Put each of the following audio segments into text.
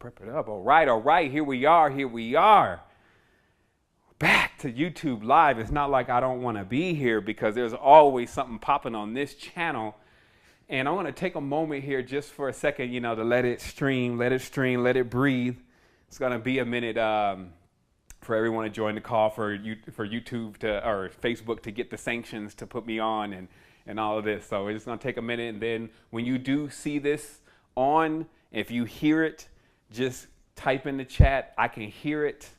Prep it up. All right. Here we are. Back to YouTube Live. It's not like I don't want to be here because there's always something popping on this channel. And I want to take a moment here just for a second, to let it stream, let it breathe. It's going to be a minute for everyone to join the call for YouTube or Facebook to get the sanctions to put me on and all of this. So it's going to take a minute. And then when you do see this on, if you hear it, just type in the chat. I can hear it.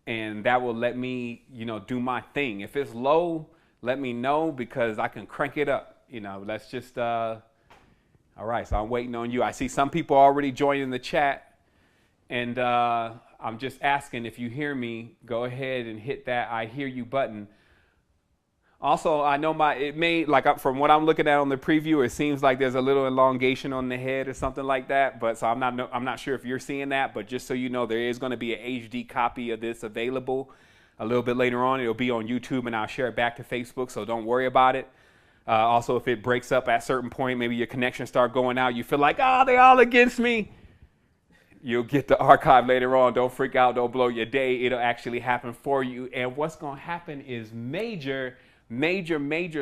And that will let me, do my thing. If it's low, let me know because I can crank it up. Let's just, all right. So I'm waiting on you. I see some people already joining the chat. And I'm just asking if you hear me, go ahead and hit that I hear you button. Also, I know from what I'm looking at on the preview, it seems like there's a little elongation on the head or something like that. But so I'm not sure if you're seeing that. But just so you know, there is going to be an HD copy of this available a little bit later on. It'll be on YouTube and I'll share it back to Facebook. So don't worry about it. Also, if it breaks up at a certain point, maybe your connection start going out. You feel like, oh, they're all against me. You'll get the archive later on. Don't freak out. Don't blow your day. It'll actually happen for you. And what's going to happen is major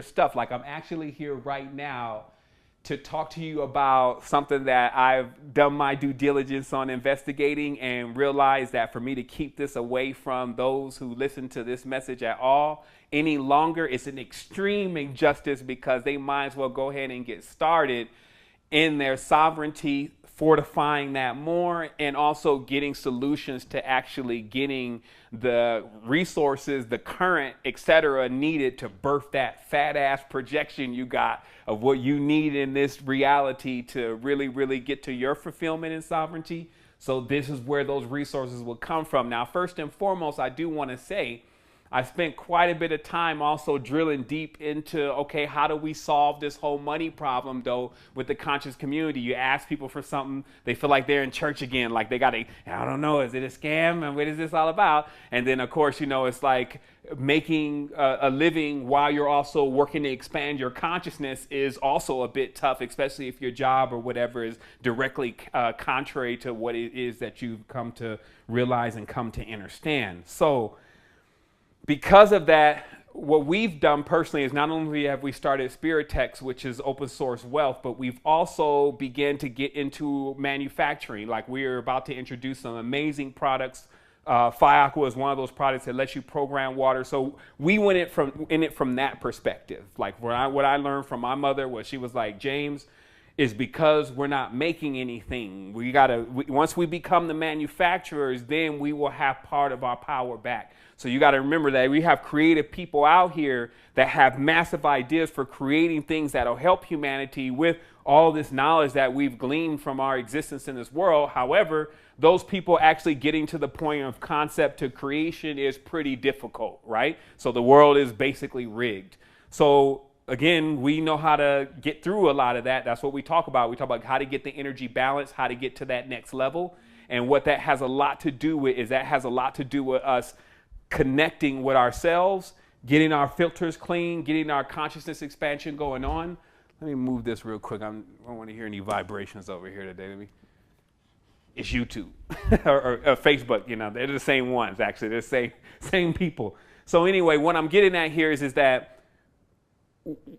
stuff. Like I'm actually here right now to talk to you about something that I've done my due diligence on investigating and realized that for me to keep this away from those who listen to this message at all any longer, it's an extreme injustice because they might as well go ahead and get started in their sovereignty, fortifying that more, and also getting solutions to actually getting the resources, the current, etc., needed to birth that fat ass projection you got of what you need in this reality to really get to your fulfillment and sovereignty. So this is where those resources will come from. Now, first and foremost, I do want to say I spent quite a bit of time also drilling deep into, okay, how do we solve this whole money problem, though, with the conscious community? You ask people for something, they feel like they're in church again, like they got I don't know, is it a scam? And what is this all about? And then, of course, it's like making a living while you're also working to expand your consciousness is also a bit tough, especially if your job or whatever is directly contrary to what it is that you've come to realize and come to understand. So, because of that, what we've done personally is not only have we started Spirit Text, which is open source wealth, but we've also begun to get into manufacturing. Like we're about to introduce some amazing products. Fiaqua is one of those products that lets you program water. So we went in it from that perspective. Like what I learned from my mother was she was like, James, is because we're not making anything. Once we become the manufacturers, then we will have part of our power back. So you got to remember that we have creative people out here that have massive ideas for creating things that'll help humanity with all this knowledge that we've gleaned from our existence in this world. However, those people actually getting to the point of concept to creation is pretty difficult, right? So the world is basically rigged. So again, we know how to get through a lot of that. That's what we talk about. We talk about how to get the energy balance, how to get to that next level. And what that has a lot to do with is us connecting with ourselves, getting our filters clean, getting our consciousness expansion going on. Let me move this real quick. I don't want to hear any vibrations over here today. It's YouTube or Facebook. They're the same ones, actually. They're the same people. So anyway, what I'm getting at here is that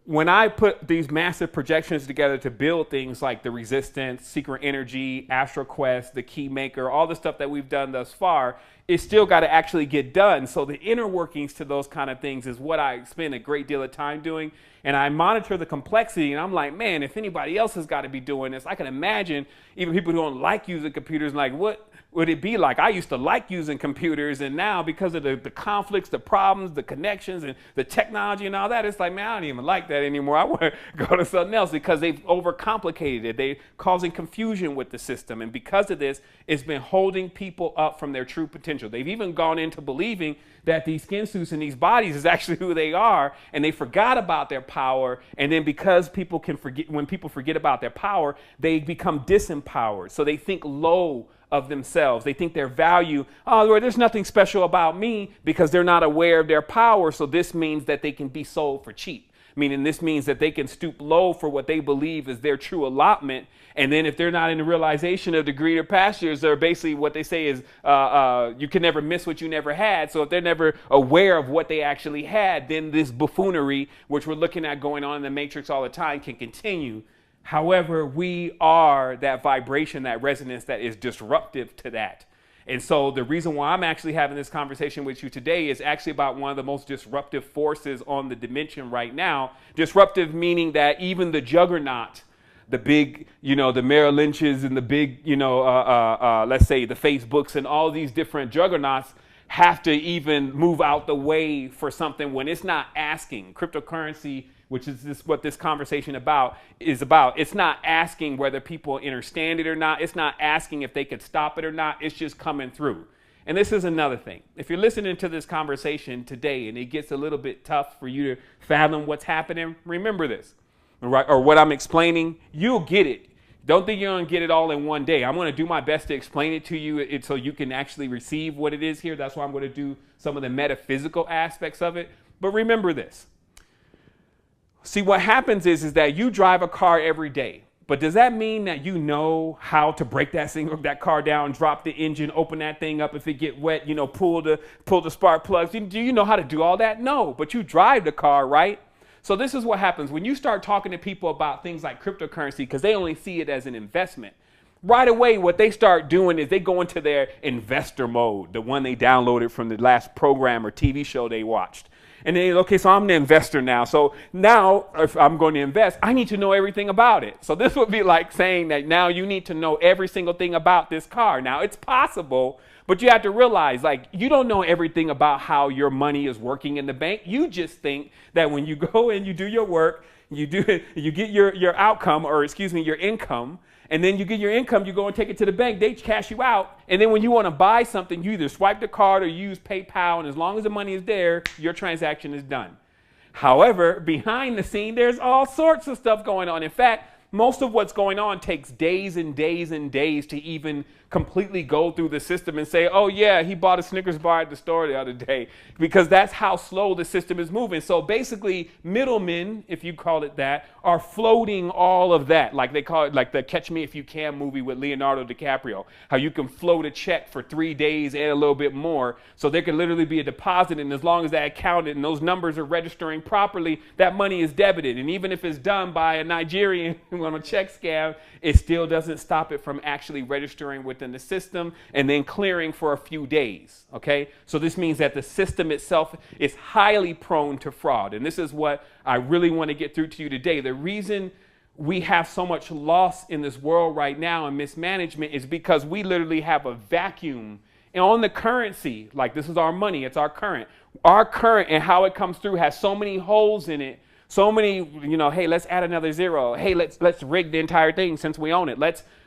when I put these massive projections together to build things like the Resistance, Secret Energy, Astral Quest, the Keymaker, all the stuff that we've done thus far, it's still got to actually get done. So the inner workings to those kind of things is what I spend a great deal of time doing. And I monitor the complexity, and I'm like, man, if anybody else has got to be doing this, I can imagine even people who don't like using computers, like, what would it be like? I used to like using computers, and now because of the conflicts, the problems, the connections, and the technology and all that, it's like, man, I don't even like that anymore. I want to go to something else because they've overcomplicated it. They're causing confusion with the system, and because of this, it's been holding people up from their true potential. They've even gone into believing that these skin suits and these bodies is actually who they are, and they forgot about their power. And then because people can forget, when people forget about their power, they become disempowered. So they think low of themselves. They think their value, oh, well, there's nothing special about me, because they're not aware of their power. So this means that they can be sold for cheap. meaning this means that they can stoop low for what they believe is their true allotment. And then if they're not in the realization of the greener pastures, they're basically what they say is you can never miss what you never had. So if they're never aware of what they actually had, then this buffoonery, which we're looking at going on in the matrix all the time, can continue. However, we are that vibration, that resonance that is disruptive to that. And so the reason why I'm actually having this conversation with you today is actually about one of the most disruptive forces on the dimension right now. Disruptive meaning that even the juggernaut, the big, the Merrill Lynch's and the big, let's say the Facebooks and all these different juggernauts have to even move out the way for something when it's not asking. Cryptocurrency, which is what this conversation is about. It's not asking whether people understand it or not. It's not asking if they could stop it or not. It's just coming through. And this is another thing. If you're listening to this conversation today and it gets a little bit tough for you to fathom what's happening, remember this, right? Or what I'm explaining, you'll get it. Don't think you're going to get it all in one day. I'm going to do my best to explain it to you so you can actually receive what it is here. That's why I'm going to do some of the metaphysical aspects of it. But remember this. See, what happens is that you drive a car every day. But does that mean that you know how to break that car down, drop the engine, open that thing up if it get wet, pull the spark plugs? Do you know how to do all that? No, but you drive the car, right? So this is what happens when you start talking to people about things like cryptocurrency, because they only see it as an investment. Right away, what they start doing is they go into their investor mode, the one they downloaded from the last program or TV show they watched. And then, okay, so I'm the investor now. So now if I'm going to invest, I need to know everything about it. So this would be like saying that now you need to know every single thing about this car. Now it's possible, but you have to realize, like, you don't know everything about how your money is working in the bank. You just think that when you go and you do your work, you get your outcome, or your income. And then you get your income, you go and take it to the bank, they cash you out. And then when you want to buy something, you either swipe the card or use PayPal. And as long as the money is there, your transaction is done. However, behind the scene, there's all sorts of stuff going on. In fact, most of what's going on takes days and days and days to even completely go through the system and say, oh yeah, he bought a Snickers bar at the store the other day, because that's how slow the system is moving. So basically middlemen, if you call it that, are floating all of that. Like they call it, like the Catch Me If You Can movie with Leonardo DiCaprio, how you can float a check for 3 days and a little bit more. So there can literally be a deposit, and as long as that account and those numbers are registering properly, that money is debited. And even if it's done by a Nigerian on a check scam, it still doesn't stop it from actually registering within the system and then clearing for a few days. Okay, so this means that the system itself is highly prone to fraud. And this is what I really want to get through to you today. The reason we have so much loss in this world right now and mismanagement is because we literally have a vacuum on the currency. Like, this is our money, it's our current. Our current and how it comes through has so many holes in it. So many, hey, let's add another zero. Hey, let's rig the entire thing since we own it.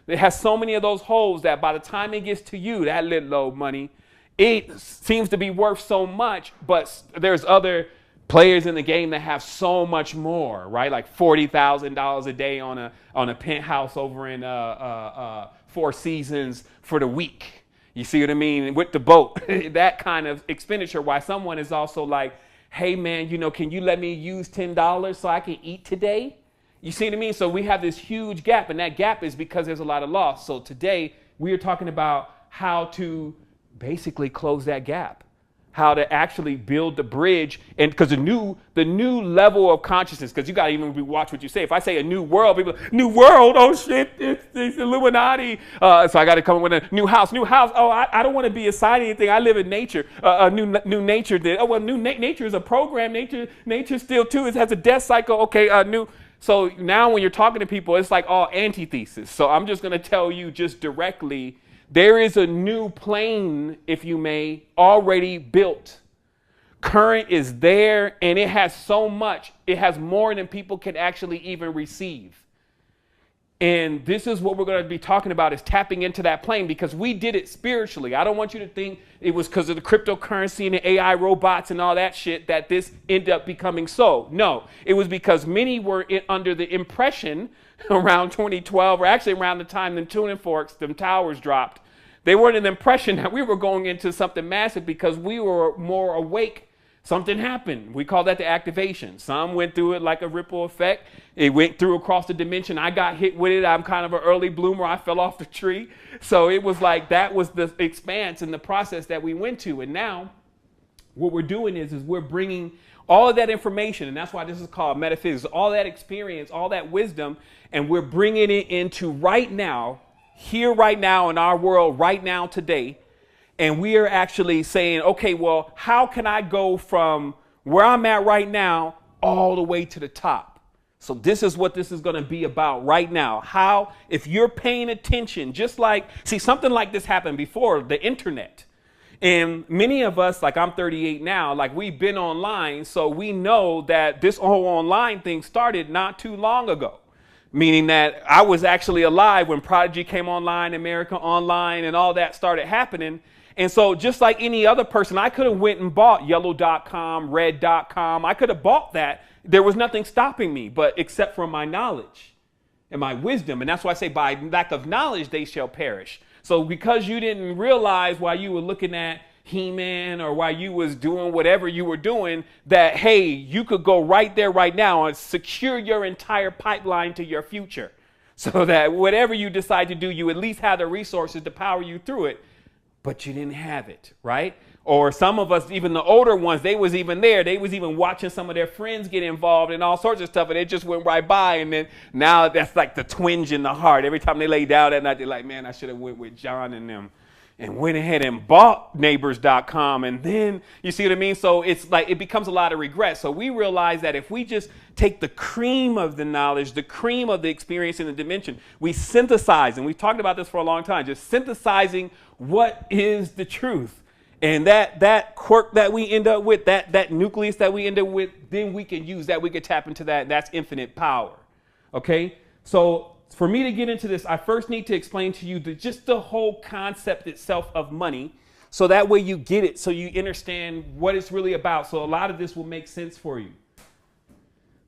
It has so many of those holes that by the time it gets to you, that little old money, it seems to be worth so much, but there's other players in the game that have so much more, right? Like $40,000 a day on a penthouse over in Four Seasons for the week. You see what I mean? With the boat, that kind of expenditure. Why someone is also like, hey man, can you let me use $10 so I can eat today? You see what I mean? So we have this huge gap, and that gap is because there's a lot of loss. So today we are talking about how to basically close that gap, how to actually build the bridge. And because the new level of consciousness, because you got to even watch what you say. If I say a new world, people, new world, oh shit, it's Illuminati. So I got to come up with a new house. Oh, I don't want to be assigned anything. I live in nature. New nature did. Oh, well, nature is a program. Nature still too. It has a death cycle. Okay, new. So now when you're talking to people, it's like all antithesis. So I'm just going to tell you just directly, there is a new plane, if you may, already built. Current is there, and it has so much. It has more than people can actually even receive. And this is what we're going to be talking about, is tapping into that plane, because we did it spiritually. I don't want you to think it was because of the cryptocurrency and the AI robots and all that shit that this ended up becoming so. No, it was because many were under the impression around 2012, or actually around the time the tuning forks, them towers dropped. They were in the impression that we were going into something massive because we were more awake Something happened. We call that the activation. Some went through it like a ripple effect. It went through across the dimension. I got hit with it. I'm kind of an early bloomer. I fell off the tree. So it was like that was the expanse and the process that we went to. And now what we're doing is we're bringing all of that information, and that's why this is called metaphysics, all that experience, all that wisdom, and we're bringing it into right now, here right now in our world right now today. And we are actually saying, okay, well, how can I go from where I'm at right now all the way to the top? So this is what this is going to be about right now. How, if you're paying attention, just like, see, something like this happened before, the internet. And many of us, like I'm 38 now, like we've been online. So we know that this whole online thing started not too long ago. Meaning that I was actually alive when Prodigy came online, America Online, and all that started happening. And so just like any other person, I could have went and bought yellow.com, red.com. I could have bought that. There was nothing stopping me, but except for my knowledge and my wisdom. And that's why I say by lack of knowledge, they shall perish. So because you didn't realize while you were looking at He-Man or while you was doing whatever you were doing that, hey, you could go right there right now and secure your entire pipeline to your future so that whatever you decide to do, you at least have the resources to power you through it. But you didn't have it, right? Or some of us, even the older ones, they was even there. They was even watching some of their friends get involved in all sorts of stuff, and it just went right by. And then now that's like the twinge in the heart. Every time they lay down at night, they're like, man, I should have went with John and them and went ahead and bought neighbors.com. And then, you see what I mean? So it's like it becomes a lot of regret. So we realize that if we just take the cream of the knowledge, the cream of the experience in the dimension, we synthesize, and we've talked about this for a long time, just synthesizing what is the truth. And that quirk that we end up with, that nucleus that we end up with, then we can use that. We can tap into that. That's infinite power. Okay? So for me to get into this, I first need to explain to you just the whole concept itself of money. So that way you get it, so you understand what it's really about. So a lot of this will make sense for you.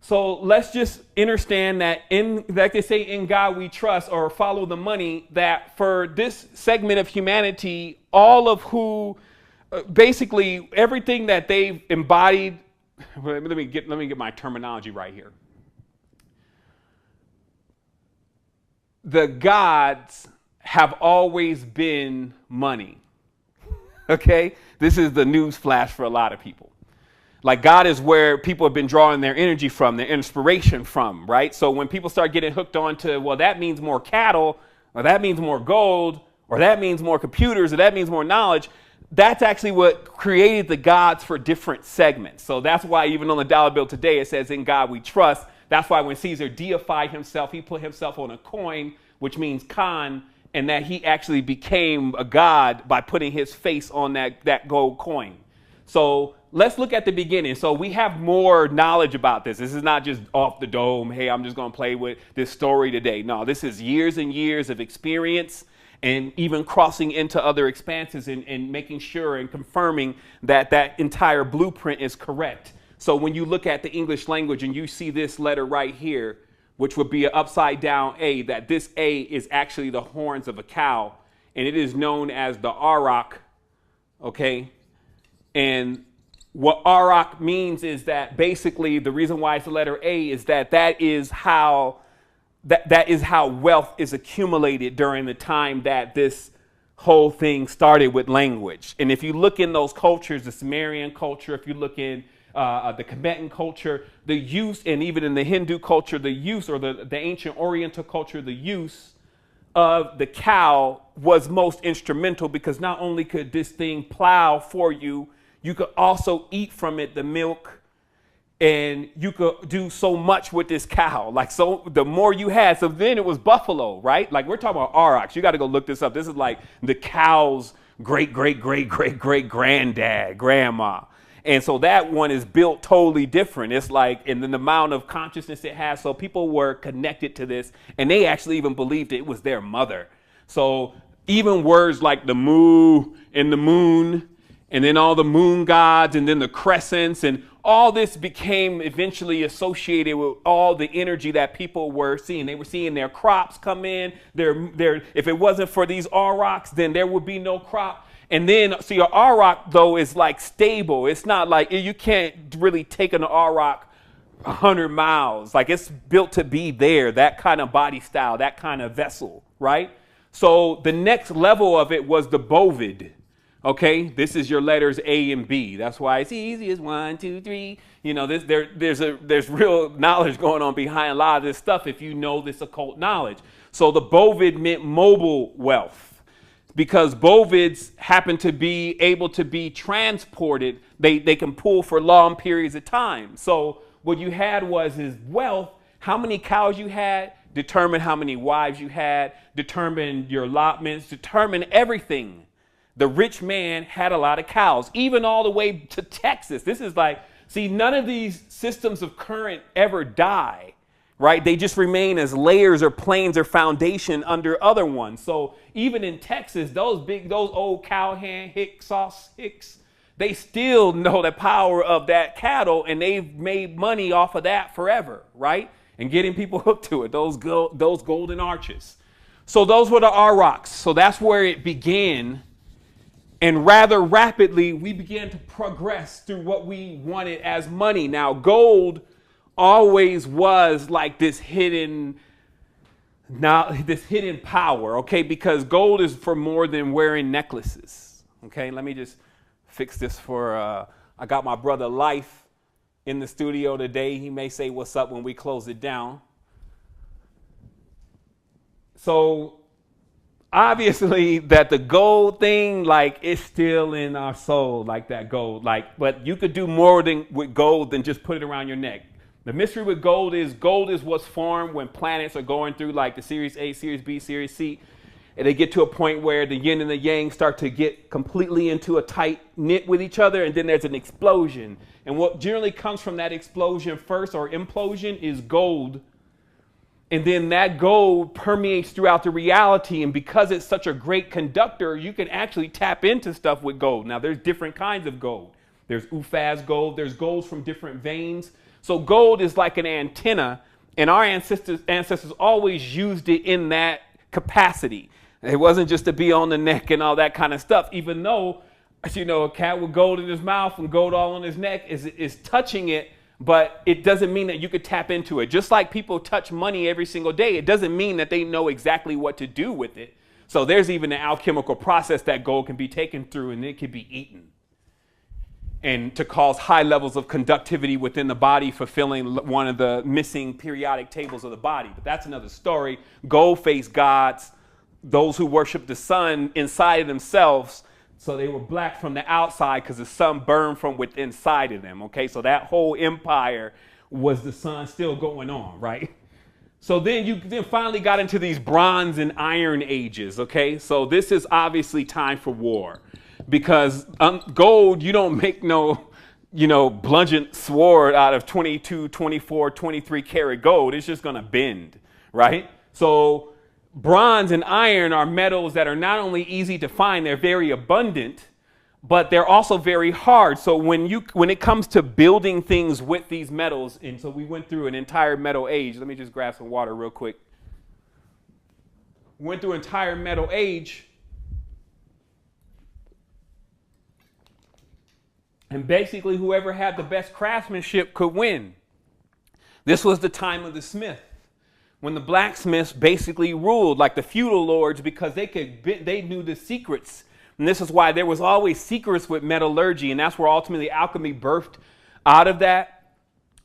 So let's just understand that like they say, in God we trust, or follow the money, that for this segment of humanity, all of who, basically everything that they've embodied, let me get my terminology right here. The gods have always been money. Okay? This is the news flash for a lot of people. Like God is where people have been drawing their energy from, their inspiration from, right? So when people start getting hooked on to, well, that means more cattle, or that means more gold, or that means more computers, or that means more knowledge, that's actually what created the gods for different segments. So that's why even on the dollar bill today, it says, in God we trust. That's why when Caesar deified himself, he put himself on a coin, which means Khan, and that he actually became a god by putting his face on that gold coin. So let's look at the beginning. So we have more knowledge about this. This is not just off the dome. Hey, I'm just going to play with this story today. No, this is years and years of experience and even crossing into other expanses and making sure and confirming that that entire blueprint is correct. So when you look at the English language and you see this letter right here, which would be an upside down A, that this A is actually the horns of a cow, and it is known as the auroch, okay? And what auroch means is that basically the reason why it's the letter A is that is how wealth is accumulated during the time that this whole thing started with language. And if you look in those cultures, the Sumerian culture, if you look in the Tibetan culture, the use, and even in the Hindu culture, the use, or the ancient Oriental culture, the use of the cow was most instrumental, because not only could this thing plow for you, you could also eat from it the milk, and you could do so much with this cow. Like, so the more you had, so then it was buffalo, right? Like, we're talking about aurochs. You got to go look this up. This is like the cow's great, great, great, great, great granddad, grandma. And so that one is built totally different. It's like, and then the amount of consciousness it has. So people were connected to this, and they actually even believed it was their mother. So even words like the moo and the moon, and then all the moon gods, and then the crescents, and all this became eventually associated with all the energy that people were seeing. They were seeing their crops come in. If it wasn't for these aurochs, then there would be no crop. And then, see, an auroch, though, is like stable. It's not like you can't really take an auroch 100 miles. Like it's built to be there, that kind of body style, that kind of vessel, right? So the next level of it was the bovid. Okay, this is your letters A and B. That's why it's easy as 1, 2, 3. You know, there's real knowledge going on behind a lot of this stuff if you know this occult knowledge. So the bovid meant mobile wealth because bovids happen to be able to be transported. They can pull for long periods of time. So what you had was wealth. How many cows you had determined how many wives you had, determined your allotments, determined everything. The rich man had a lot of cows, even all the way to Texas. This is like, see, none of these systems of current ever die, right? They just remain as layers or planes or foundation under other ones. So even in Texas, those old cowhand hicks, they still know the power of that cattle, and they've made money off of that forever, right? And getting people hooked to it, those golden arches. So those were the aurochs. So that's where it began. And rather rapidly, we began to progress through what we wanted as money. Now, gold always was like this hidden power, okay? Because gold is for more than wearing necklaces, okay? Let me just fix this for, I got my brother Life in the studio today. He may say what's up when we close it down. So obviously that the gold thing, like, it's still in our soul, like that gold, like, but you could do more with gold than just put it around your neck. The mystery with gold is what's formed when planets are going through like the Series A, Series B, Series C, and they get to a point where the yin and the yang start to get completely into a tight knit with each other, and then there's an explosion. And what generally comes from that explosion first, or implosion, is gold. And then that gold permeates throughout the reality. And because it's such a great conductor, you can actually tap into stuff with gold. Now, there's different kinds of gold. There's Ufaz gold. There's golds from different veins. So gold is like an antenna. And our ancestors always used it in that capacity. It wasn't just to be on the neck and all that kind of stuff, even though, you know, a cat with gold in his mouth and gold all on his neck is touching it. But it doesn't mean that you could tap into it. Just like people touch money every single day, it doesn't mean that they know exactly what to do with it. So there's even an alchemical process that gold can be taken through, and it can be eaten. And to cause high levels of conductivity within the body, fulfilling one of the missing periodic tables of the body. But that's another story. Gold-faced gods, those who worship the sun inside of themselves. So they were black from the outside because the sun burned from within inside of them. Okay, so that whole empire was the sun still going on, right? So then you finally got into these bronze and iron ages. Okay, so this is obviously time for war, because gold, you don't make no, bludgeon sword out of 22, 24, 23 karat gold. It's just going to bend, right? So bronze and iron are metals that are not only easy to find, they're very abundant, but they're also very hard. So when it comes to building things with these metals, and so we went through an entire metal age. Let me just grab some water real quick. Went through an entire metal age. And basically whoever had the best craftsmanship could win. This was the time of the smith, when the blacksmiths basically ruled, like the feudal lords, because they knew the secrets. And this is why there was always secrets with metallurgy, and that's where ultimately alchemy birthed out of that,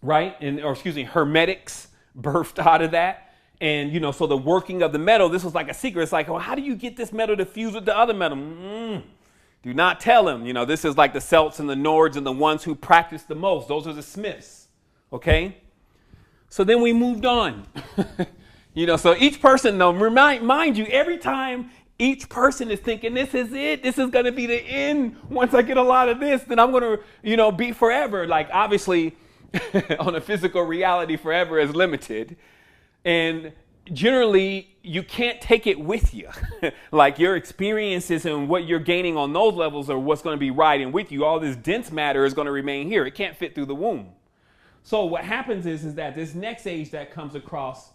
right? Hermetics birthed out of that. And, so the working of the metal, this was like a secret. It's like, well, how do you get this metal to fuse with the other metal? Do not tell them. This is like the Celts and the Nords and the ones who practice the most. Those are the smiths, okay? So then we moved on. So each person, though, mind you, every time each person is thinking, this is it. This is going to be the end. Once I get a lot of this, then I'm going to, be forever. Like, obviously, on a physical reality, forever is limited. And generally, you can't take it with you. Like, your experiences and what you're gaining on those levels are what's going to be riding with you. All this dense matter is going to remain here. It can't fit through the womb. So what happens is that this next age that comes across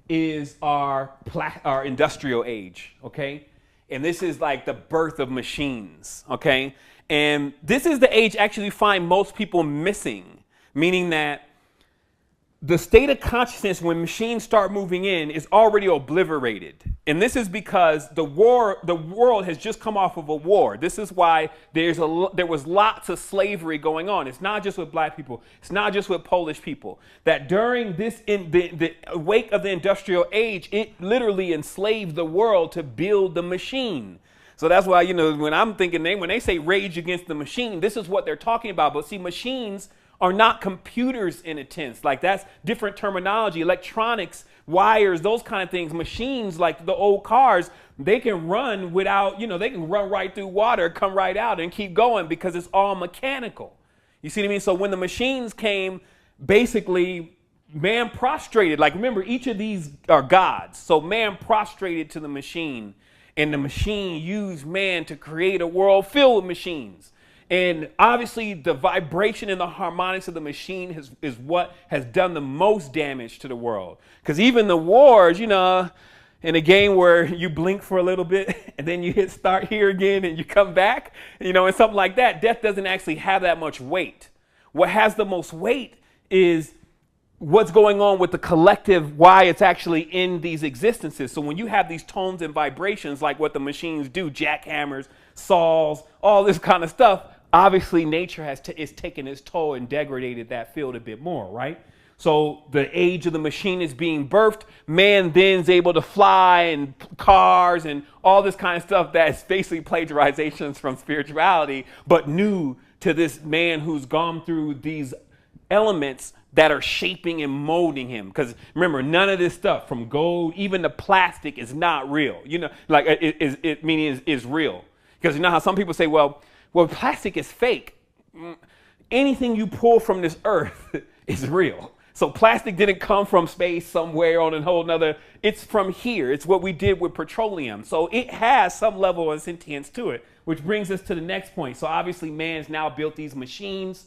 is our industrial age, okay? And this is like the birth of machines, okay? And this is the age actually you find most people missing, meaning that the state of consciousness when machines start moving in is already obliterated. And this is because the world has just come off of a war. This is why there was lots of slavery going on. It's not just with black people. It's not just with Polish people. That during this, in the wake of the industrial age, it literally enslaved the world to build the machine. So that's why, when I'm thinking, when they say rage against the machine, this is what they're talking about. But see, machines are not computers in a sense. Like, that's different terminology. Electronics, wires, those kind of things. Machines, like the old cars, they can run without, they can run right through water, come right out and keep going because it's all mechanical. You see what I mean? So when the machines came, basically man prostrated. Like, remember, each of these are gods. So man prostrated to the machine, and the machine used man to create a world filled with machines. And obviously the vibration and the harmonics of the machine is what has done the most damage to the world. Because even the wars, in a game where you blink for a little bit and then you hit start here again and you come back, and something like that, death doesn't actually have that much weight. What has the most weight is what's going on with the collective, why it's actually in these existences. So when you have these tones and vibrations, like what the machines do, jackhammers, saws, all this kind of stuff, obviously nature is taken its toll and degraded that field a bit more, right? So the age of the machine is being birthed. Man then is able to fly, and cars and all this kind of stuff that's basically plagiarizations from spirituality, but new to this man who's gone through these elements that are shaping and molding him. Because remember, none of this stuff, from gold, even the plastic, is not real. Like it is real. Because you know how some people say, well, plastic is fake. Anything you pull from this earth is real. So plastic didn't come from space somewhere on a whole nother. It's from here. It's what we did with petroleum. So it has some level of sentience to it, which brings us to the next point. So obviously man's now built these machines,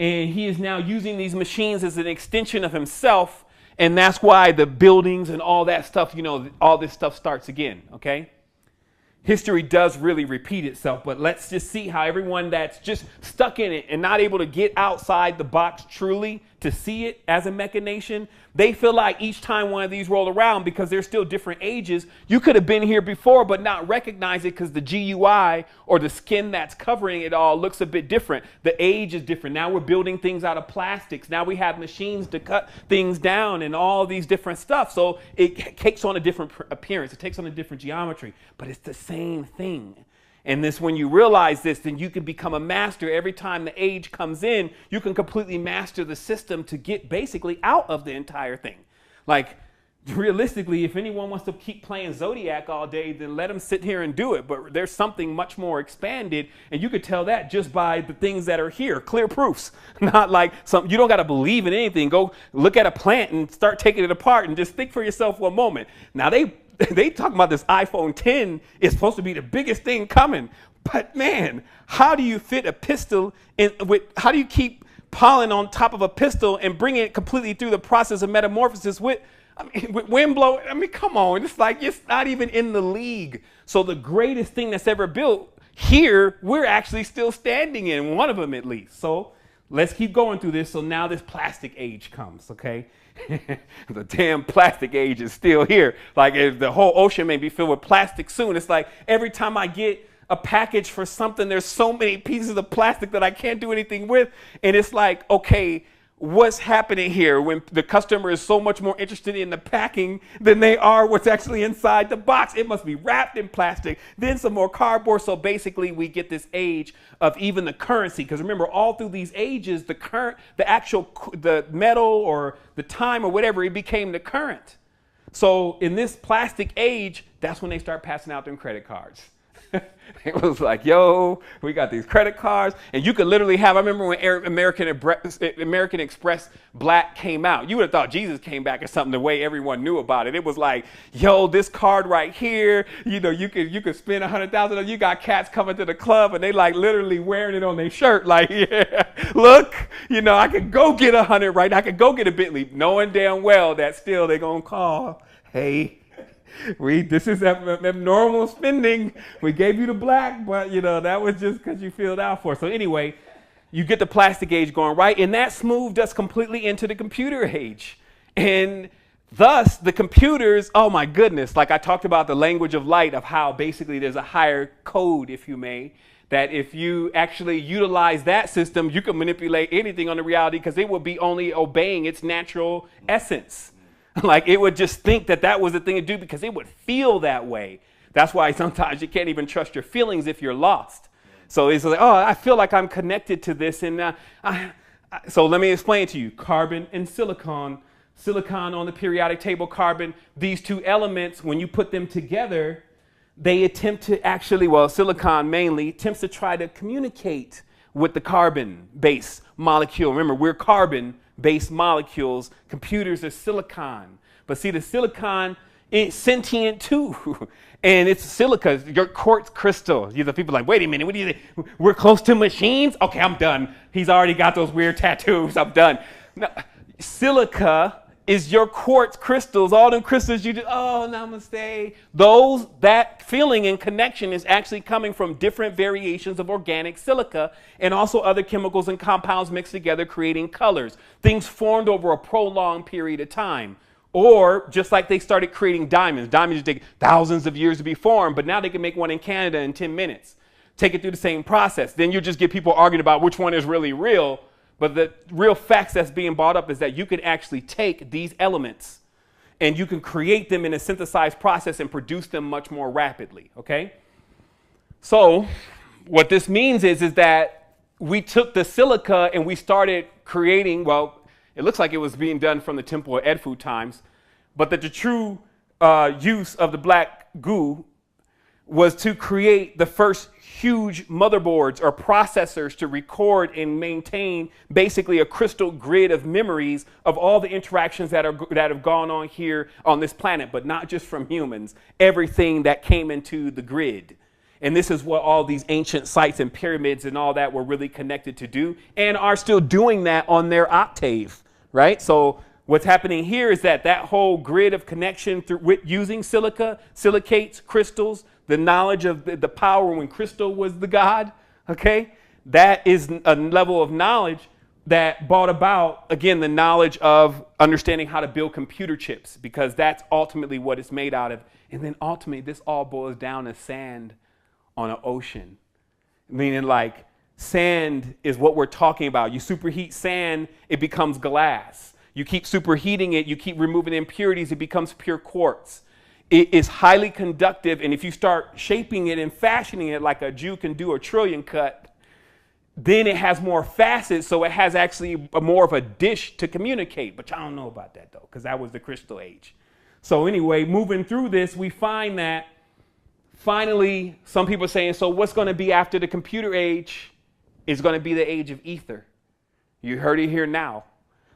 and he is now using these machines as an extension of himself. And that's why the buildings and all that stuff, all this stuff starts again. Okay. History does really repeat itself, but let's just see how everyone that's just stuck in it and not able to get outside the box truly to see it as a machination, they feel like each time one of these roll around, because they're still different ages, you could have been here before but not recognize it because the GUI or the skin that's covering it all looks a bit different. The age is different. Now we're building things out of plastics. Now we have machines to cut things down and all these different stuff. So it takes on a different appearance. It takes on a different geometry, but it's the same thing. And this, when you realize this, then you can become a master. Every time the age comes in, you can completely master the system to get basically out of the entire thing. Like, realistically, if anyone wants to keep playing Zodiac all day, then let them sit here and do it. But there's something much more expanded, and you could tell that just by the things that are here, clear proofs. Not like you don't got to believe in anything. Go look at a plant and start taking it apart and just think for yourself one moment. Now they talk about this iPhone 10 is supposed to be the biggest thing coming. But man, how do you fit a pistol how do you keep pollen on top of a pistol and bring it completely through the process of metamorphosis with wind blowing? Come on. It's like it's not even in the league. So the greatest thing that's ever built here, we're actually still standing in, one of them at least. So let's keep going through this. So now this plastic age comes, okay? The damn plastic age is still here. Like, if the whole ocean may be filled with plastic soon. It's like every time I get a package for something, there's so many pieces of plastic that I can't do anything with. And it's like, okay, what's happening here when the customer is so much more interested in the packing than they are what's actually inside the box? It must be wrapped in plastic, then some more cardboard. So basically we get this age of even the currency, because remember, all through these ages, the metal or the time or whatever, it became the current. So in this plastic age, that's when they start passing out them credit cards. It was like, yo, we got these credit cards, and you could literally have, I remember when American Express Black came out, you would have thought Jesus came back or something, the way everyone knew about it. It was like, yo, this card right here, you could spend $100,000. You got cats coming to the club, and they like literally wearing it on their shirt. Like, yeah, look, I could go get 100 right now. I could go get a Bentley, knowing damn well that still they're going to call, hey, This is abnormal spending. We gave you the black, but that was just because you filled out for it. So anyway, you get the plastic age going, right? And that moved us completely into the computer age. And thus the computers, oh my goodness, like I talked about the language of light, of how basically there's a higher code, if you may, that if you actually utilize that system, you can manipulate anything on the reality because it would be only obeying its natural essence. Like it would just think that that was the thing to do because it would feel that way. That's why sometimes you can't even trust your feelings if you're lost. So it's like, oh, I feel like I'm connected to this. And so let me explain to you. Carbon and silicon. Silicon on the periodic table, carbon. These two elements, when you put them together, they attempt to actually, well, silicon mainly, attempts to try to communicate with the carbon-based molecule. Remember, we're carbon-based molecules. Computers are silicon. But see, the silicon is sentient too. And it's silica, your quartz crystal. These are people like, wait a minute, what do you think? We're close to machines? Okay, I'm done. He's already got those weird tattoos. I'm done. No, silica is your quartz crystals, all them crystals you do, oh, namaste. That feeling and connection is actually coming from different variations of organic silica and also other chemicals and compounds mixed together, creating colors. Things formed over a prolonged period of time. Or just like they started creating diamonds. Diamonds take thousands of years to be formed, but now they can make one in Canada in 10 minutes. Take it through the same process. Then you just get people arguing about which one is really real. But the real facts that's being brought up is that you can actually take these elements and you can create them in a synthesized process and produce them much more rapidly, okay? So what this means is that we took the silica and we started creating, well, it looks like it was being done from the Temple of Edfu times, but that the true use of the black goo was to create the first huge motherboards or processors to record and maintain basically a crystal grid of memories of all the interactions that have gone on here on this planet, but not just from humans, everything that came into the grid. And this is what all these ancient sites and pyramids and all that were really connected to do and are still doing that on their octave, right? So what's happening here is that whole grid of connection with using silica, silicates, crystals, the knowledge of the power when crystal was the god, okay? That is a level of knowledge that brought about, again, the knowledge of understanding how to build computer chips, because that's ultimately what it's made out of. And then ultimately, this all boils down to sand on an ocean. Meaning like sand is what we're talking about. You superheat sand, it becomes glass. You keep superheating it, you keep removing impurities, it becomes pure quartz. It is highly conductive, and if you start shaping it and fashioning it like a Jew can do a trillion cut, then it has more facets, so it has actually more of a dish to communicate. But y'all don't know about that, though, because that was the crystal age. So anyway, moving through this, we find that finally, some people are saying, so what's going to be after the computer age is going to be the age of ether. You heard it here now.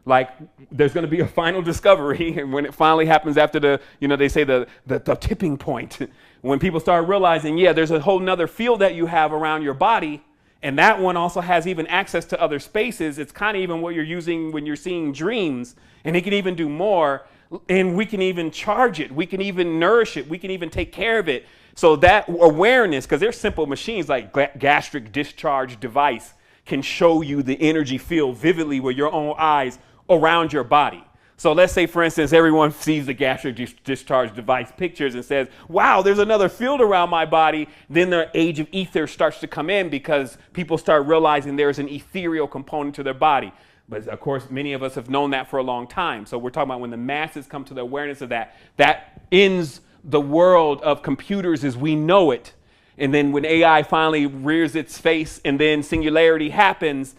Like, there's going to be a final discovery, and when it finally happens after they say the tipping point, when people start realizing, yeah, there's a whole nother field that you have around your body, and that one also has even access to other spaces. It's kind of even what you're using when you're seeing dreams, and it can even do more, and we can even charge it. We can even nourish it. We can even take care of it. So that awareness, because they're simple machines like gastric discharge device, can show you the energy field vividly with your own eyes around your body. So let's say, for instance, everyone sees the gastric discharge device pictures and says, wow, there's another field around my body. Then the age of ether starts to come in because people start realizing there's an ethereal component to their body. But of course, many of us have known that for a long time. So we're talking about when the masses come to the awareness of that, that ends the world of computers as we know it. And then when AI finally rears its face and then singularity happens,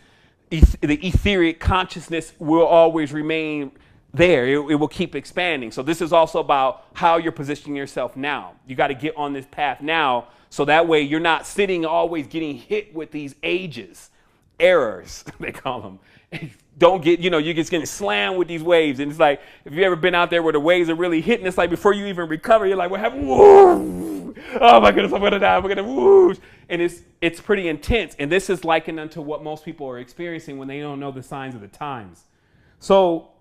the etheric consciousness will always remain there. It will keep expanding. So this is also about how you're positioning yourself now. You got to get on this path now, so that way you're not sitting always getting hit with these ages, errors, they call them. Don't get, you're just getting slammed with these waves. And it's like, if you've ever been out there where the waves are really hitting, it's like before you even recover, you're like, what happened? Woo! Oh my goodness, I'm going to die. I'm going to whoosh. And it's pretty intense. And this is likened unto what most people are experiencing when they don't know the signs of the times. So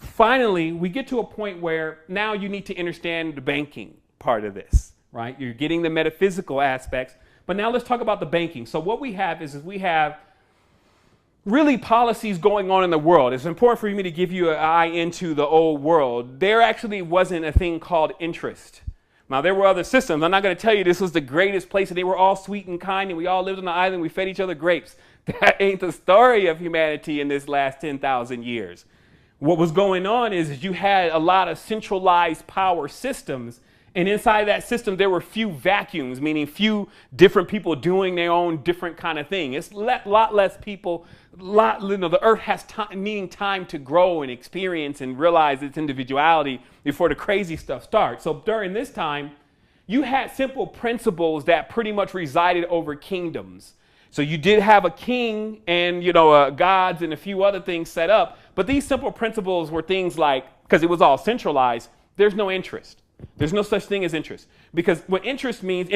finally, we get to a point where now you need to understand the banking part of this, right? You're getting the metaphysical aspects, but now let's talk about the banking. So what we have is we have really policies going on in the world. It's important for me to give you an eye into the old world. There actually wasn't a thing called interest. Now, there were other systems. I'm not going to tell you this was the greatest place and they were all sweet and kind and we all lived on the island. We fed each other grapes. That ain't the story of humanity in this last 10,000 years. What was going on is you had a lot of centralized power systems, and inside that system there were few vacuums, meaning few different people doing their own different kind of thing. It's a lot less people, the earth has needing time to grow and experience and realize its individuality before the crazy stuff starts. So during this time, you had simple principles that pretty much resided over kingdoms. So you did have a king and, gods and a few other things set up. But these simple principles were things like, because it was all centralized, there's no interest. There's no such thing as interest. Because what interest means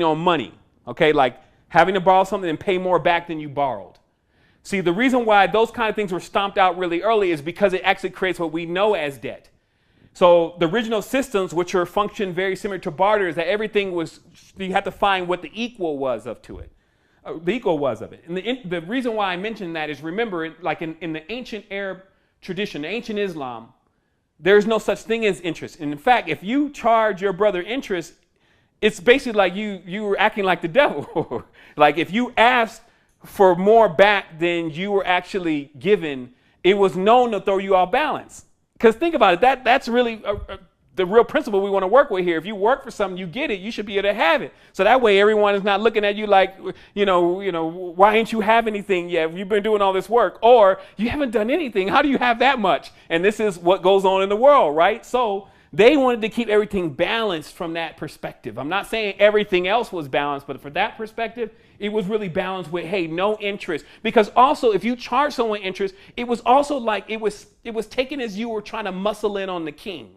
on money. Okay, like having to borrow something and pay more back than you borrowed. See, the reason why those kind of things were stomped out really early is because it actually creates what we know as debt. So the original systems, which are function very similar to barter, is that everything was, you had to find what the equal was of to it. The equal was of it. And the reason why I mention that is, remember, like in the ancient Arab tradition, the ancient Islam, there's no such thing as interest. And in fact, if you charge your brother interest, it's basically like you were acting like the devil. Like if you asked for more back than you were actually given, it was known to throw you off balance. Because think about it, that's really the real principle we want to work with here. If you work for something, you get it, you should be able to have it. So that way everyone is not looking at you like, why ain't you have anything yet? You've been doing all this work, or you haven't done anything. How do you have that much? And this is what goes on in the world, right? So they wanted to keep everything balanced from that perspective. I'm not saying everything else was balanced, but for that perspective, it was really balanced with, hey, no interest. Because also, if you charge someone interest, it was also like it was taken as you were trying to muscle in on the king.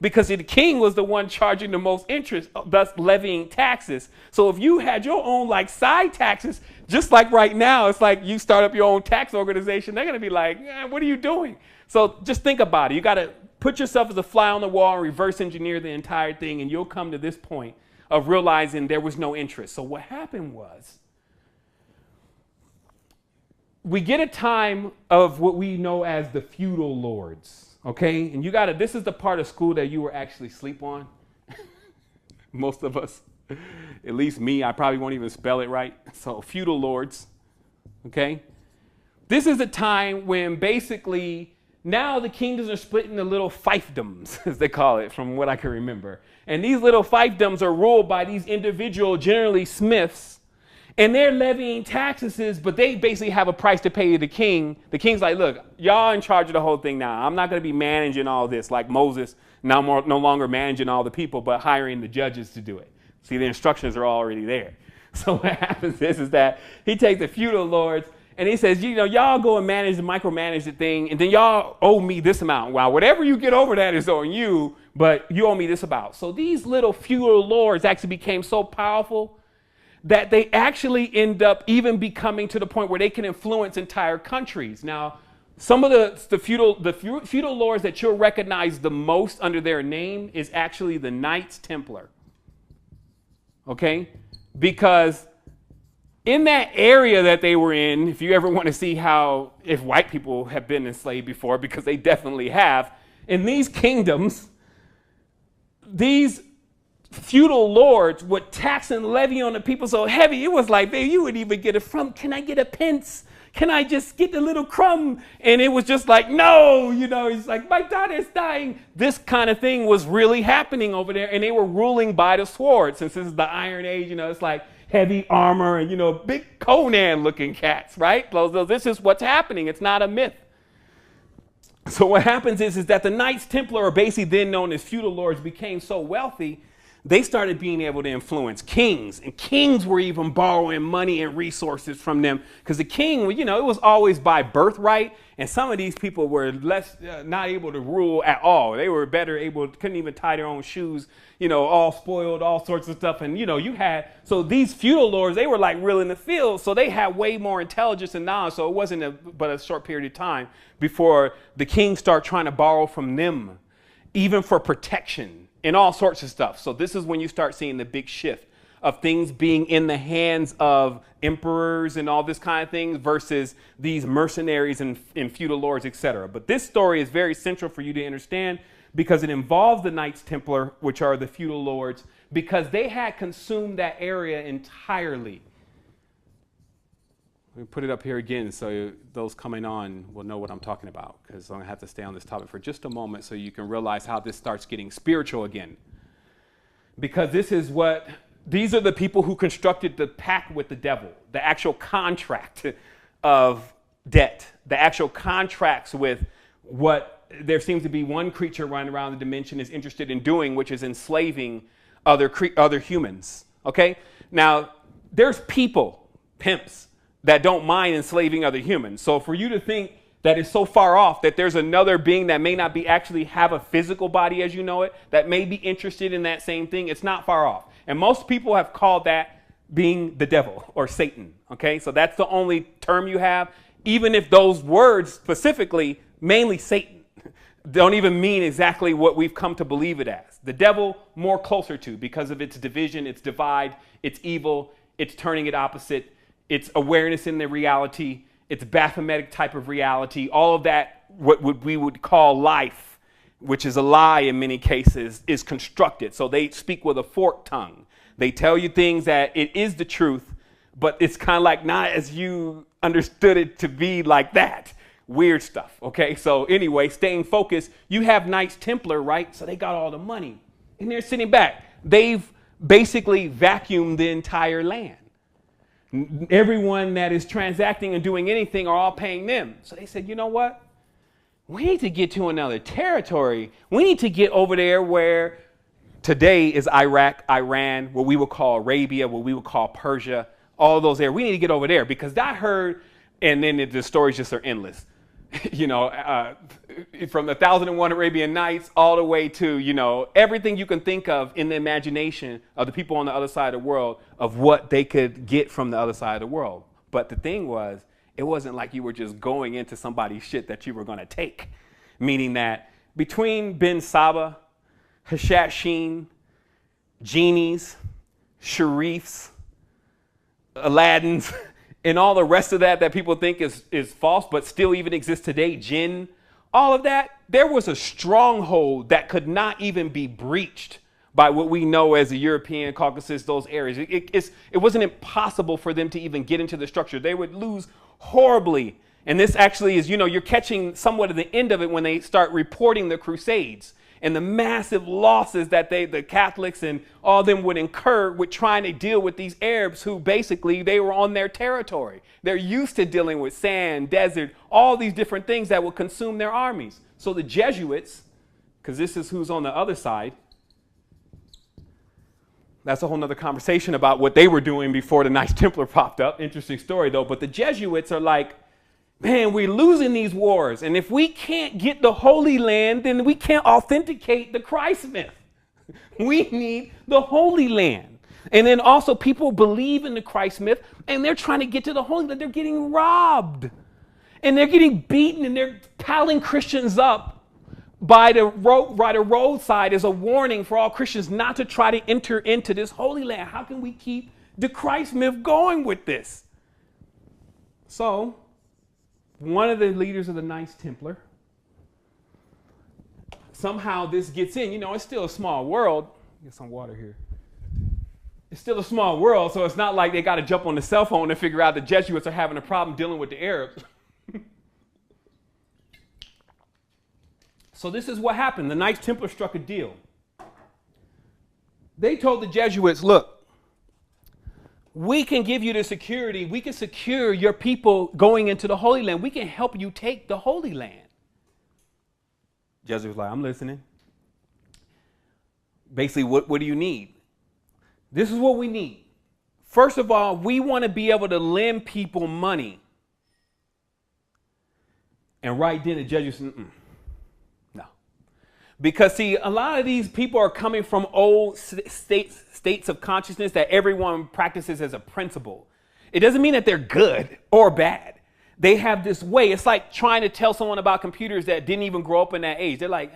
Because the king was the one charging the most interest, thus levying taxes. So if you had your own like side taxes, just like right now, it's like you start up your own tax organization, they're going to be like, what are you doing? So just think about it. You got to put yourself as a fly on the wall and reverse engineer the entire thing, and you'll come to this point of realizing there was no interest. So what happened was, we get a time of what we know as the feudal lords. Okay, and this is the part of school that you were actually asleep on. Most of us, at least me, I probably won't even spell it right. So feudal lords, okay? This is a time when basically now the kingdoms are split into little fiefdoms, as they call it, from what I can remember. And these little fiefdoms are ruled by these individual, generally smiths, and they're levying taxes, but they basically have a price to pay to the king. The king's like, look, y'all in charge of the whole thing now. I'm not going to be managing all this like Moses, no longer managing all the people, but hiring the judges to do it. See, the instructions are already there. So what happens is that he takes the feudal lords and he says, y'all go and micromanage the thing, and then y'all owe me this amount. Well, whatever you get over that is on you, but you owe me this amount. So these little feudal lords actually became so powerful that they actually end up even becoming to the point where they can influence entire countries. Now, some of the feudal lords that you'll recognize the most under their name is actually the Knights Templar. Okay? Because in that area that they were in, if you ever want to see if white people have been enslaved before, because they definitely have, in these kingdoms, these feudal lords would tax and levy on the people so heavy, it was like, baby, you would even get it from, can I get a pence? Can I just get a little crumb? And it was just like, no, he's like, my daughter's dying. This kind of thing was really happening over there, and they were ruling by the sword. Since this is the Iron Age, it's like heavy armor and, big Conan looking cats, right? So this is what's happening. It's not a myth. So what happens is that the Knights Templar, or basically then known as feudal lords, became so wealthy they started being able to influence kings, and kings were even borrowing money and resources from them because the king, you know, it was always by birthright. And some of these people were less not able to rule at all. They were better able, couldn't even tie their own shoes, you know, all spoiled, all sorts of stuff. And, you know, so these feudal lords, they were like real in the field. So they had way more intelligence and knowledge. So it wasn't but a short period of time before the kings start trying to borrow from them, even for protection and all sorts of stuff. So this is when you start seeing the big shift of things being in the hands of emperors and all this kind of things versus these mercenaries and feudal lords, etc. But this story is very central for you to understand because it involves the Knights Templar, which are the feudal lords, because they had consumed that area entirely. Let me put it up here again so those coming on will know what I'm talking about, because I'm going to have to stay on this topic for just a moment so you can realize how this starts getting spiritual again. Because these are the people who constructed the pact with the devil, the actual contract of debt, the actual contracts with what there seems to be one creature running around the dimension is interested in doing, which is enslaving other humans. Okay? Now, there's people, pimps, that don't mind enslaving other humans. So for you to think that is so far off that there's another being that may not be actually have a physical body as you know it, that may be interested in that same thing, it's not far off. And most people have called that being the devil or Satan. Okay, so that's the only term you have, even if those words specifically, mainly Satan, don't even mean exactly what we've come to believe it as. The devil, more closer to, because of its division, its divide, its evil, its turning it opposite, its awareness in the reality, its Baphometic type of reality, all of that, what we would call life, which is a lie in many cases, is constructed. So they speak with a forked tongue. They tell you things that it is the truth, but it's kind of like not as you understood it to be like that. Weird stuff. Okay. So anyway, staying focused, you have Knights Templar, right? So they got all the money and they're sitting back. They've basically vacuumed the entire land. Everyone that is transacting and doing anything are all paying them. So they said, you know what? We need to get to another territory. We need to get over there where today is Iraq, Iran, what we would call Arabia, what we would call Persia, all those areas. We need to get over there because I heard, and then the stories just are endless. You know, from the 1001 Arabian Nights all the way to, you know, everything you can think of in the imagination of the people on the other side of the world of what they could get from the other side of the world. But the thing was, it wasn't like you were just going into somebody's shit that you were going to take. Meaning that between Ben Saba, Hashashin, genies, sharifs, Aladdins, and all the rest of that people think is false, but still even exists today, jinn, all of that, there was a stronghold that could not even be breached by what we know as the European Caucasus, those areas. It wasn't impossible for them to even get into the structure. They would lose horribly. And this actually is, you know, you're catching somewhat of the end of it when they start reporting the Crusades and the massive losses that the Catholics and all of them would incur with trying to deal with these Arabs who basically they were on their territory. They're used to dealing with sand, desert, all these different things that would consume their armies. So the Jesuits, because this is who's on the other side, that's a whole nother conversation about what they were doing before the Knights Templar popped up. Interesting story though, but the Jesuits are like, man, we're losing these wars. And if we can't get the Holy Land, then we can't authenticate the Christ myth. We need the Holy Land. And then also people believe in the Christ myth and they're trying to get to the Holy Land. They're getting robbed and they're getting beaten and they're piling Christians up by the roadside as a warning for all Christians not to try to enter into this Holy Land. How can we keep the Christ myth going with this? So one of the leaders of the Knights Templar, somehow this gets in. You know, it's still a small world. Get some water here. It's still a small world, so it's not like they got to jump on the cell phone and figure out the Jesuits are having a problem dealing with the Arabs. So this is what happened. The Knights Templar struck a deal. They told the Jesuits, look, we can give you the security. We can secure your people going into the Holy Land. We can help you take the Holy Land. Jesuits was like, I'm listening. Basically, what do you need? This is what we need. First of all, we want to be able to lend people money. And right then the Jesuits, no. Because see, a lot of these people are coming from old states of consciousness that everyone practices as a principle. It doesn't mean that they're good or bad. They have this way. It's like trying to tell someone about computers that didn't even grow up in that age. They're like,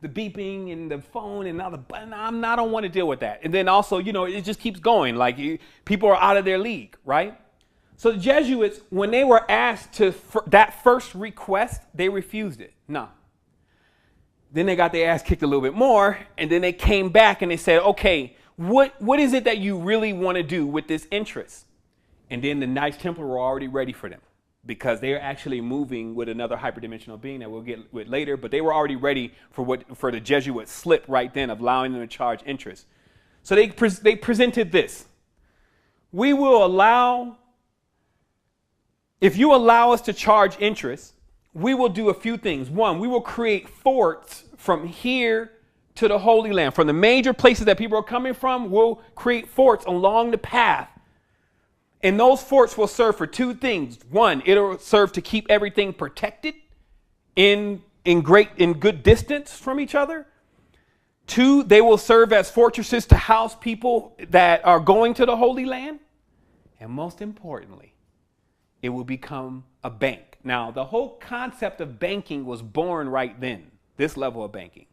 the beeping and the phone and all the button. I don't want to deal with that. And then also, it just keeps going. Like people are out of their league, right? So the Jesuits, when they were asked for that first request, they refused it. No. Then they got their ass kicked a little bit more. And then they came back and they said, okay, what is it that you really want to do with this interest? And then the Knights Templar were already ready for them, because they're actually moving with another hyperdimensional being that we'll get with later. But they were already ready for the Jesuit slip right then of allowing them to charge interest. So they presented this. We will allow, if you allow us to charge interest, we will do a few things. One, we will create forts from here to the Holy Land. From the major places that people are coming from, we'll create forts along the path. And those forts will serve for two things. One, it'll serve to keep everything protected in good distance from each other. Two, they will serve as fortresses to house people that are going to the Holy Land. And most importantly, it will become a bank. Now, the whole concept of banking was born right then, this level of banking.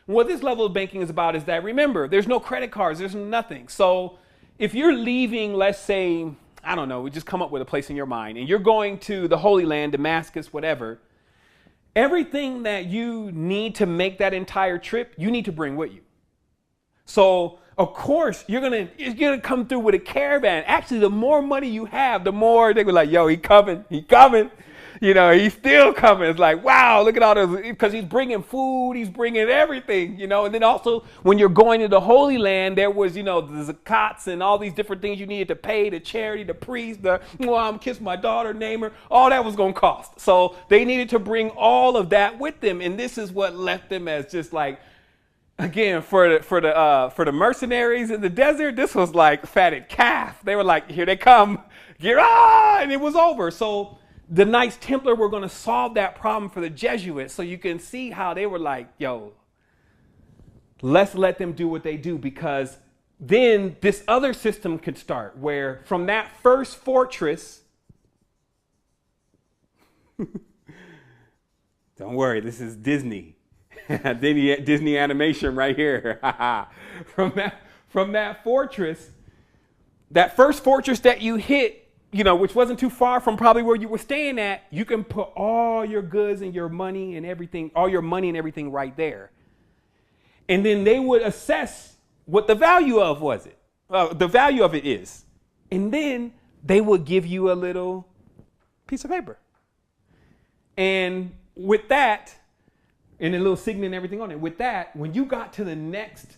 And what this level of banking is about is that, remember, there's no credit cards, there's nothing. So if you're leaving, let's say, I don't know, we just come up with a place in your mind, and you're going to the Holy Land, Damascus, whatever, everything that you need to make that entire trip, you need to bring with you. So, of course, you're gonna come through with a caravan. Actually, the more money you have, the more they were like, yo, he coming. He's still coming. It's like, wow, look at all those, because he's bringing food, he's bringing everything, And then also, when you're going to the Holy Land, there was, the zakats and all these different things you needed to pay, the charity, the priest, I'm kiss my daughter, name her, all that was going to cost. So they needed to bring all of that with them. And this is what left them as just like, again, for the mercenaries in the desert, this was like fatted calf. They were like, here they come, and it was over. So the Knights Templar were going to solve that problem for the Jesuits. So you can see how they were like, yo, let's let them do what they do, because then this other system could start where from that first fortress, don't worry, this is Disney. Disney animation right here. From that fortress, that first fortress that you hit, which wasn't too far from probably where you were staying at, you can put all your goods and your money and everything, right there. And then they would assess what the value of it is. And then they would give you a little piece of paper. And with that, and a little signet and everything on it, with that, when you got to the next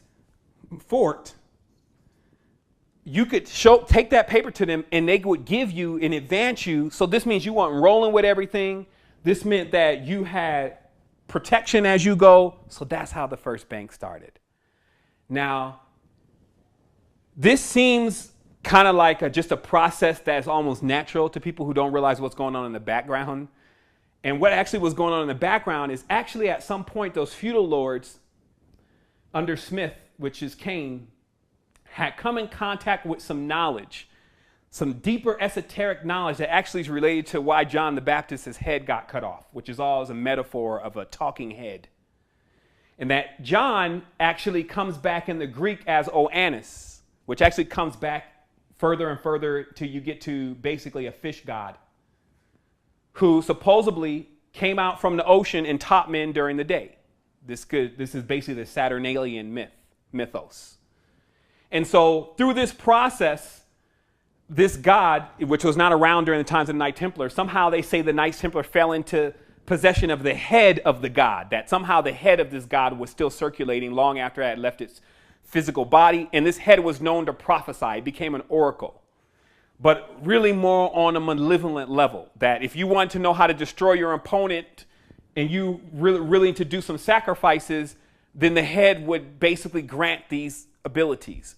fort, you could take that paper to them and they would give you and advance you. So this means you weren't rolling with everything. This meant that you had protection as you go. So that's how the first bank started. Now, this seems kind of like just a process that's almost natural to people who don't realize what's going on in the background. And what actually was going on in the background is actually at some point those feudal lords under Smith, which is Cain, had come in contact with some knowledge, some deeper esoteric knowledge that actually is related to why John the Baptist's head got cut off, which is all as a metaphor of a talking head. And that John actually comes back in the Greek as Oannes, which actually comes back further and further till you get to basically a fish god who supposedly came out from the ocean and taught men during the day. This is basically the Saturnalian mythos. And so through this process, this god, which was not around during the times of the Knight Templar, somehow they say the Knights Templar fell into possession of the head of the god, that somehow the head of this god was still circulating long after it had left its physical body. And this head was known to prophesy. It became an oracle, but really more on a malevolent level, that if you want to know how to destroy your opponent and you really need to do some sacrifices, then the head would basically grant these abilities.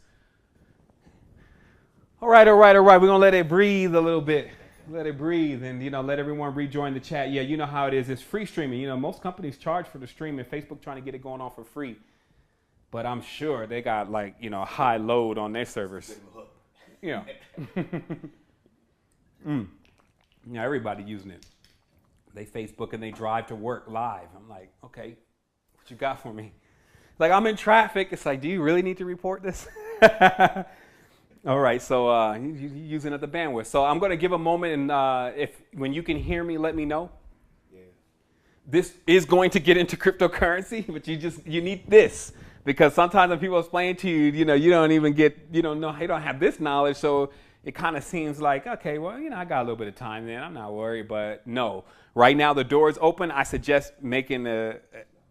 All right, all right, all right. We're going to let it breathe a little bit. Let it breathe and, let everyone rejoin the chat. Yeah, you know how it is. It's free streaming. Most companies charge for the stream and Facebook trying to get it going on for free. But I'm sure they got a high load on their servers. Yeah. Yeah, everybody using it. They Facebook and they drive to work live. I'm like, okay, what you got for me? Like, I'm in traffic. It's like, do you really need to report this? All right, so you're using up the bandwidth. So I'm going to give a moment, and when you can hear me, let me know. Yeah. This is going to get into cryptocurrency, but you need this. Because sometimes when people explain to you, you don't even get, you don't have this knowledge. So it kind of seems like, okay, well, I got a little bit of time then. I'm not worried. But no, right now the door is open. I suggest making a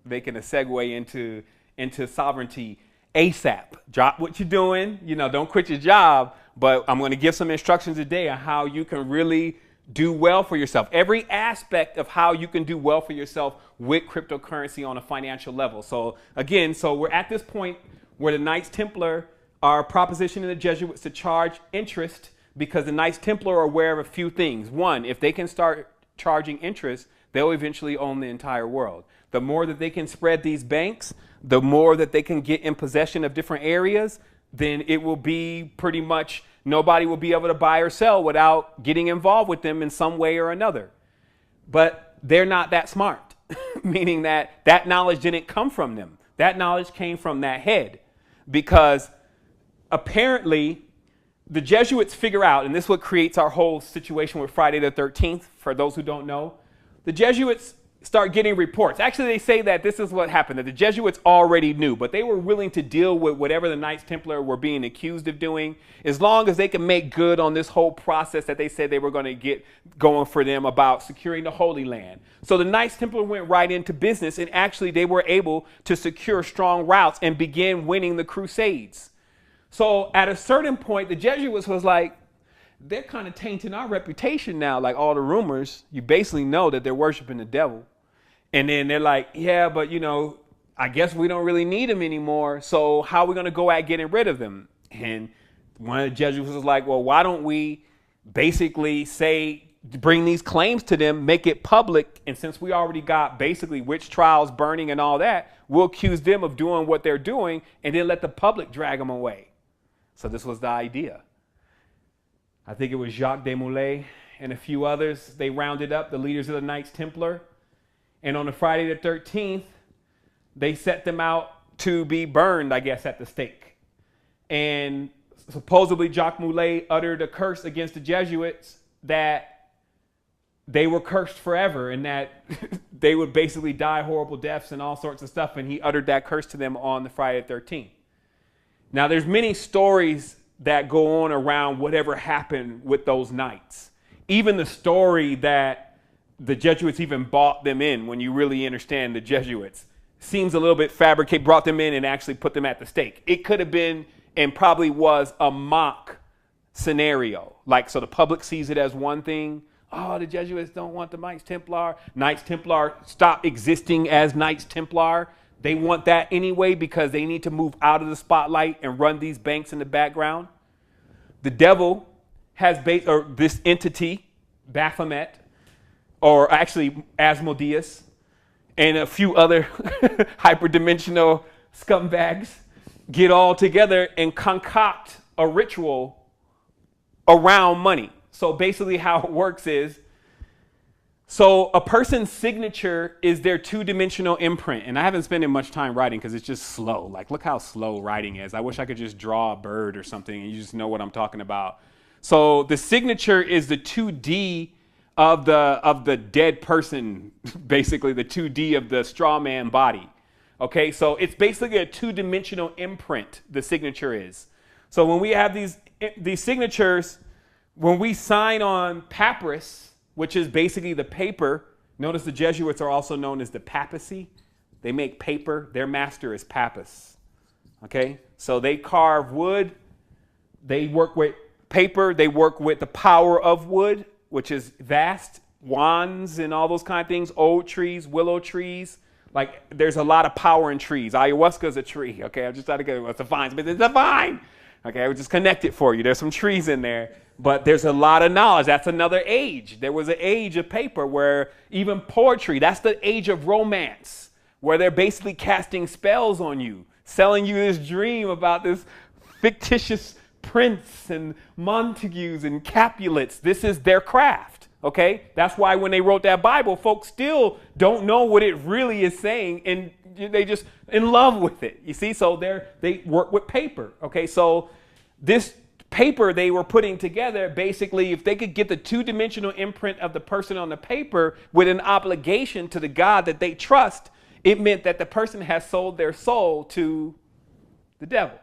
segue into sovereignty ASAP. Drop what you're doing. Don't quit your job. But I'm going to give some instructions today on how you can really do well for yourself. Every aspect of how you can do well for yourself with cryptocurrency on a financial level. So again, we're at this point where the Knights Templar are propositioning the Jesuits to charge interest because the Knights Templar are aware of a few things. One, if they can start charging interest, they'll eventually own the entire world. The more that they can spread these banks, the more that they can get in possession of different areas, then it will be pretty much nobody will be able to buy or sell without getting involved with them in some way or another. But they're not that smart, meaning that knowledge didn't come from them. That knowledge came from that head because apparently the Jesuits figure out, and this is what creates our whole situation with Friday the 13th, for those who don't know, the Jesuits start getting reports. Actually, they say that this is what happened, that the Jesuits already knew, but they were willing to deal with whatever the Knights Templar were being accused of doing, as long as they could make good on this whole process that they said they were going to get going for them about securing the Holy Land. So the Knights Templar went right into business, and actually they were able to secure strong routes and begin winning the Crusades. So at a certain point, the Jesuits was like, they're kind of tainting our reputation now, like all the rumors. You basically know that they're worshiping the devil. And then they're like, yeah, but, I guess we don't really need them anymore. So how are we going to go at getting rid of them? And one of the Jesuits was like, well, why don't we basically bring these claims to them, make it public. And since we already got basically witch trials burning and all that, we'll accuse them of doing what they're doing and then let the public drag them away. So this was the idea. I think it was Jacques Desmoulins and a few others. They rounded up the leaders of the Knights Templar. And on the Friday the 13th, they set them out to be burned, I guess, at the stake. And supposedly Jacques Desmoulins uttered a curse against the Jesuits that they were cursed forever and that they would basically die horrible deaths and all sorts of stuff. And he uttered that curse to them on the Friday the 13th. Now, there's many stories that go on around whatever happened with those knights. Even the story that the Jesuits even bought them in, when you really understand the Jesuits, seems a little bit fabricated, brought them in and actually put them at the stake. It could have been and probably was a mock scenario. So the public sees it as one thing. Oh, the Jesuits don't want the Knights Templar. Knights Templar stop existing as Knights Templar. They want that anyway because they need to move out of the spotlight and run these banks in the background. The devil has this entity, Baphomet, or actually Asmodeus, and a few other hyperdimensional scumbags get all together and concoct a ritual around money. So basically how it works is, so a person's signature is their two-dimensional imprint. And I haven't spent much time writing because it's just slow. Look how slow writing is. I wish I could just draw a bird or something and you just know what I'm talking about. So the signature is the 2D of the dead person, basically the 2D of the straw man body. Okay, so it's basically a two-dimensional imprint, the signature is. So when we have these signatures, when we sign on papyrus, which is basically the paper, notice the Jesuits are also known as the papacy. They make paper. Their master is Pappus. Okay, so they carve wood. They work with paper. They work with the power of wood, which is vast, wands and all those kind of things, old trees, willow trees, Like there's a lot of power in trees. Ayahuasca is a tree. Okay, I'm just trying to get what's a vine, but it's a vine. Okay, I would just connect it for you. There's some trees in there, but there's a lot of knowledge. That's another age. There was an age of paper where even poetry, that's the age of romance, where they're basically casting spells on you, selling you this dream about this fictitious prince and Montagues and Capulets. This is their craft. Okay, that's why when they wrote that Bible, folks still don't know what it really is saying, and they just in love with it. You see, so they work with paper. Okay, so this paper they were putting together, basically, if they could get the two-dimensional imprint of the person on the paper with an obligation to the God that they trust, it meant that the person has sold their soul to the devil,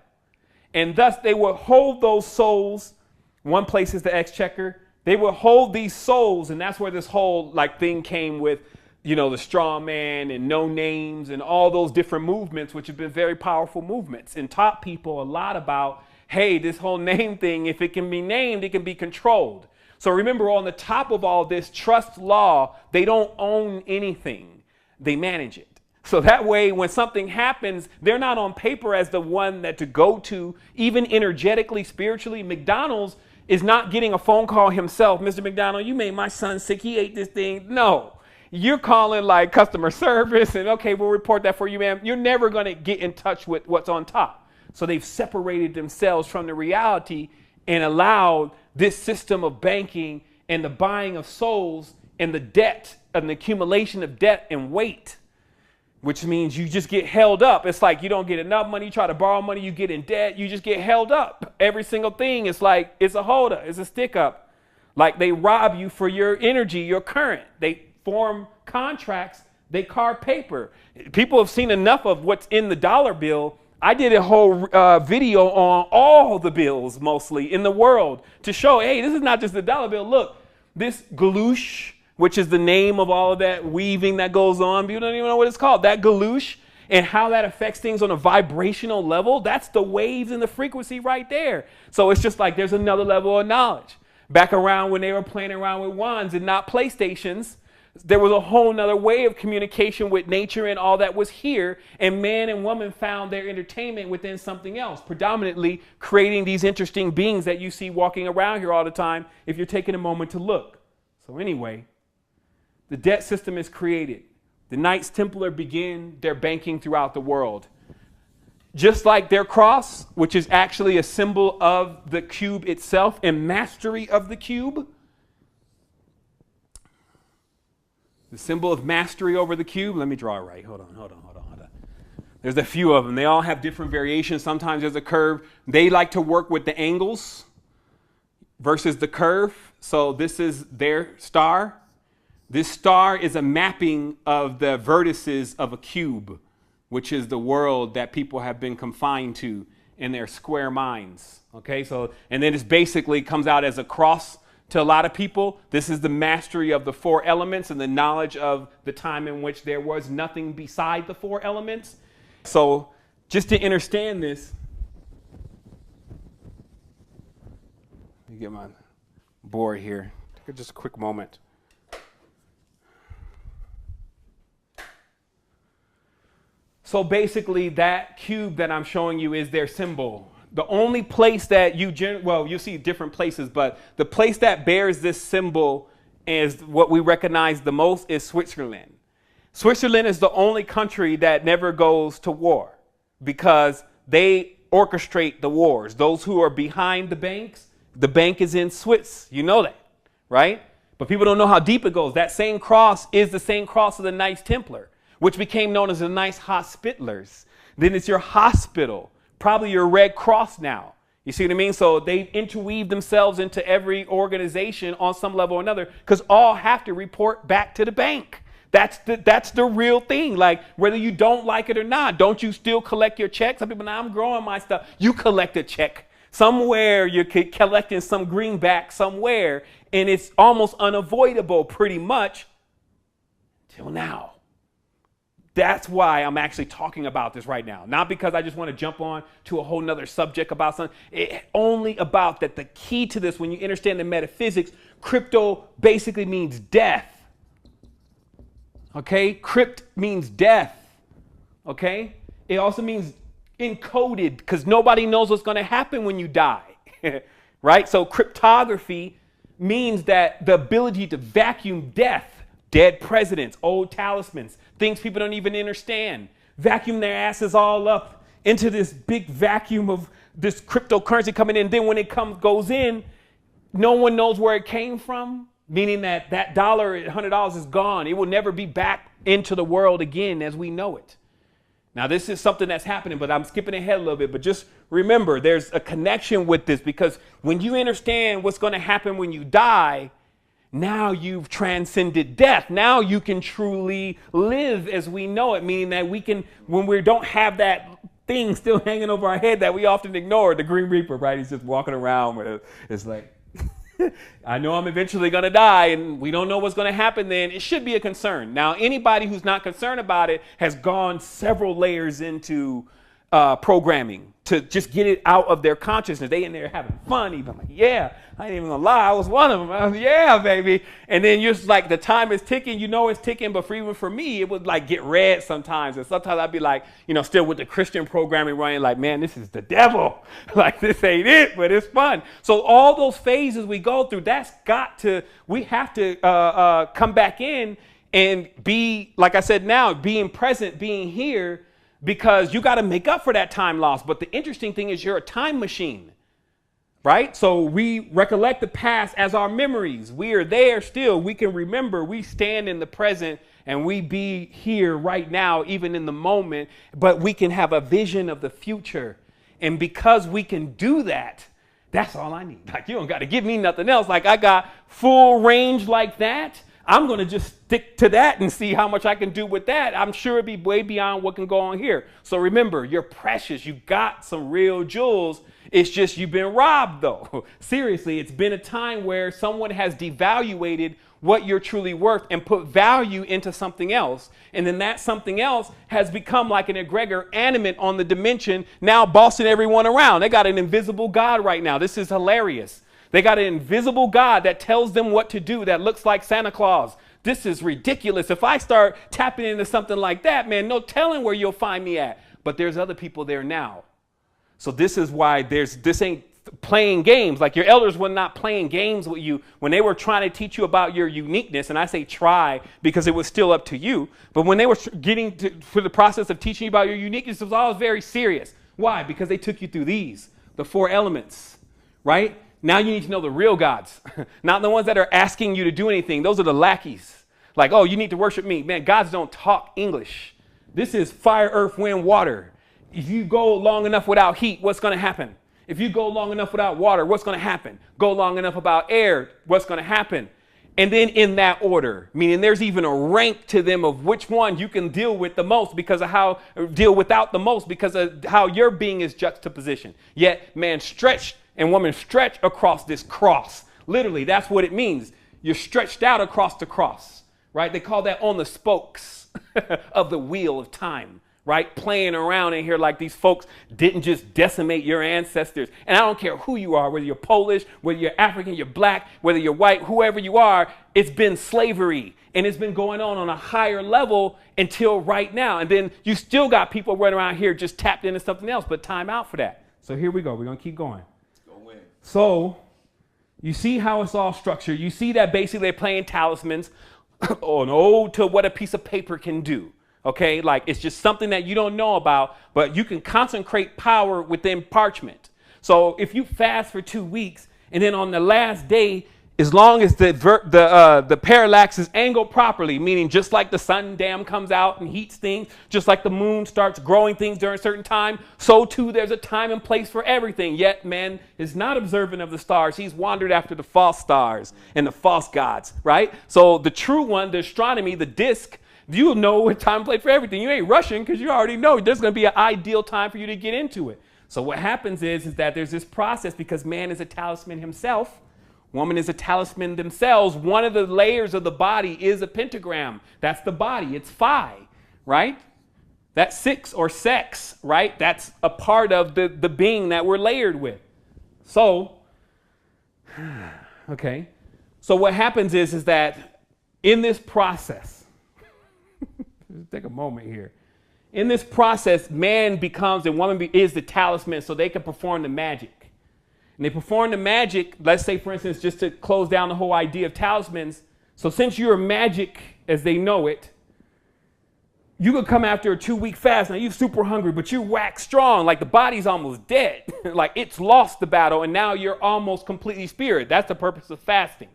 and thus they will hold those souls. One place is the exchequer. They will hold these souls, and that's where this whole like thing came with, you know, the straw man and no names and all those different movements, which have been very powerful movements, and taught people a lot about, hey, this whole name thing, if it can be named, it can be controlled. So remember, on the top of all this trust law, they don't own anything. They manage it. So that way, when something happens, they're not on paper as the one that to go to, even energetically, spiritually. McDonald's is not getting a phone call himself. Mr. McDonald, you made my son sick. He ate this thing. No, you're calling like customer service and okay, we'll report that for you, ma'am. You're never going to get in touch with what's on top. So they've separated themselves from the reality and allowed this system of banking and the buying of souls and the debt and the accumulation of debt and weight, which means you just get held up. It's like you don't get enough money. You try to borrow money, you get in debt. You just get held up. Every single thing is like it's a holder, it's a stick up. Like they rob you for your energy, your current. They form contracts. They carve paper. People have seen enough of what's in the dollar bill. I did a whole video on all the bills, mostly in the world, to show, hey, this is not just the dollar bill. Look, this galoosh, which is the name of all of that weaving that goes on. People don't even know what it's called. That galoosh and how that affects things on a vibrational level, that's the waves and the frequency right there. So it's just like there's another level of knowledge. Back around when they were playing around with wands and not PlayStations, there was a whole nother way of communication with nature and all that was here. And man and woman found their entertainment within something else, predominantly creating these interesting beings that you see walking around here all the time if you're taking a moment to look. So anyway, the debt system is created. The Knights Templar begin their banking throughout the world. Just like their cross, which is actually a symbol of the cube itself and mastery of the cube. The symbol of mastery over the cube. Let me draw it right. Hold on. There's a few of them. They all have different variations. Sometimes there's a curve. They like to work with the angles versus the curve. So this is their star. This star is a mapping of the vertices of a cube, which is the world that people have been confined to in their square minds. Okay, so, and then it basically comes out as a cross to a lot of people. This is the mastery of the four elements and the knowledge of the time in which there was nothing beside the four elements. So just to understand this, let me get my board here. Take just a quick moment. So basically that cube that I'm showing you is their symbol. The only place that you'll see different places, but the place that bears this symbol is what we recognize the most is Switzerland. Switzerland is the only country that never goes to war because they orchestrate the wars. Those who are behind the bank is in Swiss. You know that, right? But people don't know how deep it goes. That same cross is the same cross of the Knights Templar, which became known as the Knights Hospitallers. Then it's your hospital. Probably your Red Cross now. You see what I mean? So they interweave themselves into every organization on some level or another because all have to report back to the bank. That's the real thing. Like whether you don't like it or not, don't you still collect your check? Some people, now I'm growing my stuff. You collect a check. Somewhere you're collecting some greenback somewhere, and it's almost unavoidable pretty much till now. That's why I'm actually talking about this right now. Not because I just want to jump on to a whole nother subject about something. Only about that the key to this, when you understand the metaphysics, crypto basically means death. Okay. Crypt means death. Okay. It also means encoded because nobody knows what's going to happen when you die. Right. So cryptography means that the ability to vacuum death, dead presidents, old talismans, things people don't even understand, vacuum their asses all up into this big vacuum of this cryptocurrency coming in. Then when it goes in, no one knows where it came from, meaning that that dollar, $100 is gone. It will never be back into the world again as we know it. Now, this is something that's happening, but I'm skipping ahead a little bit. But just remember, there's a connection with this because when you understand what's going to happen when you die, now you've transcended death. Now you can truly live as we know it, meaning that we can, when we don't have that thing still hanging over our head that we often ignore, the Green Reaper, right? He's just walking around with it. It's like, I know I'm eventually going to die and we don't know what's going to happen then. It should be a concern. Now, anybody who's not concerned about it has gone several layers into programming to just get it out of their consciousness. They in there having fun. Even like, yeah, I ain't even gonna lie. I was one of them. I was, yeah, baby. And then you're just like, the time is ticking, you know, it's ticking. But even for me, it would like get red sometimes. And sometimes I'd be like, you know, still with the Christian programming running like, man, this is the devil. Like this ain't it, but it's fun. So all those phases we go through, we have to come back in and be, like I said, now being present, being here, because you got to make up for that time lost. But the interesting thing is you're a time machine, right? So we recollect the past as our memories. We are there still. We can remember. We stand in the present and we be here right now, even in the moment. But we can have a vision of the future. And because we can do that, that's all I need. Like, you don't got to give me nothing else. Like, I got full range like that. I'm going to just stick to that and see how much I can do with that. I'm sure it'd be way beyond what can go on here. So remember, you're precious. You got some real jewels. It's just you've been robbed, though. Seriously, it's been a time where someone has devaluated what you're truly worth and put value into something else. And then that something else has become like an egregor animate on the dimension, now bossing everyone around. They got an invisible God right now. This is hilarious. They got an invisible God that tells them what to do that looks like Santa Claus. This is ridiculous. If I start tapping into something like that, man, no telling where you'll find me at. But there's other people there now. So this is why this ain't playing games. Like your elders were not playing games with you when they were trying to teach you about your uniqueness. And I say try because it was still up to you. But when they were getting for the process of teaching you about your uniqueness, it was always very serious. Why? Because they took you through the 4 elements, right? Now you need to know the real gods, not the ones that are asking you to do anything. Those are the lackeys. Like, oh, you need to worship me. Man, gods don't talk English. This is fire, earth, wind, water. If you go long enough without heat, what's going to happen? If you go long enough without water, what's going to happen? Go long enough without air, what's going to happen? And then in that order, meaning there's even a rank to them of which one you can deal with the most because of how, deal without the most because of how your being is juxtaposition. Yet man stretched and woman stretch across this cross. Literally, that's what it means. You're stretched out across the cross, right? They call that on the spokes of the wheel of time, right? Playing around in here like these folks didn't just decimate your ancestors. And I don't care who you are, whether you're Polish, whether you're African, you're black, whether you're white, whoever you are, it's been slavery. And it's been going on a higher level until right now. And then you still got people running around here just tapped into something else, but time out for that. So here we go. We're going to keep going. So you see how it's all structured. You see that basically they're playing talismans on ode to what a piece of paper can do. OK, like it's just something that you don't know about, but you can concentrate power within parchment. So if you fast for 2 weeks and then on the last day, as long as the parallax is angled properly, meaning just like the sun dam comes out and heats things, just like the moon starts growing things during a certain time, so too there's a time and place for everything. Yet man is not observant of the stars. He's wandered after the false stars and the false gods, right? So the true one, the astronomy, the disk, you know what time and place for everything. You ain't rushing because you already know there's going to be an ideal time for you to get into it. So what happens is that there's this process because man is a talisman himself. Woman is a talisman themselves. One of the layers of the body is a pentagram. That's the body. It's phi, right? That's 6 or sex, right? That's a part of the being that we're layered with. So, okay. So what happens is that in this process, Just take a moment here. In this process, man becomes and woman is the talisman so they can perform the magic. And they perform the magic, let's say, for instance, just to close down the whole idea of talismans. So since you're magic as they know it, you could come after a 2-week fast. Now you're super hungry, but you wax strong, like the body's almost dead. Like it's lost the battle, and now you're almost completely spirit. That's the purpose of fasting.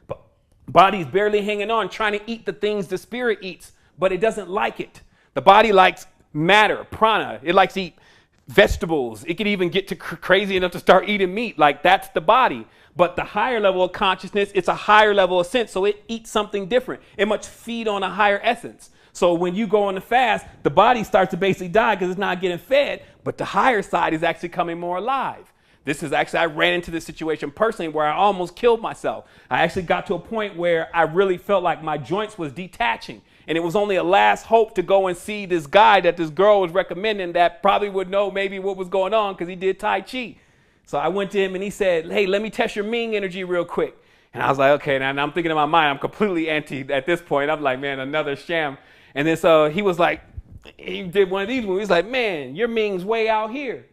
But body's barely hanging on, trying to eat the things the spirit eats, but it doesn't like it. The body likes matter, prana. It likes to eat vegetables. It could even get to crazy enough to start eating meat. Like that's the body. But the higher level of consciousness, it's a higher level of sense, so it eats something different. It must feed on a higher essence. So when you go on the fast, the body starts to basically die because it's not getting fed, but the higher side is actually coming more alive. This is actually, I ran into this situation personally where I almost killed myself. I actually got to a point where I really felt like my joints was detaching. And it was only a last hope to go and see this guy that this girl was recommending that probably would know maybe what was going on because he did Tai Chi. So I went to him and he said, hey, let me test your Ming energy real quick. And I was like, okay, now I'm thinking in my mind, I'm completely anti at this point. I'm like, man, another sham. And then so he was like, he did one of these movies. He's like, man, your Ming's way out here.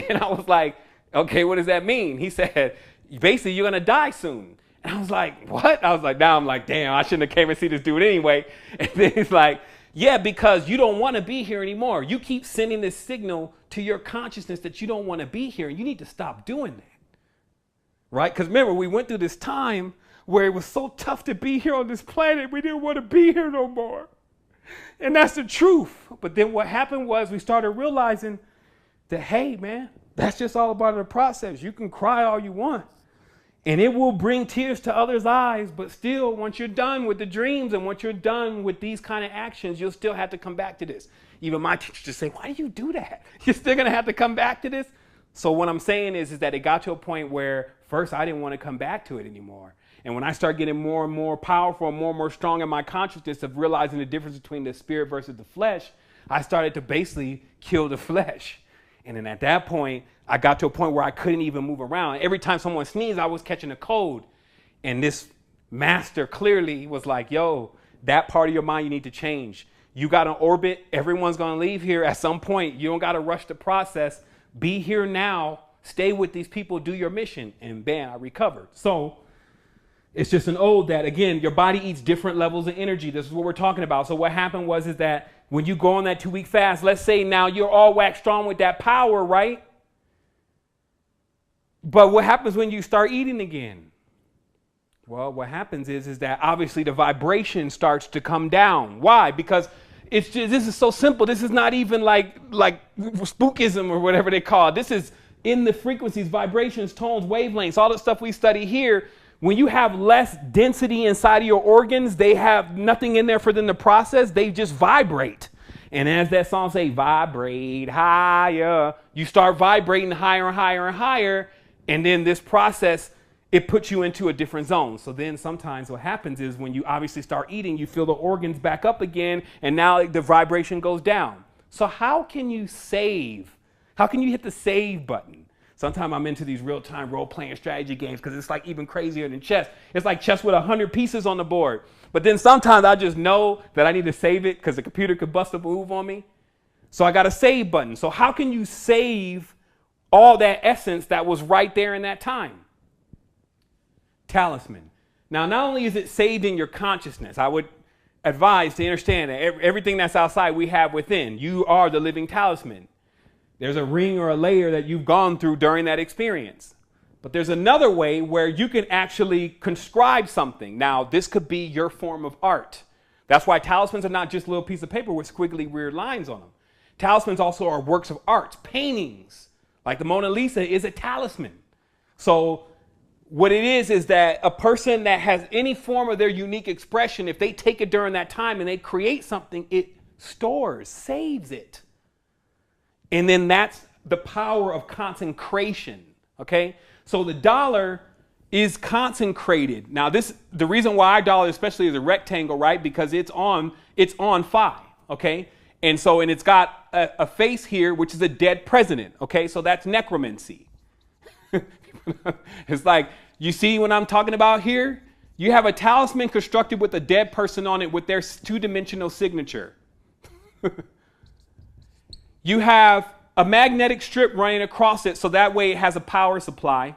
And I was like, okay, what does that mean? He said, basically, you're going to die soon. And I was like, what? I was like, now I'm like, damn, I shouldn't have came and see this dude anyway. And then he's like, yeah, because you don't want to be here anymore. You keep sending this signal to your consciousness that you don't want to be here. And you need to stop doing that. Right? Because remember, we went through this time where it was so tough to be here on this planet. We didn't want to be here no more. And that's the truth. But then what happened was we started realizing that, hey, man, that's just all about the process. You can cry all you want. And it will bring tears to others' eyes. But still, once you're done with the dreams and once you're done with these kind of actions, you'll still have to come back to this. Even my teachers just say, why do you do that? You're still going to have to come back to this? So what I'm saying is that it got to a point where first I didn't want to come back to it anymore. And when I start getting more and more powerful and more strong in my consciousness of realizing the difference between the spirit versus the flesh, I started to basically kill the flesh. And then at that point, I got to a point where I couldn't even move around. Every time someone sneezed, I was catching a cold. And this master clearly was like, yo, that part of your mind you need to change. You got an orbit. Everyone's going to leave here at some point. You don't got to rush the process. Be here now. Stay with these people. Do your mission. And bam, I recovered. So it's just an ode that, again, your body eats different levels of energy. This is what we're talking about. So what happened is that when you go on that 2-week fast, let's say now you're all waxed strong with that power, right? But what happens when you start eating again? Well, what happens is that obviously the vibration starts to come down. Why? Because it's just, this is so simple. This is not even like spookism or whatever they call it. This is in the frequencies, vibrations, tones, wavelengths, all the stuff we study here. When you have less density inside of your organs, they have nothing in there for them to process. They just vibrate. And as that song says, vibrate higher, you start vibrating higher and higher and higher. And then this process, it puts you into a different zone. So then sometimes what happens is when you obviously start eating, you feel the organs back up again. And now the vibration goes down. So how can you save? How can you hit the save button? Sometimes I'm into these real-time role-playing strategy games because it's like even crazier than chess. It's like chess with 100 pieces on the board. But then sometimes I just know that I need to save it because the computer could bust a move on me. So I got a save button. So how can you save all that essence that was right there in that time? Talisman. Now, not only is it saved in your consciousness, I would advise to understand that everything that's outside we have within. You are the living talisman. There's a ring or a layer that you've gone through during that experience. But there's another way where you can actually conscribe something. Now, this could be your form of art. That's why talismans are not just a little piece of paper with squiggly weird lines on them. Talismans also are works of art, paintings. Like the Mona Lisa is a talisman. So what it is that a person that has any form of their unique expression, if they take it during that time and they create something, it stores, saves it. And then that's the power of consecration, okay? So the dollar is consecrated. Now the reason why our dollar especially is a rectangle, right? Because it's on phi, okay? And it's got a face here, which is a dead president, okay? So that's necromancy. It's like, you see what I'm talking about here? You have a talisman constructed with a dead person on it with their 2-dimensional signature. You have a magnetic strip running across it, so that way it has a power supply.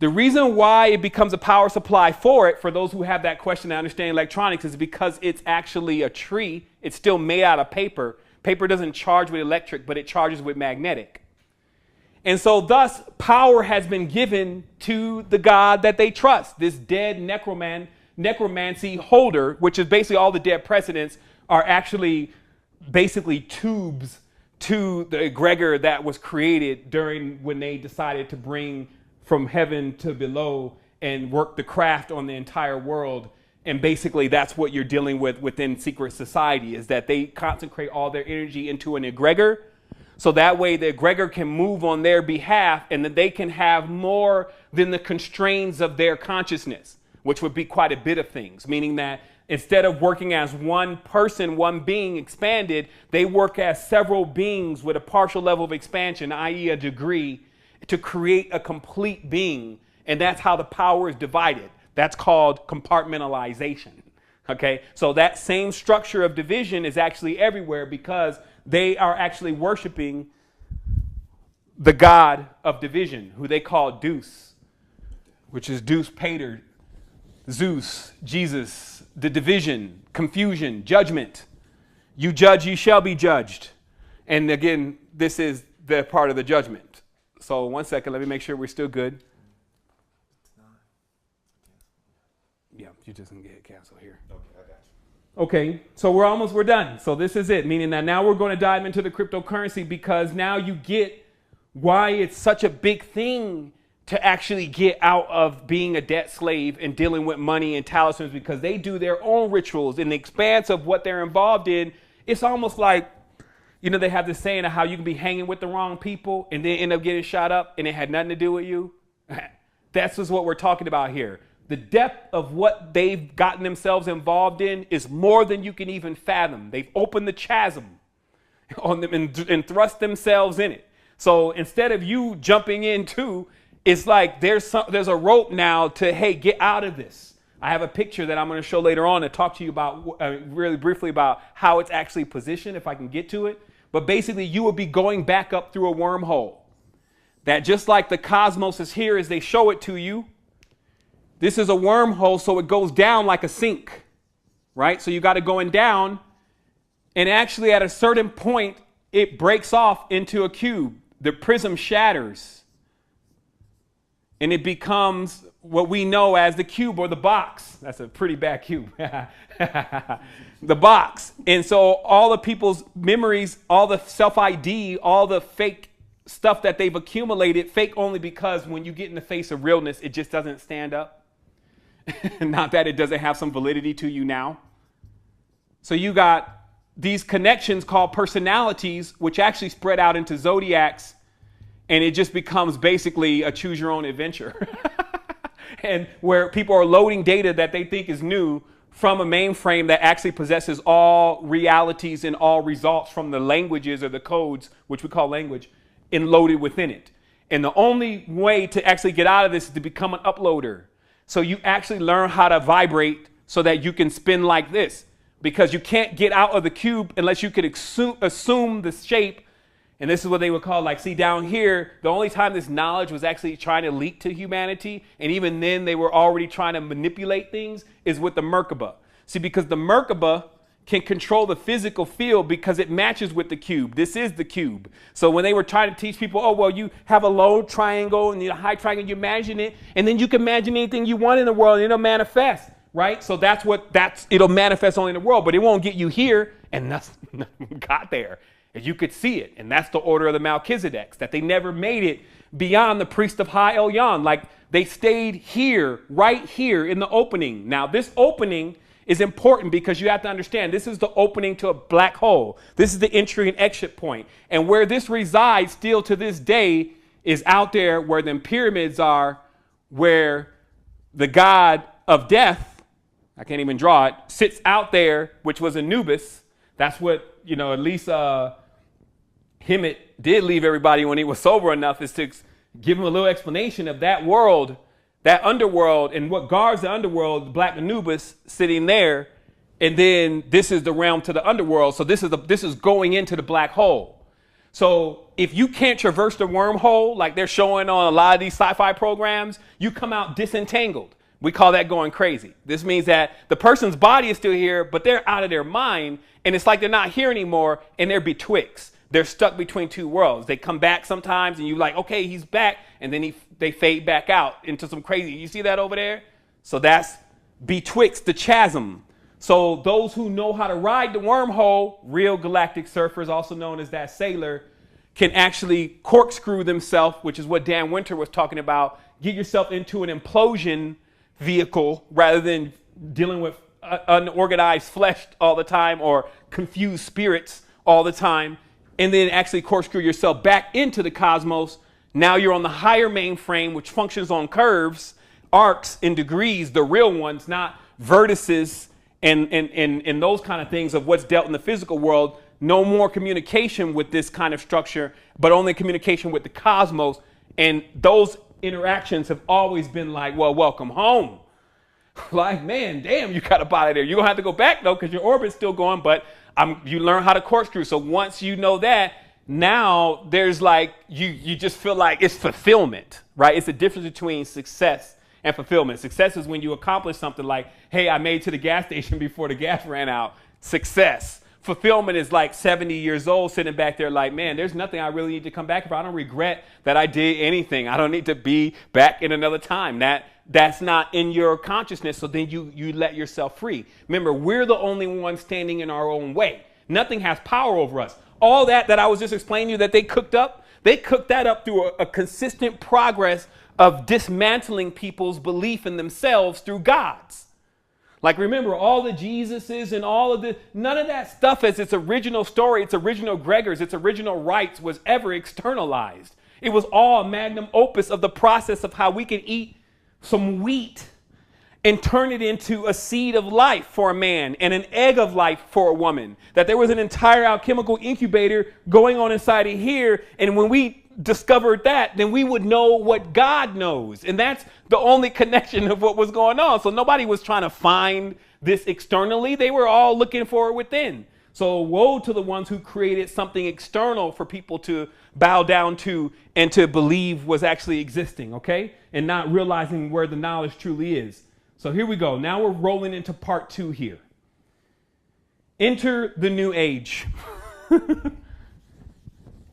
The reason why it becomes a power supply for it, for those who have that question and understand electronics, is because it's actually a tree. It's still made out of paper. Paper doesn't charge with electric, but it charges with magnetic. And so thus, power has been given to the God that they trust, this dead necromancy holder, which is basically all the dead presidents are actually basically tubes to the egregor that was created during when they decided to bring from heaven to below and work the craft on the entire world. And basically that's what you're dealing with within secret society, is that they concentrate all their energy into an egregor. So that way the egregor can move on their behalf, and that they can have more than the constraints of their consciousness, which would be quite a bit of things, meaning that instead of working as one person, one being expanded, they work as several beings with a partial level of expansion, i.e. a degree, to create a complete being. And that's how the power is divided. That's called compartmentalization. Okay, so that same structure of division is actually everywhere, because they are actually worshiping the god of division, who they call Deus, which is Deus Pater, Zeus, Jesus, the division, confusion, judgment. You judge, you shall be judged. And again, this is the part of the judgment. So 1 second, let me make sure we're still good. Yeah, you just can get cancel here. Okay, I got you. Okay, so we're done. So this is it, meaning that now we're going to dive into the cryptocurrency, because now you get why it's such a big thing to actually get out of being a debt slave and dealing with money and talismans, because they do their own rituals in the expanse of what they're involved in. It's almost like, you know, they have this saying of how you can be hanging with the wrong people and then end up getting shot up and it had nothing to do with you. That's just what we're talking about here. The depth of what they've gotten themselves involved in is more than you can even fathom. They've opened the chasm on them and thrust themselves in it. So instead of you jumping in too, it's like there's a rope now to, hey, get out of this. I have a picture that I'm going to show later on and talk to you about really briefly about how it's actually positioned, if I can get to it. But basically, you will be going back up through a wormhole. That just like the cosmos is here as they show it to you, this is a wormhole, so it goes down like a sink, right? So you got it going down, and actually at a certain point, it breaks off into a cube. The prism shatters, and it becomes what we know as the cube or the box. That's a pretty bad cube. The box. And so all the people's memories, all the self-ID, all the fake stuff that they've accumulated, fake only because when you get in the face of realness, it just doesn't stand up. Not that it doesn't have some validity to you now. So you got these connections called personalities, which actually spread out into zodiacs, and it just becomes basically a choose your own adventure. And where people are loading data that they think is new from a mainframe that actually possesses all realities and all results from the languages or the codes, which we call language, and loaded within it. And the only way to actually get out of this is to become an uploader. So you actually learn how to vibrate so that you can spin like this, because you can't get out of the cube unless you could assume the shape. And this is what they would call, like, see down here, the only time this knowledge was actually trying to leak to humanity, and even then they were already trying to manipulate things, is with the Merkaba. See, because the Merkaba can control the physical field because it matches with the cube. This is the cube. So when they were trying to teach people, oh, well, you have a low triangle and a high triangle, you imagine it, and then you can imagine anything you want in the world and it'll manifest, right? So it'll manifest only in the world, but it won't get you here, and that's got there. And you could see it, and that's the order of the Melchizedeks, that they never made it beyond the priest of Ha Elyon. Like, they stayed here, right here in the opening. Now, this opening is important because you have to understand this is the opening to a black hole. This is the entry and exit point. And where this resides still to this day is out there where the pyramids are, where the god of death, I can't even draw it, sits out there, which was Anubis. That's what, at least Hemet did leave everybody when he was sober enough, is to give him a little explanation of that world That underworld, and what guards the underworld, Black Anubis sitting there, and then this is the realm to the underworld. So this is going into the black hole. So if you can't traverse the wormhole, like they're showing on a lot of these sci-fi programs, you come out disentangled. We call that going crazy. This means that the person's body is still here, but they're out of their mind, and it's like they're not here anymore, and they're betwixt. They're stuck between two worlds. They come back sometimes, and you're like, okay, he's back, and then they fade back out into some crazy. You see that over there? So that's betwixt the chasm. So those who know how to ride the wormhole, real galactic surfers, also known as that sailor, can actually corkscrew themselves, which is what Dan Winter was talking about. Get yourself into an implosion vehicle rather than dealing with unorganized flesh all the time or confused spirits all the time, and then actually corkscrew yourself back into the cosmos. Now you're on the higher mainframe, which functions on curves, arcs, and degrees, the real ones, not vertices and those kind of things of what's dealt in the physical world. No more communication with this kind of structure, but only communication with the cosmos. And those interactions have always been like, well, welcome home. Like, man, damn, you got to out of there. You're going to have to go back, though, because your orbit's still going, but you learn how to corkscrew. So once you know that, now there's like, you just feel like it's fulfillment, right? It's the difference between success and fulfillment. Success is when you accomplish something like, hey, I made it to the gas station before the gas ran out. Success. Fulfillment is like 70 years old sitting back there like, man, there's nothing I really need to come back for. I don't regret that I did anything. I don't need to be back in another time. That's not in your consciousness. So then you let yourself free. Remember, we're the only ones standing in our own way. Nothing has power over us. All that I was just explaining to you that they cooked that up through a consistent progress of dismantling people's belief in themselves through gods. Like, remember, all the Jesuses and all of none of that stuff as its original story, its original Gregors, its original rights was ever externalized. It was all a magnum opus of the process of how we can eat some wheat and turn it into a seed of life for a man and an egg of life for a woman. That there was an entire alchemical incubator going on inside of here. And when we discovered that, then we would know what God knows. And that's the only connection of what was going on. So nobody was trying to find this externally. They were all looking for it within. So woe to the ones who created something external for people to bow down to and to believe was actually existing, okay? And not realizing where the knowledge truly is. So here we go. Now we're rolling into part 2 here. Enter the new age.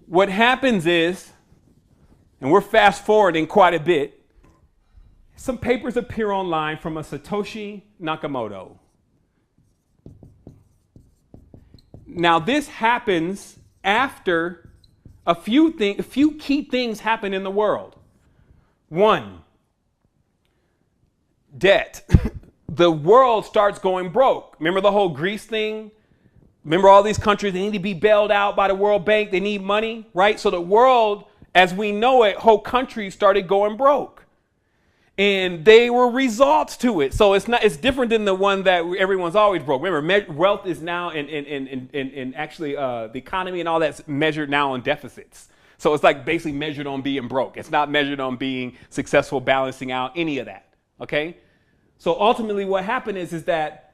What happens is, and we're fast forwarding quite a bit, some papers appear online from a Satoshi Nakamoto. Now this happens after a few key things happen in the world. One, debt. The world starts going broke. Remember the whole Greece thing? Remember all these countries, they need to be bailed out by the World Bank. They need money, right? So the world, as we know it, whole countries started going broke. And they were results to it. So it's different than the one that everyone's always broke. Remember, wealth is now in actually the economy and all that's measured now on deficits. So it's like basically measured on being broke. It's not measured on being successful, balancing out, any of that. Okay? So ultimately what happened is that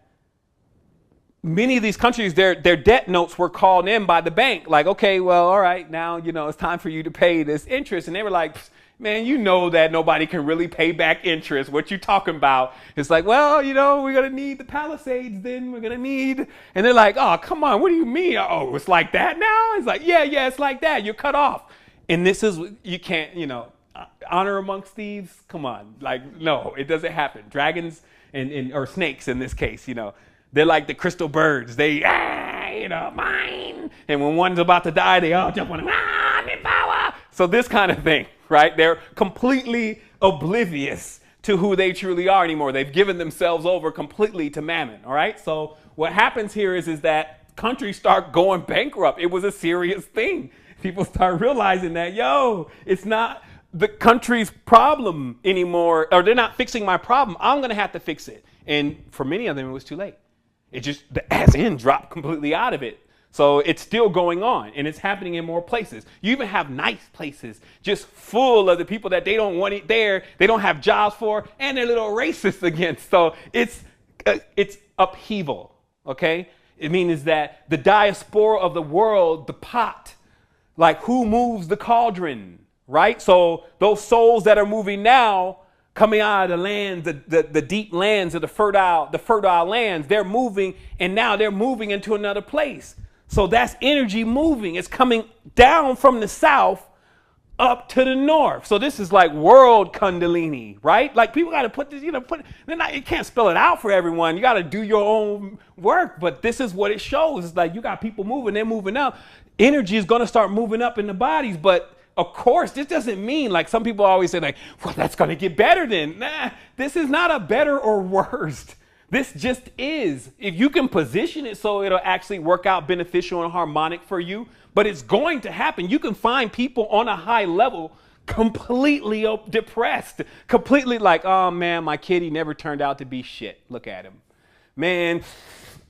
many of these countries, their debt notes were called in by the bank. Like, okay, well, all right, now, it's time for you to pay this interest. And they were like, man, you know that nobody can really pay back interest. What you talking about? It's like, well, we're going to need the Palisades then. We're going to need. And they're like, oh, come on. What do you mean? Oh, it's like that now? It's like, yeah, it's like that. You're cut off. And this is, you can't, honor amongst thieves. Come on. Like, no, it doesn't happen. Dragons or snakes in this case, they're like the crystal birds. They, mine. And when one's about to die, they all jump on him. I'm in power. So this kind of thing, right? They're completely oblivious to who they truly are anymore. They've given themselves over completely to mammon, all right? So what happens here is that countries start going bankrupt. It was a serious thing. People start realizing that, it's not the country's problem anymore, or they're not fixing my problem. I'm going to have to fix it. And for many of them, it was too late. It just, the as in dropped completely out of it. So it's still going on, and it's happening in more places. You even have nice places just full of the people that they don't want it there, they don't have jobs for, and they're little racist against. So it's upheaval, okay? It means that the diaspora of the world, the pot, like who moves the cauldron, right? So those souls that are moving now, coming out of the lands, the deep lands of the fertile lands, they're moving, and now they're moving into another place. So that's energy moving. It's coming down from the south up to the north. So this is like world Kundalini, right? Like people got to put this, you can't spell it out for everyone. You got to do your own work. But this is what it shows. It's like you got people moving, they're moving up. Energy is going to start moving up in the bodies. But of course, this doesn't mean, like some people always say, like, well, that's going to get better then. Nah, this is not a better or worse. This just is. If you can position it so it'll actually work out beneficial and harmonic for you, but it's going to happen. You can find people on a high level completely depressed, completely like, oh man, my kid, he never turned out to be shit. Look at him. Man,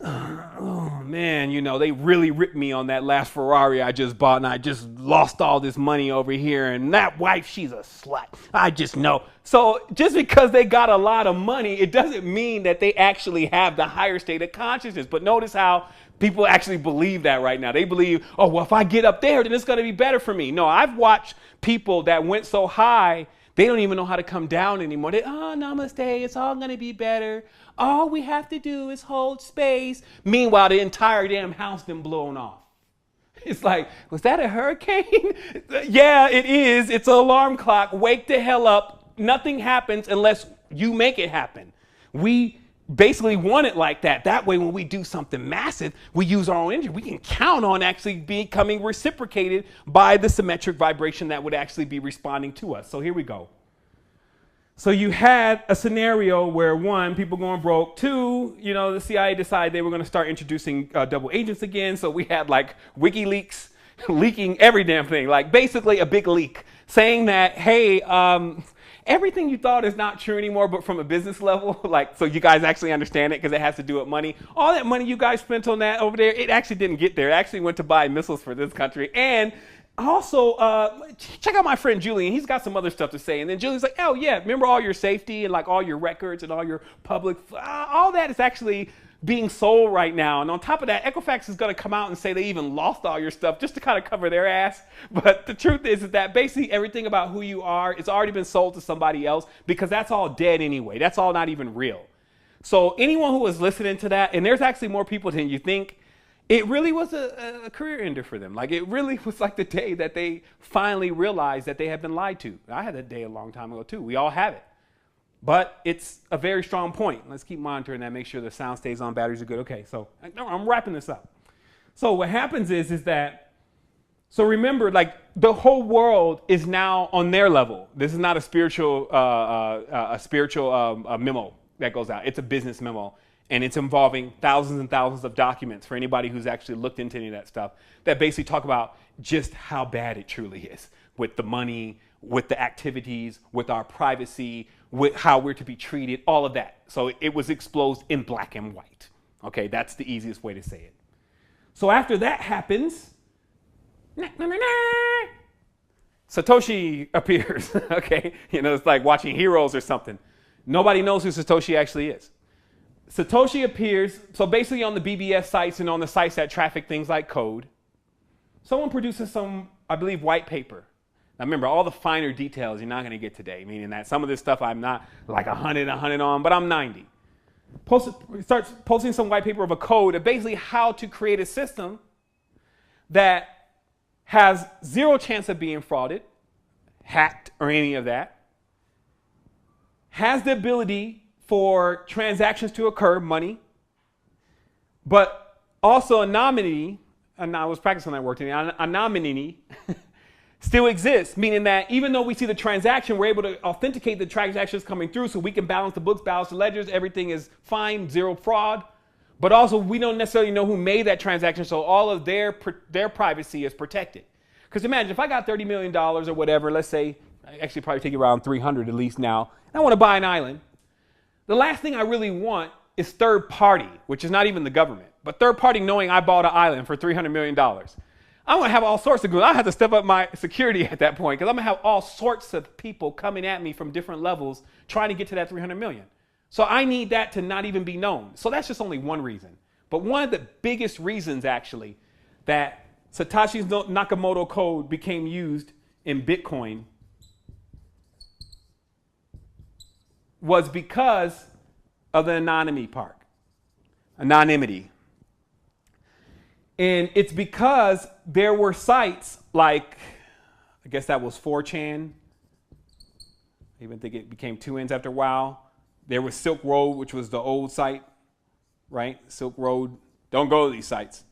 oh man, they really ripped me on that last Ferrari I just bought, and I just lost all this money over here, and that wife, she's a slut. I just know. So just because they got a lot of money, it doesn't mean that they actually have the higher state of consciousness. But notice how people actually believe that right now. They believe, oh, well, if I get up there, then it's going to be better for me. No, I've watched people that went so high, they don't even know how to come down anymore. Namaste, it's all going to be better. All we have to do is hold space. Meanwhile, the entire damn house done blown off. It's like, was that a hurricane? Yeah, it is. It's an alarm clock. Wake the hell up. Nothing happens unless you make it happen. We basically want it like that. That way, when we do something massive, we use our own energy. We can count on actually becoming reciprocated by the symmetric vibration that would actually be responding to us. So here we go. So you had a scenario where, one, people going broke. Two, the CIA decided they were going to start introducing double agents again. So we had like WikiLeaks leaking every damn thing, like basically a big leak saying that, hey, everything you thought is not true anymore, but from a business level, like, so you guys actually understand it because it has to do with money. All that money you guys spent on that over there, it actually didn't get there. It actually went to buy missiles for this country. And also, check out my friend Julian. He's got some other stuff to say. And then Julian's like, oh, yeah, remember all your safety and like all your records and all your public, all that is actually being sold right now. And on top of that, Equifax is going to come out and say they even lost all your stuff just to kind of cover their ass. But the truth is that basically everything about who you are, it's already been sold to somebody else because that's all dead anyway. That's all not even real. So anyone who was listening to that, and there's actually more people than you think, it really was a career ender for them. Like it really was like the day that they finally realized that they had been lied to. I had that day a long time ago too. We all have it. But it's a very strong point. Let's keep monitoring that, make sure the sound stays on, batteries are good. Okay, so I'm wrapping this up. So what happens is that, so remember, like the whole world is now on their level. This is not a spiritual memo that goes out. It's a business memo. And it's involving thousands and thousands of documents for anybody who's actually looked into any of that stuff that basically talk about just how bad it truly is with the money, with the activities, with our privacy, with how we're to be treated, all of that. So it was exposed in black and white. Okay, that's the easiest way to say it. So after that happens, Satoshi appears. Okay, it's like watching Heroes or something. Nobody knows who Satoshi actually is. Satoshi appears, so basically on the BBS sites and on the sites that traffic things like code, someone produces some, I believe, white paper. Now remember, all the finer details you're not going to get today, meaning that some of this stuff I'm not like 100 on, but I'm 90. Starts posting some white paper of a code of basically how to create a system that has zero chance of being frauded, hacked, or any of that, has the ability for transactions to occur, money, but also anonymity, and I was practicing that word today, anonymity still exists, meaning that even though we see the transaction, we're able to authenticate the transactions coming through so we can balance the books, balance the ledgers, everything is fine, zero fraud, but also we don't necessarily know who made that transaction, so all of their privacy is protected. Because imagine if I got $30 million or whatever, let's say, I actually probably take around 300 at least now, and I want to buy an island. The last thing I really want is third party, which is not even the government. but third party knowing I bought an island for $300 million. I'm going to have all sorts of goons. I have to step up my security at that point because I'm going to have all sorts of people coming at me from different levels trying to get to that 300 million. So I need that to not even be known. So that's just only one reason. But one of the biggest reasons actually that Satoshi Nakamoto code became used in Bitcoin was because of the anonymity part. Anonymity. And it's because there were sites like, I guess that was 4chan. I even think it became 2Ns after a while. There was Silk Road, which was the old site, right? Silk Road. Don't go to these sites.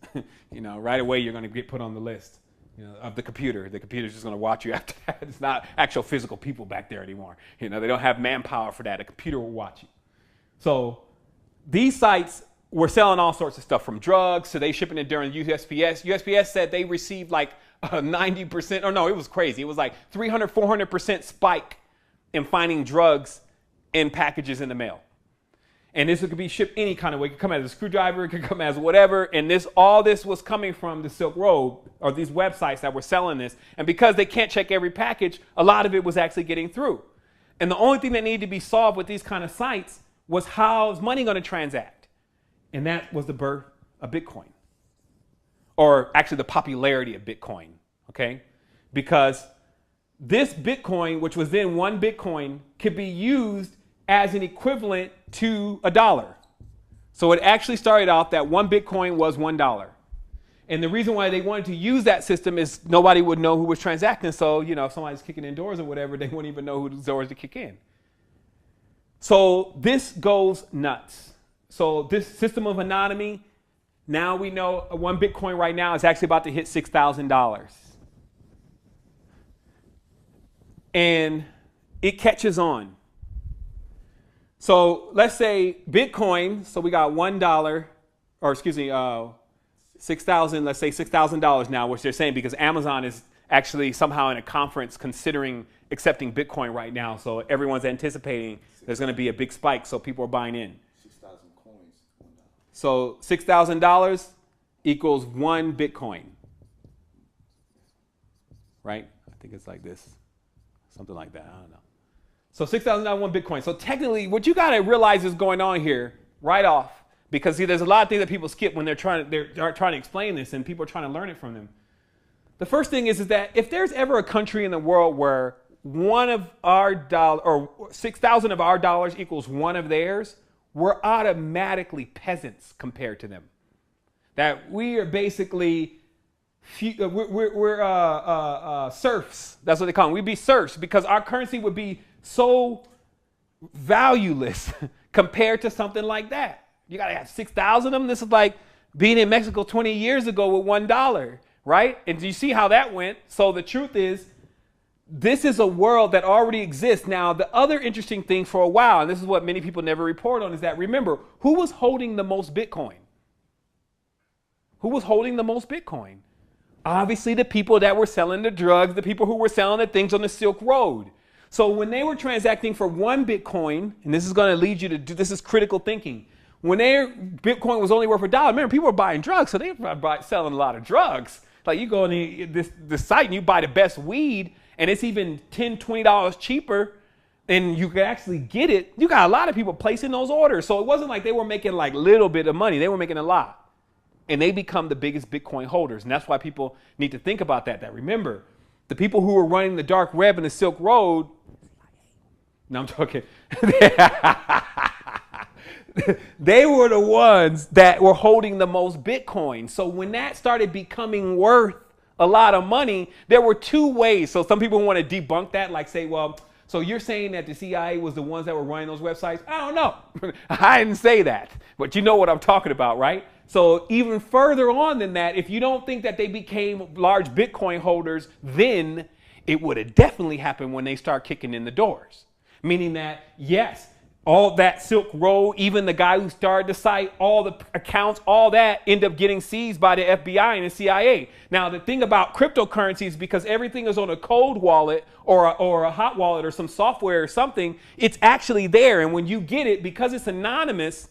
You know, right away you're going to get put on the list, you know, of the computer. The computer's just going to watch you after that. It's not actual physical people back there anymore. You know, they don't have manpower for that. A computer will watch you. So these sites were selling all sorts of stuff from drugs to they shipping it during USPS. USPS said they received like a 90%, or no, it was crazy. It was like 300, 400% spike in finding drugs in packages in the mail. And this could be shipped any kind of way. It could come as a screwdriver, it could come as whatever. And all this was coming from the Silk Road or these websites that were selling this. And because they can't check every package, a lot of it was actually getting through. And the only thing that needed to be solved with these kind of sites was how's money going to transact? And that was the birth of Bitcoin, or actually the popularity of Bitcoin, okay? Because this Bitcoin, which was then one Bitcoin, could be used as an equivalent to $1. So it actually started off that one Bitcoin was $1. And the reason why they wanted to use that system is nobody would know who was transacting. So, you know, if somebody's kicking in doors or whatever, they wouldn't even know whose doors to kick in. So this goes nuts. So this system of anonymity, now we know one Bitcoin right now is actually about to hit $6,000. And it catches on. So let's say Bitcoin, so we got $1, or excuse me, 6,000, let's say $6,000 now, which they're saying because Amazon is actually somehow in a conference considering accepting Bitcoin right now. So everyone's anticipating there's going to be a big spike, so people are buying in. 6,000 coins. So $6,000 equals one Bitcoin, right? I think it's like this, something like that. I don't know. So $6,000 one Bitcoin. So technically, what you got to realize is going on here right off, because see, there's a lot of things that people skip when they're trying to explain this, and people are trying to learn it from them. The first thing is that if there's ever a country in the world where one of our dollars or 6,000 of our dollars equals one of theirs, we're automatically peasants compared to them. That we are basically we're serfs. That's what they call them. We'd be serfs because our currency would be so valueless compared to something like that. You got to have 6,000 of them. This is like being in Mexico 20 years ago with $1, right? And do you see how that went? So the truth is, this is a world that already exists. Now, the other interesting thing for a while, and this is what many people never report on, is that, remember, who was holding the most Bitcoin? Who was holding the most Bitcoin? Obviously, the people that were selling the drugs, the people who were selling the things on the Silk Road. So when they were transacting for one Bitcoin, and this is going to lead you to do, this is critical thinking. When Bitcoin was only worth $1, remember, people were buying drugs, so they were selling a lot of drugs. Like you go on this site and you buy the best weed, and it's even $10, $20 cheaper, and you can actually get it. You got a lot of people placing those orders. So it wasn't like they were making like little bit of money. They were making a lot. And they become the biggest Bitcoin holders. And that's why people need to think about that. That remember, the people who were running the dark web and the Silk Road, no, I'm talking, they were the ones that were holding the most Bitcoin. So when that started becoming worth a lot of money, there were two ways. So some people want to debunk that, like say, well, so you're saying that the CIA was the ones that were running those websites? I don't know. I didn't say that, but you know what I'm talking about, right? So even further on than that, if you don't think that they became large Bitcoin holders, then it would have definitely happened when they start kicking in the doors. Meaning that, yes, all that Silk Road, even the guy who started the site, all the accounts, all that end up getting seized by the FBI and the CIA. Now, the thing about cryptocurrency is because everything is on a cold wallet or a hot wallet or some software or something, it's actually there. And when you get it, because it's anonymous,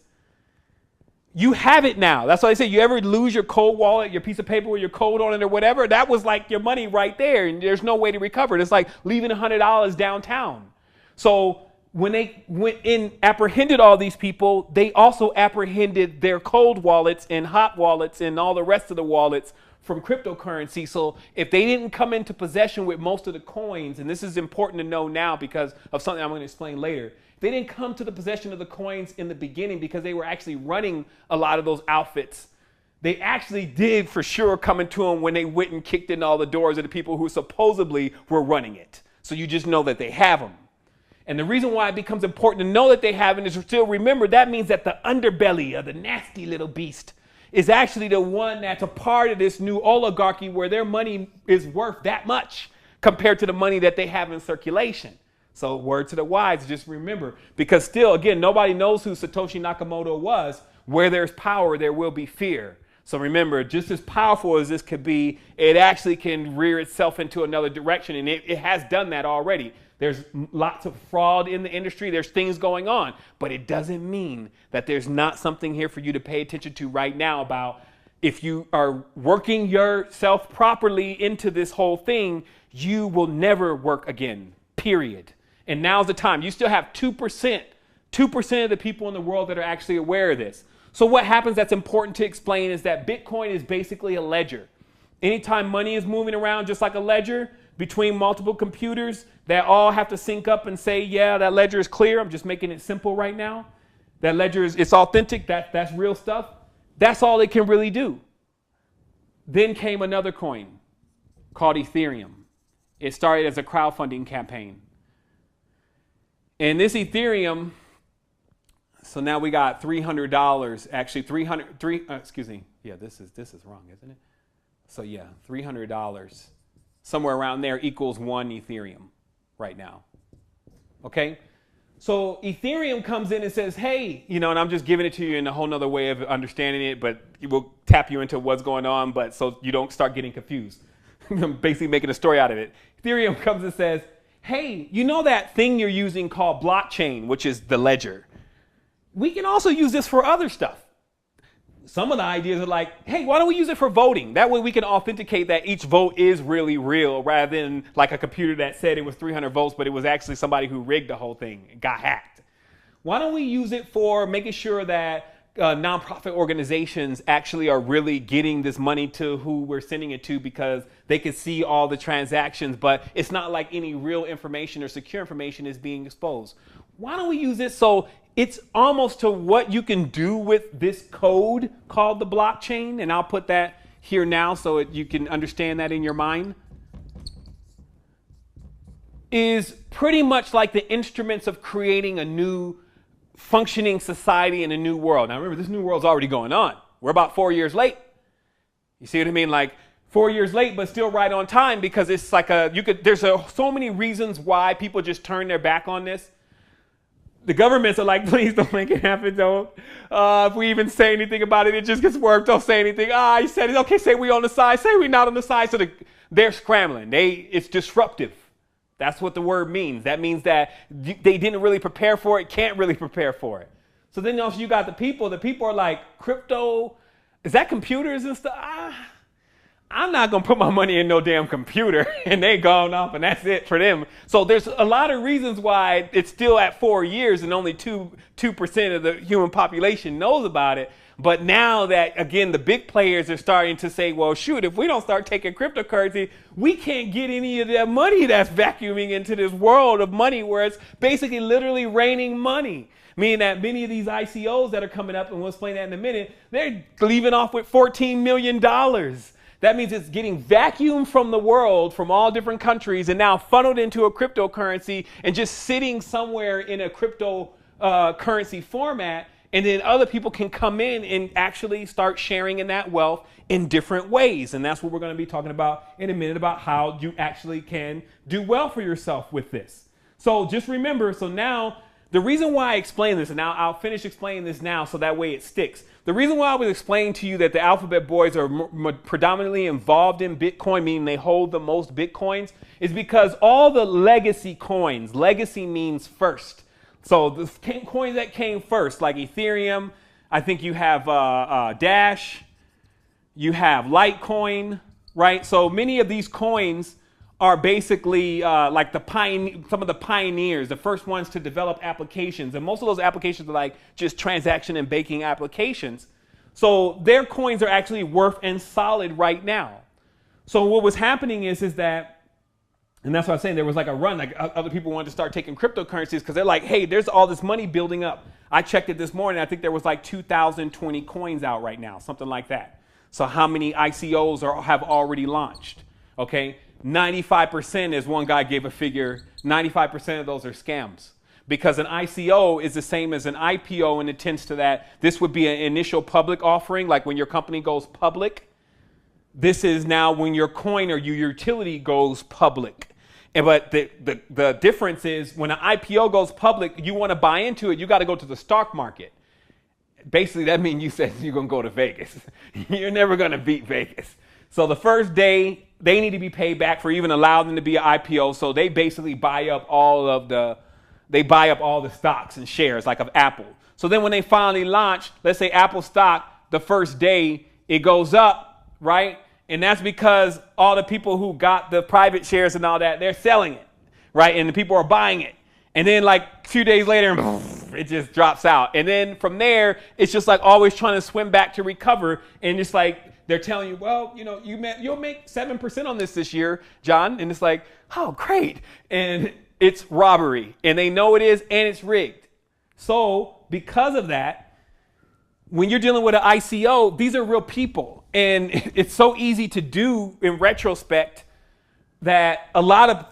You have it now. That's why I say, you ever lose your cold wallet, your piece of paper with your code on it or whatever? That was like your money right there, and there's no way to recover it. It's like leaving $100 downtown. So when they went in, apprehended all these people, they also apprehended their cold wallets and hot wallets and all the rest of the wallets from cryptocurrency. So if they didn't come into possession with most of the coins, and this is important to know now because of something I'm going to explain later, if they didn't come to the possession of the coins in the beginning because they were actually running a lot of those outfits, they actually did for sure come into them when they went and kicked in all the doors of the people who supposedly were running it. So you just know that they have them. And the reason why it becomes important to know that they have it is to still remember that means that the underbelly of the nasty little beast is actually the one that's a part of this new oligarchy where their money is worth that much compared to the money that they have in circulation. So word to the wise, just remember, because still, again, nobody knows who Satoshi Nakamoto was. Where there's power, there will be fear. So remember, just as powerful as this could be, it actually can rear itself into another direction. And it has done that already. There's lots of fraud in the industry. There's things going on. But it doesn't mean that there's not something here for you to pay attention to right now about if you are working yourself properly into this whole thing, you will never work again, period. And now's the time. You still have 2% of the people in the world that are actually aware of this. So what happens that's important to explain is that Bitcoin is basically a ledger. Anytime money is moving around just like a ledger between multiple computers that all have to sync up and say, yeah, that ledger is clear. I'm just making it simple right now. That ledger is, it's authentic. That's real stuff. That's all it can really do. Then came another coin called Ethereum. It started as a crowdfunding campaign. And this Ethereum, so now we got $300, actually excuse me. Yeah, this is wrong, isn't it? So yeah, $300, somewhere around there equals 1 Ethereum right now. Okay? So Ethereum comes in and says, hey, and I'm just giving it to you in a whole nother way of understanding it, but it will tap you into what's going on, but so you don't start getting confused. I'm basically making a story out of it. Ethereum comes and says, hey, you know that thing you're using called blockchain, which is the ledger? We can also use this for other stuff. Some of the ideas are like, hey, why don't we use it for voting? That way we can authenticate that each vote is really real rather than like a computer that said it was 300 votes, but it was actually somebody who rigged the whole thing and got hacked. Why don't we use it for making sure that nonprofit organizations actually are really getting this money to who we're sending it to because they can see all the transactions, but it's not like any real information or secure information is being exposed. Why don't we use it so it's almost to what you can do with this code called the blockchain? And I'll put that here now so you can understand that in your mind. Is pretty much like the instruments of creating a new functioning society in a new world. Now remember, this new world's already going on. We're about 4 years late. You see what I mean? Like 4 years late, but still right on time because it's like there's so many reasons why people just turn their back on this. The governments are like, please don't make it happen, don't. If we even say anything about it, it just gets worked. Don't say anything. You said it. Okay, say we on the side. Say we not on the side. So they're scrambling. It's disruptive. That's what the word means. That means that they didn't really prepare for it, can't really prepare for it. So then also you got the people. The people are like, crypto, is that computers and stuff? I'm not going to put my money in no damn computer. And they gone off and that's it for them. So there's a lot of reasons why it's still at 4 years and only 2% of the human population knows about it. But now that, again, the big players are starting to say, well, shoot, if we don't start taking cryptocurrency, we can't get any of that money that's vacuuming into this world of money where it's basically literally raining money. Meaning that many of these ICOs that are coming up, and we'll explain that in a minute, they're leaving off with $14 million. That means it's getting vacuumed from the world, from all different countries, and now funneled into a cryptocurrency and just sitting somewhere in a cryptocurrency format. And then other people can come in and actually start sharing in that wealth in different ways. And that's what we're going to be talking about in a minute, about how you actually can do well for yourself with this. So just remember, so now the reason why I explain this, and now I'll finish explaining this now so that way it sticks. The reason why I was explaining to you that the Alphabet Boys are predominantly involved in Bitcoin, meaning they hold the most Bitcoins, is because all the legacy coins, legacy means first. So the coins that came first, like Ethereum, I think you have Dash, you have Litecoin, right? So many of these coins are basically like some of the pioneers, the first ones to develop applications. And most of those applications are like just transaction and banking applications. So their coins are actually worth and solid right now. So what was happening is that, and that's what I was saying, there was like a run, like other people wanted to start taking cryptocurrencies because they're like, hey, there's all this money building up. I checked it this morning. I think there was like 2,020 coins out right now, something like that. So how many ICOs have already launched? Okay, 95%, as one guy gave a figure, 95% of those are scams. Because an ICO is the same as an IPO, and it tends to that. This would be an initial public offering, like when your company goes public. This is now when your coin or your utility goes public. But the difference is when an IPO goes public, you want to buy into it, you got to go to the stock market. Basically, that means you said you're going to go to Vegas. You're never going to beat Vegas. So the first day, they need to be paid back for even allowing them to be an IPO. So they basically buy up all the stocks and shares like of Apple. So then when they finally launch, let's say Apple stock, the first day it goes up, right? And that's because all the people who got the private shares and all that, they're selling it, right? And the people are buying it. And then like a few days later, it just drops out. And then from there, it's just like always trying to swim back to recover. And it's like they're telling you, well, you know, you'll make 7% on this year, John. And it's like, oh, great. And it's robbery. And they know it is, and it's rigged. So because of that, when you're dealing with an ICO, these are real people. And it's so easy to do in retrospect that a lot of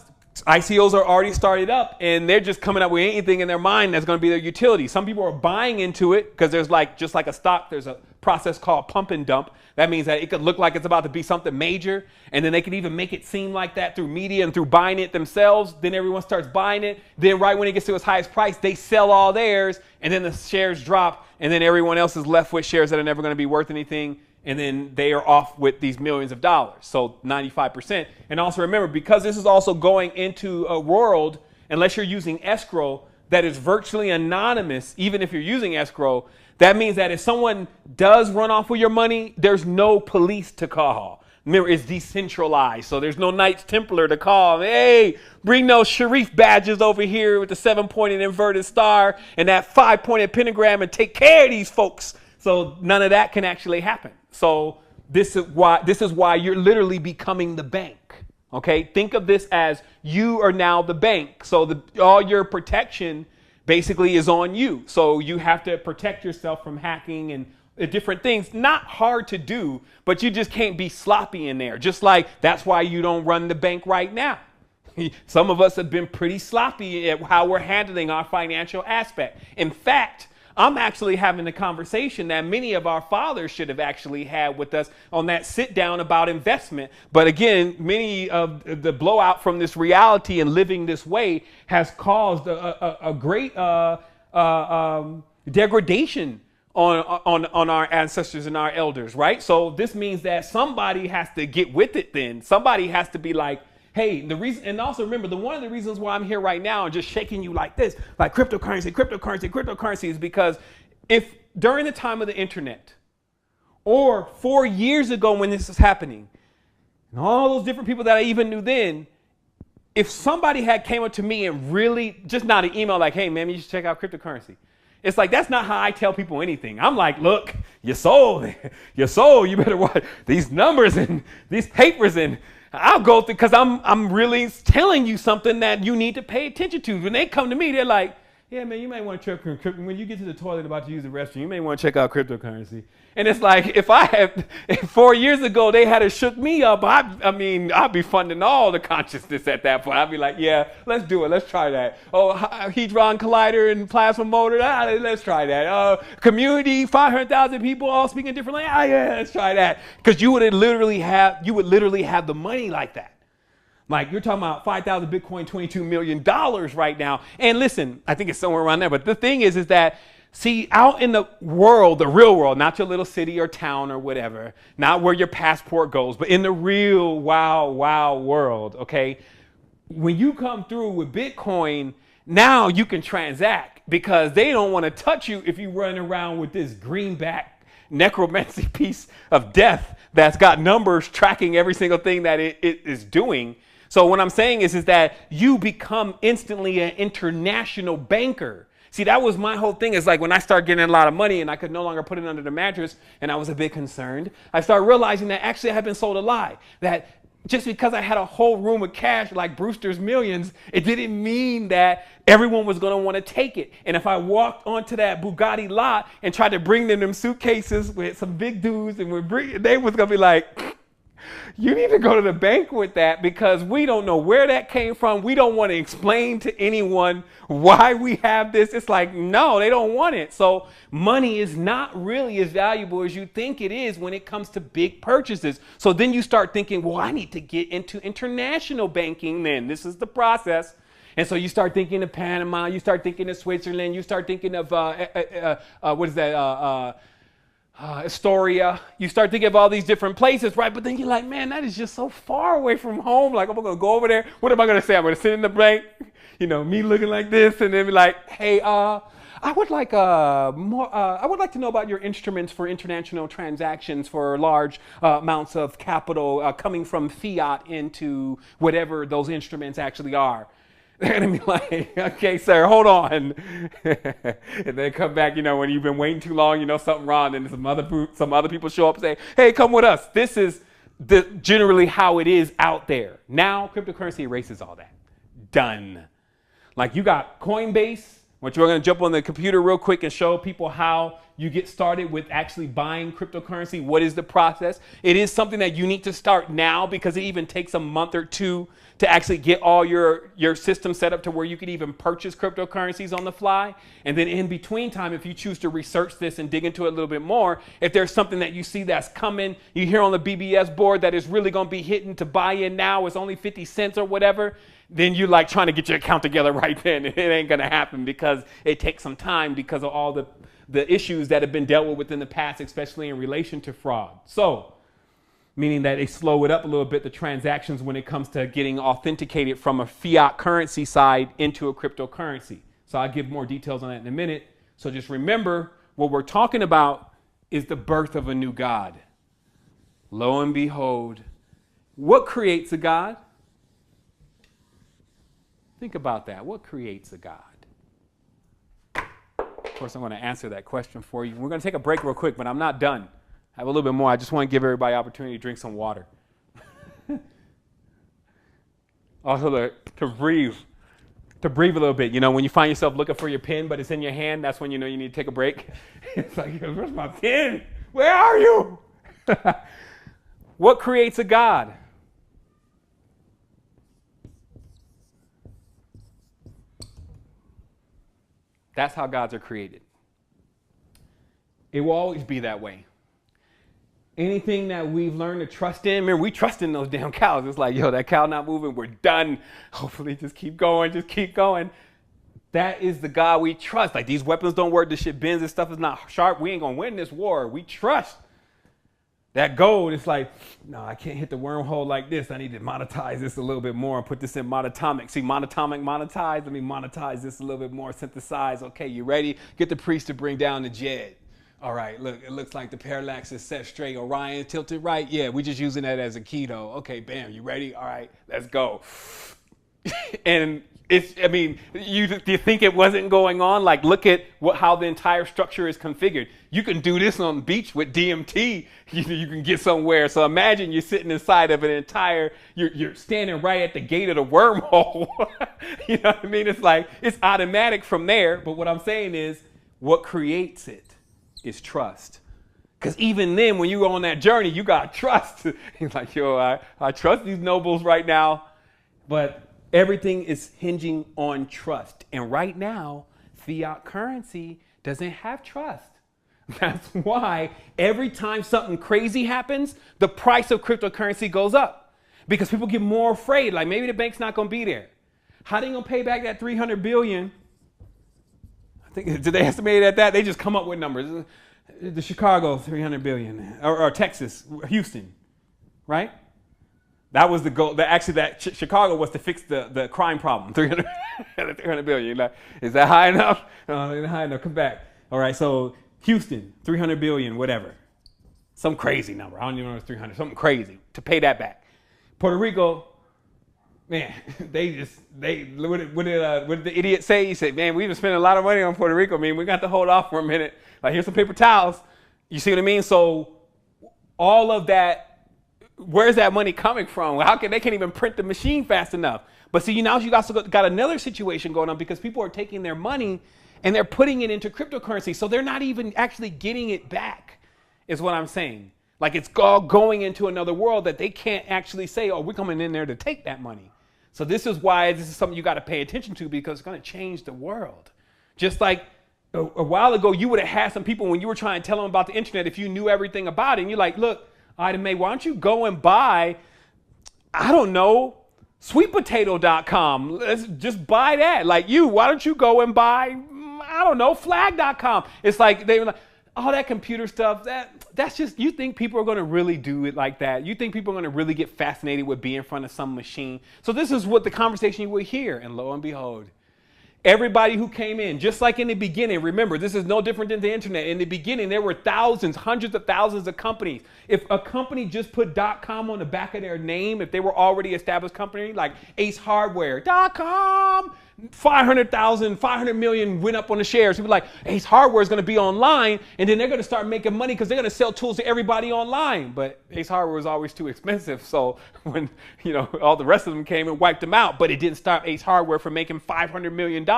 ICOs are already started up and they're just coming up with anything in their mind that's going to be their utility. Some people are buying into it because there's like, just like a stock, there's a process called pump and dump. That means that it could look like it's about to be something major. And then they could even make it seem like that through media and through buying it themselves. Then everyone starts buying it. Then right when it gets to its highest price, they sell all theirs and then the shares drop. And then everyone else is left with shares that are never going to be worth anything. And then they are off with these millions of dollars. So 95%. And also remember, because this is also going into a world, unless you're using escrow, that is virtually anonymous, even if you're using escrow, that means that if someone does run off with your money, there's no police to call. Remember, it's decentralized. So there's no Knights Templar to call. Hey, bring those Sharif badges over here with the 7-pointed inverted star and that 5-pointed pentagram and take care of these folks. So none of that can actually happen. So this is why you're literally becoming the bank. Okay, think of this as you are now the bank. So all your protection basically is on you. So you have to protect yourself from hacking and different things. Not hard to do, but you just can't be sloppy in there. Just like that's why you don't run the bank right now. Some of us have been pretty sloppy at how we're handling our financial aspect. In fact, I'm actually having the conversation that many of our fathers should have actually had with us on that sit down about investment. But again, many of the blowout from this reality and living this way has caused a great degradation on our ancestors and our elders, right? So this means that somebody has to get with it then. Somebody has to be like, hey, the reason, and also remember, one of the reasons why I'm here right now and just shaking you like this, like cryptocurrency, is because if during the time of the internet or 4 years ago when this was happening, and all those different people that I even knew then, if somebody had came up to me and really, just not an email like, hey, man, you should check out cryptocurrency. It's like, that's not how I tell people anything. I'm like, look, you sold, you better watch these numbers and these papers, and I'll go through, because I'm really telling you something that you need to pay attention to. When they come to me, they're like, yeah, man, you may want to check crypto. When you get to the toilet about to use the restroom, you may want to check out cryptocurrency. And it's like, if 4 years ago, they had shook me up, I mean, I'd be funding all the consciousness at that point. I'd be like, yeah, let's do it. Let's try that. Oh, Hadron Collider and plasma motor. Let's try that. Community, 500,000 people all speaking different languages. Yeah, let's try that. Because you would literally have the money like that. Like, you're talking about 5,000 Bitcoin, $22 million right now. And listen, I think it's somewhere around there. But the thing is that, see, out in the world, the real world, not your little city or town or whatever, not where your passport goes, but in the real wild world, okay? When you come through with Bitcoin, Now you can transact because they don't want to touch you if you run around with this greenback necromancy piece of death that's got numbers tracking every single thing that it is doing. So what I'm saying is that you become instantly an international banker. See, that was my whole thing. Is like when I started getting a lot of money and I could no longer put it under the mattress and I was a bit concerned, I started realizing that actually I had been sold a lie. That just because I had a whole room of cash like Brewster's Millions, it didn't mean that everyone was going to want to take it. And if I walked onto that Bugatti lot and tried to bring them suitcases with some big dudes and they was going to be like, you need to go to the bank with that because we don't know where that came from. We don't want to explain to anyone why we have this. It's like, no, they don't want it. So money is not really as valuable as you think it is when it comes to big purchases. So then you start thinking, well, I need to get into international banking then. This is the process. And so you start thinking of Panama, you start thinking of Switzerland, you start thinking of, Astoria. You start thinking of all these different places, right? But then you're like, man, that is just so far away from home. Like, I'm going to go over there. What am I going to say? I'm going to sit in the bank, me looking like this and then be like, hey, I would like I would like to know about your instruments for international transactions for large amounts of capital coming from fiat into whatever those instruments actually are. They're going to be like, okay, sir, hold on. And they come back, when you've been waiting too long, something wrong. And some other people show up and say, hey, come with us. This is generally how it is out there. Now, cryptocurrency erases all that. Done. Like you got Coinbase, which we're going to jump on the computer real quick and show people how you get started with actually buying cryptocurrency. What is the process? It is something that you need to start now because it even takes a month or two to actually get all your system set up to where you could even purchase cryptocurrencies on the fly. And then in between time, if you choose to research this and dig into it a little bit more, if there's something that you see that's coming, you hear on the BBS board that is really going to be hitting to buy in now, it's only 50 cents or whatever, then you're like trying to get your account together right then. And it ain't going to happen because it takes some time because of all the issues that have been dealt with within the past, especially in relation to fraud. So, meaning that they slow it up a little bit, the transactions when it comes to getting authenticated from a fiat currency side into a cryptocurrency. So I'll give more details on that in a minute. So just remember, what we're talking about is the birth of a new God. Lo and behold, what creates a God? Think about that. What creates a God? Of course, I'm going to answer that question for you. We're going to take a break real quick, but I'm not done. I have a little bit more. I just want to give everybody opportunity to drink some water. Also to breathe a little bit. When you find yourself looking for your pen, but it's in your hand, that's when you know you need to take a break. It's like, where's my pen? Where are you? What creates a God? That's how gods are created. It will always be that way. Anything that we've learned to trust in, remember, we trust in those damn cows. It's like, that cow not moving, we're done. Hopefully just keep going, That is the God we trust. Like, these weapons don't work, this shit bends, this stuff is not sharp. We ain't gonna win this war. We trust. That gold, it's like, no, I can't hit the wormhole like this. I need to monetize this a little bit more and put this in monatomic. See, monatomic, monetize. Let me monetize this a little bit more, synthesize. Okay, you ready? Get the priest to bring down the Jed. All right, look, it looks like the parallax is set straight. Orion tilted right. Yeah, we're just using that as a keto. Okay, bam, you ready? All right, let's go. And you think it wasn't going on? Like, look at how the entire structure is configured. You can do this on the beach with DMT. You can get somewhere. So imagine you're sitting inside of an entire, you're standing right at the gate of the wormhole. You know what I mean? It's like, it's automatic from there. But what I'm saying is, what creates it is trust. Because even then, when you're on that journey, you got trust. He's like, I trust these nobles right now. But everything is hinging on trust. And right now, fiat currency doesn't have trust. That's why every time something crazy happens, the price of cryptocurrency goes up. Because people get more afraid, like maybe the bank's not going to be there. How are they going to pay back that $300 billion? I think, did they estimate it at that? They just come up with numbers. The Chicago, $300 billion. Or Texas, Houston, right? That was the goal. Chicago was to fix the crime problem. 300 billion. Like, is that high enough? No, high enough. Come back. All right. So Houston, 300 billion, whatever. Some crazy number. I don't even know if it's 300. Something crazy to pay that back. Puerto Rico, man, what did the idiot say? He said, man, we've been spending a lot of money on Puerto Rico. I mean, we got to hold off for a minute. Like, here's some paper towels. You see what I mean? So all of that, where's that money coming from? They can't even print the machine fast enough. But see, now you also got another situation going on because people are taking their money and they're putting it into cryptocurrency. So they're not even actually getting it back, is what I'm saying. Like, it's all going into another world that they can't actually say, oh, we're coming in there to take that money. So this is why this is something you got to pay attention to, because it's going to change the world. Just like a while ago, you would have had some people when you were trying to tell them about the internet, if you knew everything about it, and you're like, look, Ida Mae, why don't you go and buy, I don't know, sweetpotato.com. Let's just buy that. Like, why don't you go and buy, I don't know, flag.com. It's like, they were like, all that computer stuff, that's just, you think people are going to really do it like that? You think people are going to really get fascinated with being in front of some machine? So this is what the conversation you will hear, and lo and behold, everybody who came in, just like in the beginning, remember, this is no different than the internet. In the beginning, there were thousands, hundreds of thousands of companies. If a company just put .com on the back of their name, if they were already established company, like Ace Hardware, .com, 500 million went up on the shares. People like, Ace Hardware is going to be online, and then they're going to start making money because they're going to sell tools to everybody online. But Ace Hardware was always too expensive. So when, all the rest of them came and wiped them out, but it didn't stop Ace Hardware from making $500 million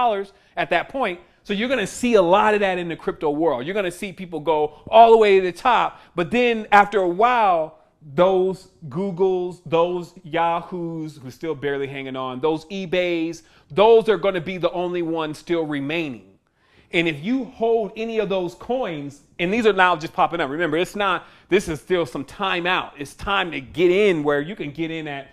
at that point. So you're going to see a lot of that in the crypto world. You're going to see people go all the way to the top. But then after a while, those Googles, those Yahoos who still barely hanging on, those eBays, those are going to be the only ones still remaining. And if you hold any of those coins, and these are now just popping up, remember, this is still some time out. It's time to get in where you can get in at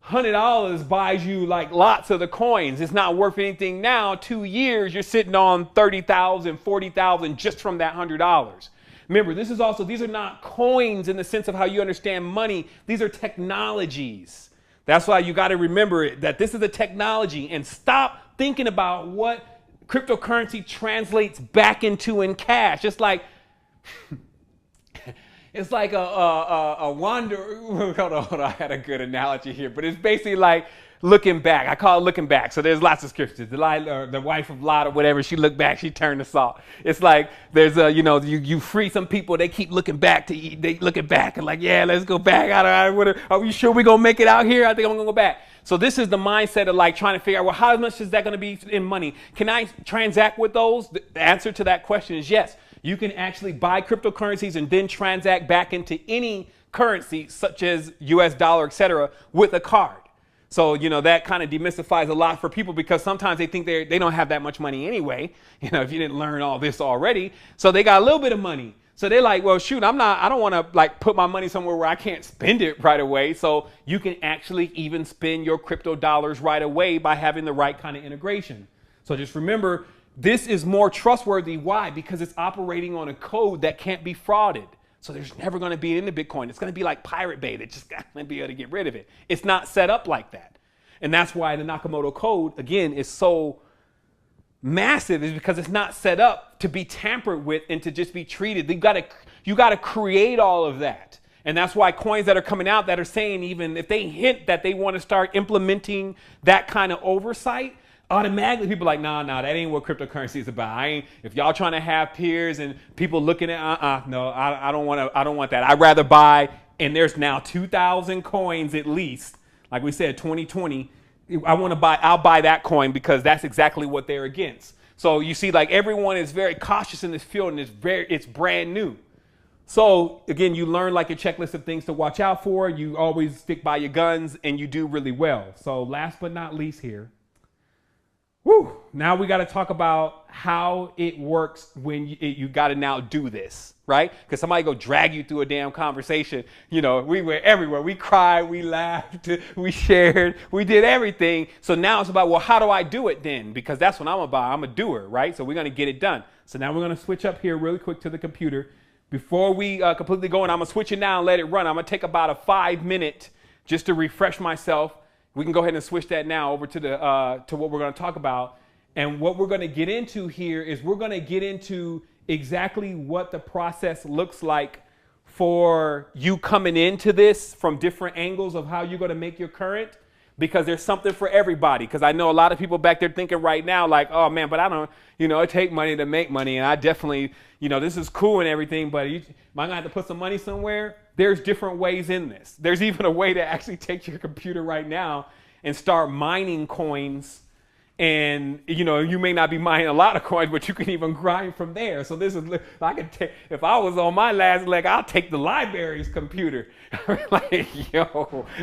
$100 buys you like lots of the coins. It's not worth anything now. 2 years, you're sitting on 30,000, 40,000 just from that $100. Remember, these are not coins in the sense of how you understand money. These are technologies. That's why you got to remember it, that this is a technology, and stop thinking about what cryptocurrency translates back into in cash. It's like, it's like a wander. Hold on, I had a good analogy here, but it's basically like looking back. I call it looking back. So there's lots of scriptures. The wife of Lot or whatever, she looked back, she turned to salt. It's like there's you free some people, they keep looking back to eat. They looking back and like, yeah, let's go back. Are we sure we're gonna make it out here? I think I'm gonna go back. So this is the mindset of like trying to figure out, well, how much is that gonna be in money? Can I transact with those? The answer to that question is yes. You can actually buy cryptocurrencies and then transact back into any currency, such as US dollar, etc., with a card. So, that kind of demystifies a lot for people because sometimes they think they don't have that much money anyway, if you didn't learn all this already. So they got a little bit of money. So they're like, well, shoot, I don't want to like put my money somewhere where I can't spend it right away. So you can actually even spend your crypto dollars right away by having the right kind of integration. So just remember, this is more trustworthy. Why? Because it's operating on a code that can't be frauded. So there's never going to be in the Bitcoin. It's going to be like Pirate Bay. They just got to be able to get rid of it. It's not set up like that. And that's why the Nakamoto code, again, is so massive, is because it's not set up to be tampered with and to just be treated. You got to create all of that. And that's why coins that are coming out that are saying, even if they hint that they want to start implementing that kind of oversight, automatically people are like, nah, that ain't what cryptocurrency is about. If y'all trying to have peers and people looking at, no, I don't want that. I'd rather buy, and there's now 2,000 coins at least. Like we said, 2020, I'll buy that coin because that's exactly what they're against. So you see, like everyone is very cautious in this field, and it's brand new. So again, you learn like a checklist of things to watch out for. You always stick by your guns, and you do really well. So last but not least here, now we got to talk about how it works when you got to now do this, right? Because somebody go drag you through a damn conversation. We were everywhere. We cried, we laughed, we shared, we did everything. So now it's about, well, how do I do it then? Because that's what I'm about. I'm a doer, right? So we're going to get it done. So now we're going to switch up here really quick to the computer. Before we completely go in, I'm going to switch it now and let it run. I'm going to take about a 5-minute just to refresh myself, we can go ahead and switch that now over to to what we're going to talk about. And what we're going to get into here is we're going to get into exactly what the process looks like for you coming into this from different angles of how you're going to make your current, because there's something for everybody. Because I know a lot of people back there thinking right now, like, oh man, but I don't, it take money to make money. And I definitely, this is cool and everything, but am I going to have to put some money somewhere? There's different ways in this. There's even a way to actually take your computer right now and start mining coins. And, you may not be mining a lot of coins, but you can even grind from there. So this is, I could take, if I was on my last leg, I'll take the library's computer. Like,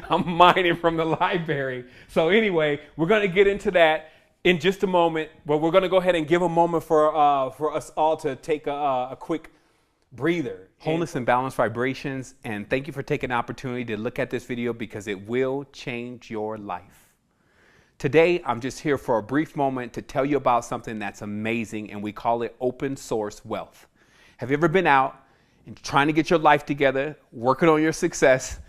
I'm mining from the library. So anyway, we're going to get into that in just a moment, but we're going to go ahead and give a moment for us all to take a quick breather. Wholeness and balanced vibrations. And thank you for taking the opportunity to look at this video, because it will change your life. Today, I'm just here for a brief moment to tell you about something that's amazing, and we call it open source wealth. Have you ever been out and trying to get your life together, working on your success,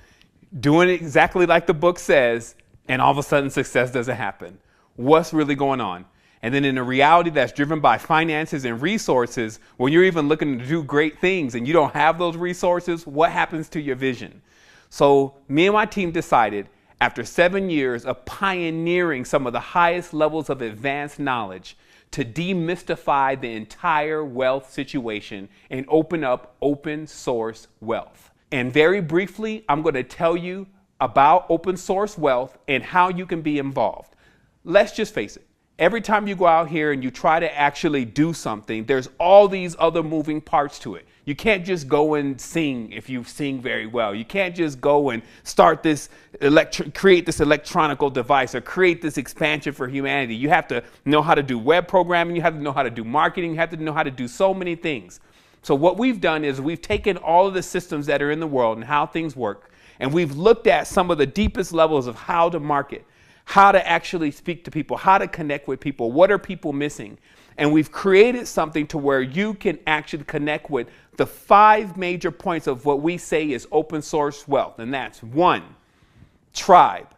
doing it exactly like the book says, and all of a sudden success doesn't happen? What's really going on? And then in a reality that's driven by finances and resources, when you're even looking to do great things and you don't have those resources, what happens to your vision? So me and my team decided, after 7 years of pioneering some of the highest levels of advanced knowledge, to demystify the entire wealth situation and open up open source wealth. And very briefly, I'm going to tell you about open source wealth and how you can be involved. Let's just face it. Every time you go out here and you try to actually do something, there's all these other moving parts to it. You can't just go and sing if you sing very well. You can't just go and start this, create this electronical device or create this expansion for humanity. You have to know how to do web programming. You have to know how to do marketing. You have to know how to do so many things. So what we've done is we've taken all of the systems that are in the world and how things work, and we've looked at some of the deepest levels of how to market, how to actually speak to people, how to connect with people, what are people missing? And we've created something to where you can actually connect with the 5 major points of what we say is open source wealth. And that's 1, tribe.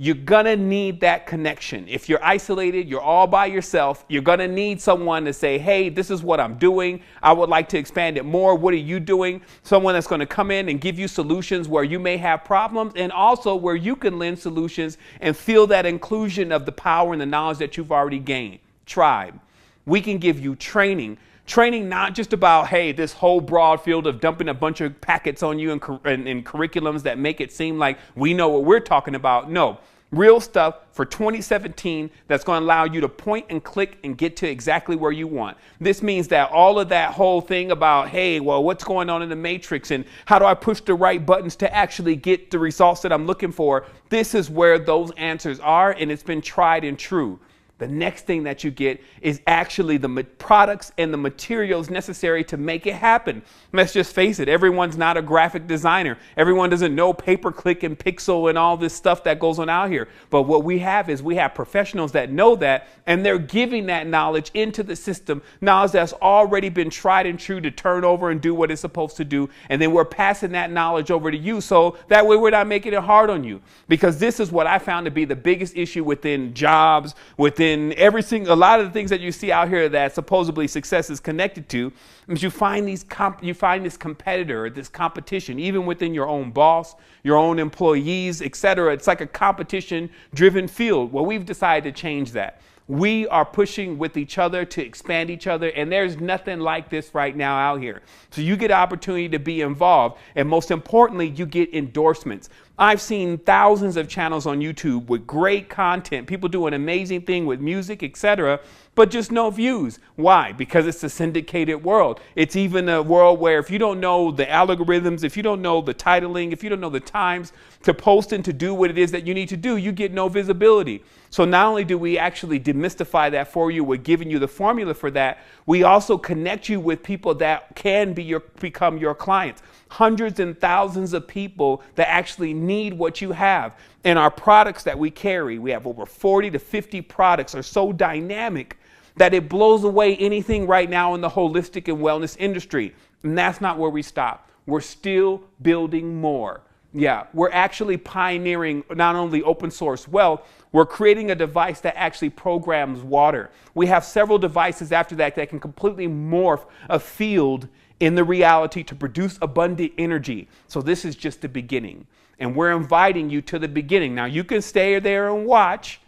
You're gonna need that connection. If you're isolated, you're all by yourself, you're gonna need someone to say, hey, this is what I'm doing. I would like to expand it more. What are you doing? Someone that's gonna come in and give you solutions where you may have problems, and also where you can lend solutions and feel that inclusion of the power and the knowledge that you've already gained. Tribe. We can give you training. Training not just about, hey, this whole broad field of dumping a bunch of packets on you and curriculums that make it seem like we know what we're talking about. No, real stuff for 2017 that's going to allow you to point and click and get to exactly where you want. This means that all of that whole thing about, hey, well, what's going on in the matrix and how do I push the right buttons to actually get the results that I'm looking for? This is where those answers are, and it's been tried and true. The next thing that you get is actually the products and the materials necessary to make it happen. Let's just face it, everyone's not a graphic designer. Everyone doesn't know pay-per-click and pixel and all this stuff that goes on out here. But what we have is we have professionals that know that, and they're giving that knowledge into the system, knowledge that's already been tried and true to turn over and do what it's supposed to do. And then we're passing that knowledge over to you, so that way we're not making it hard on you. Because this is what I found to be the biggest issue within jobs, within a lot of the things that you see out here that supposedly success is connected to, is you find this competitor, this competition, even within your own boss, your own employees, etc. It's like a competition-driven field. Well, we've decided to change that. We are pushing with each other to expand each other, and there's nothing like this right now out here. So you get an opportunity to be involved, and most importantly, you get endorsements. I've seen thousands of channels on YouTube with great content, people do an amazing thing with music, etc., but just no views. Why? Because it's a syndicated world. It's even a world where if you don't know the algorithms, if you don't know the titling, if you don't know the times to post and to do what it is that you need to do, you get no visibility. So not only do we actually demystify that for you, we're giving you the formula for that, we also connect you with people that can become your clients. Hundreds and thousands of people that actually need what you have. And our products that we carry, we have over 40 to 50 products, are so dynamic that it blows away anything right now in the holistic and wellness industry. And that's not where we stop. We're still building more. Yeah, we're actually pioneering not only open source wealth, we're creating a device that actually programs water. We have several devices after that that can completely morph a field in the reality to produce abundant energy. So this is just the beginning. And we're inviting you to the beginning. Now you can stay there and watch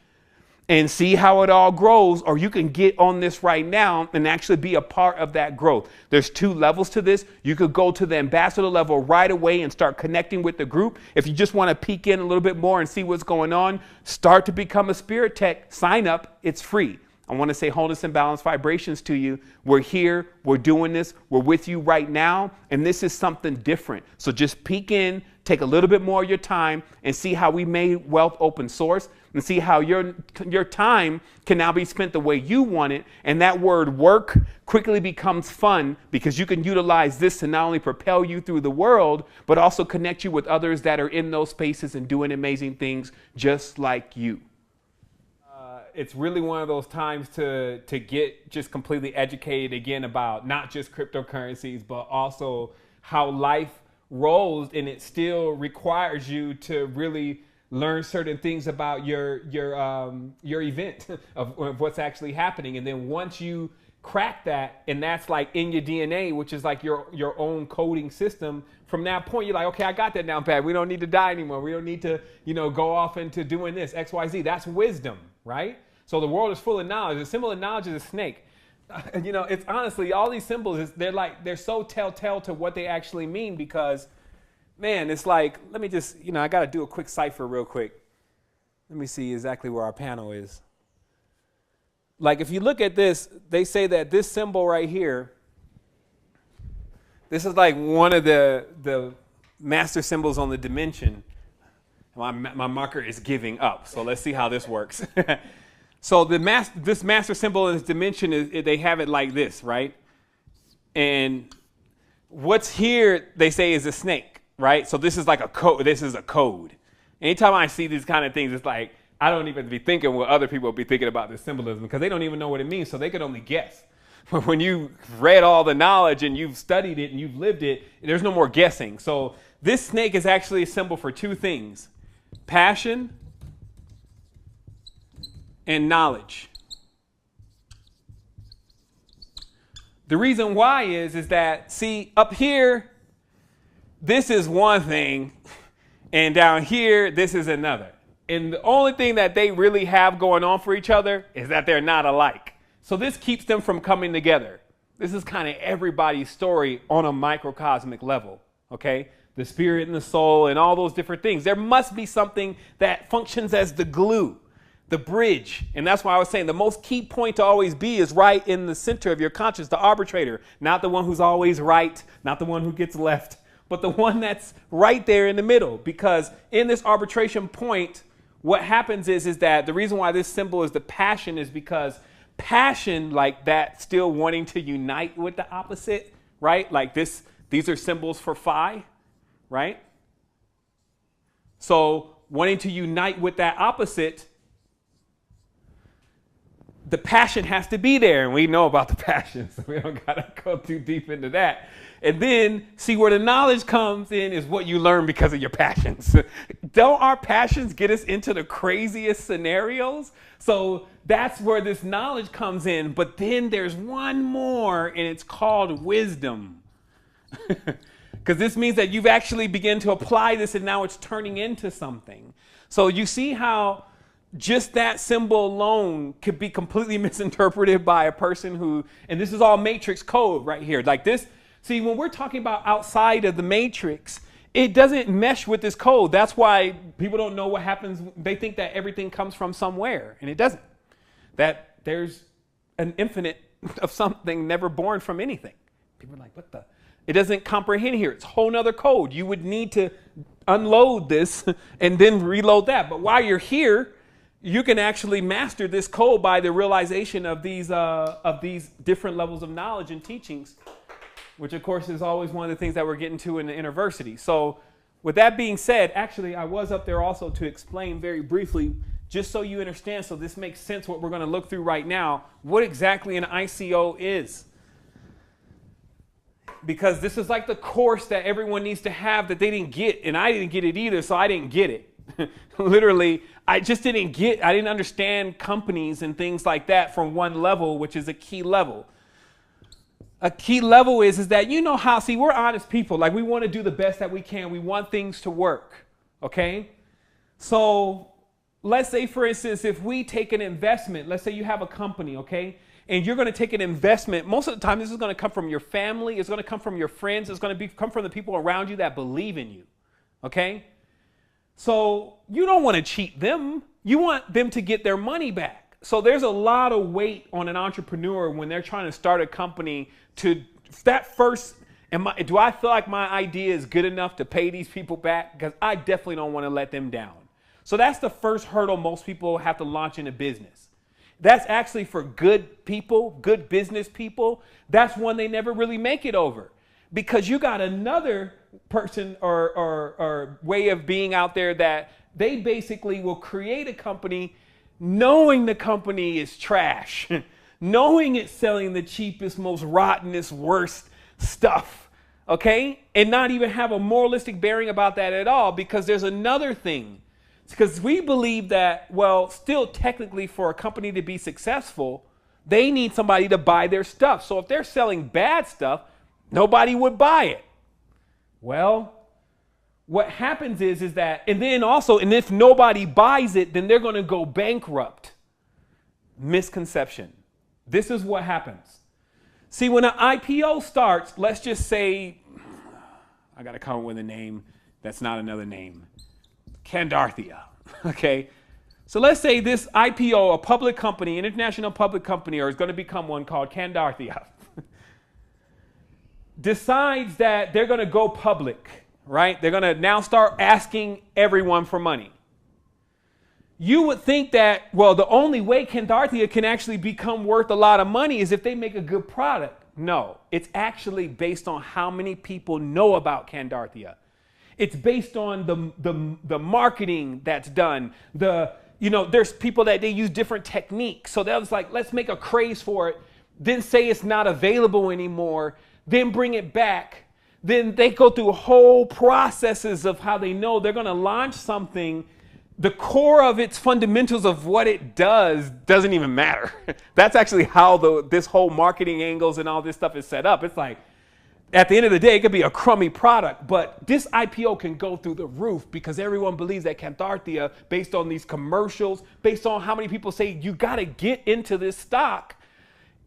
and see how it all grows, or you can get on this right now and actually be a part of that growth. There's 2 levels to this. You could go to the ambassador level right away and start connecting with the group. If you just want to peek in a little bit more and see what's going on, start to become a spirit tech, sign up, it's free. I want to say wholeness and balance vibrations to you. We're here, we're doing this, we're with you right now, and this is something different. So just peek in, take a little bit more of your time and see how we made wealth open source and see how your time can now be spent the way you want it. And that word work quickly becomes fun because you can utilize this to not only propel you through the world, but also connect you with others that are in those spaces and doing amazing things just like you. It's really one of those times to get just completely educated again about not just cryptocurrencies, but also how life rolls, and it still requires you to really learn certain things about your event of what's actually happening. And then once you crack that, and that's like in your DNA, which is like your own coding system, from that point you're like, okay, I got that down pat. We don't need to die anymore. We don't need to, go off into doing this XYZ. That's wisdom, right? So the world is full of knowledge. The symbol of knowledge is a snake. It's honestly, all these symbols, they're so telltale to what they actually mean, because man, it's like, let me just, I got to do a quick cipher real quick. Let me see exactly where our panel is. Like, if you look at this, they say that this symbol right here, this is like one of the master symbols on the dimension. My marker is giving up. So let's see how this works. So this master symbol in this dimension they have it like this, right? And what's here, they say, is a snake, right? So this is like a code. This is a code. Anytime I see these kind of things, it's like I don't even be thinking what other people will be thinking about this symbolism, because they don't even know what it means, so they could only guess. But when you read all the knowledge and you've studied it and you've lived it, there's no more guessing. So this snake is actually a symbol for 2 things: passion and knowledge. The reason why is that, see, up here, this is one thing, and down here, this is another. And the only thing that they really have going on for each other is that they're not alike. So this keeps them from coming together. This is kind of everybody's story on a microcosmic level, okay? The spirit and the soul and all those different things. There must be something that functions as the glue, the bridge. And that's why I was saying the most key point to always be is right in the center of your conscience, the arbitrator, not the one who's always right, not the one who gets left, but the one that's right there in the middle. Because in this arbitration point, what happens is that the reason why this symbol is the passion is because passion, like that, still wanting to unite with the opposite, right? Like this, these are symbols for phi, right? So wanting to unite with that opposite, the passion has to be there, and we know about the passion, so we don't got to go too deep into that. And then see where the knowledge comes in is what you learn because of your passions. Don't our passions get us into the craziest scenarios? So that's where this knowledge comes in. But then there's one more, and it's called wisdom. Because this means that you've actually begun to apply this, and now it's turning into something. So you see how just that symbol alone could be completely misinterpreted by a person who, and this is all matrix code right here. Like this, see, when we're talking about outside of the matrix, it doesn't mesh with this code. That's why people don't know what happens. They think that everything comes from somewhere, and it doesn't. That there's an infinite of something never born from anything. People are like, what the? It doesn't comprehend here. It's a whole nother code. You would need to unload this and then reload that. But while you're here, you can actually master this code by the realization of these different levels of knowledge and teachings, which of course is always one of the things that we're getting to in the university. So with that being said, actually I was up there also to explain very briefly, just so you understand, so this makes sense what we're going to look through right now, what exactly an ICO is. because this is like the course that everyone needs to have that they didn't get, and I didn't get it either, so I didn't get it. Literally, I didn't understand companies and things like that from one level, which is a key level. A key level is that, you know how, see, we're honest people. Like, we want to do the best that we can. We want things to work, okay? So let's say, for instance, if we take an investment, let's say you have a company, okay? And you're going to take an investment. Most of the time, this is going to come from your family. It's going to come from your friends. It's going to come from the people around you that believe in you, okay? So you don't want to cheat them. You want them to get their money back. So there's a lot of weight on an entrepreneur when they're trying to start a company to that first. Do I feel like my idea is good enough to pay these people back? Because I definitely don't want to let them down. So that's the first hurdle most people have to launch in a business. That's actually for good people, good business people. That's one they never really make it over, because you got another person or way of being out there that they basically will create a company knowing the company is trash, knowing it's selling the cheapest, most rottenest, worst stuff, okay? And not even have a moralistic bearing about that at all, because there's another thing. Because we believe that, well, still technically for a company to be successful, they need somebody to buy their stuff. So if they're selling bad stuff, nobody would buy it. Well, what happens is that, and then also, and if nobody buys it, then they're going to go bankrupt. Misconception. This is what happens. See, when an IPO starts, let's just say, I got to come up with a name that's not another name. Candarthia, okay? So let's say this IPO, a public company, an international public company, or is going to become one called Candarthia, decides that they're going to go public, right? They're going to now start asking everyone for money. You would think that, well, the only way Candarthia can actually become worth a lot of money is if they make a good product. No, it's actually based on how many people know about Candarthia. It's based on the marketing that's done. There's people that they use different techniques. So that was like, let's make a craze for it, then say it's not available anymore, then bring it back. Then they go through whole processes of how they know they're going to launch something. The core of its fundamentals of what it doesn't even matter. That's actually how this whole marketing angles and all this stuff is set up. It's like, at the end of the day, it could be a crummy product, but this IPO can go through the roof because everyone believes that Candarthia, based on these commercials, based on how many people say you got to get into this stock.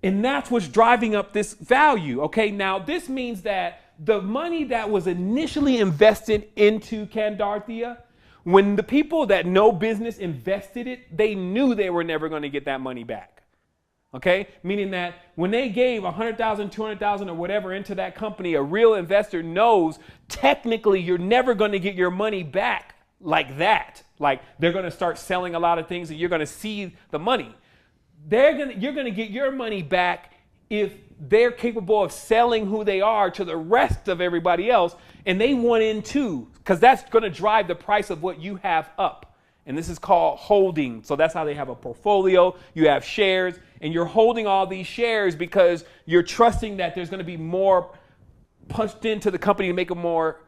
And that's what's driving up this value. Okay, now this means that the money that was initially invested into Candarthia, when the people that know business invested it, they knew they were never going to get that money back. Okay, meaning that when they gave 100,000, 200,000 or whatever into that company, a real investor knows technically you're never going to get your money back like that. Like they're going to start selling a lot of things and you're going to see the money. You're going to get your money back if they're capable of selling who they are to the rest of everybody else, and they want in too, because that's going to drive the price of what you have up. And this is called holding. So that's how they have a portfolio. You have shares, and you're holding all these shares because you're trusting that there's going to be more punched into the company to make it more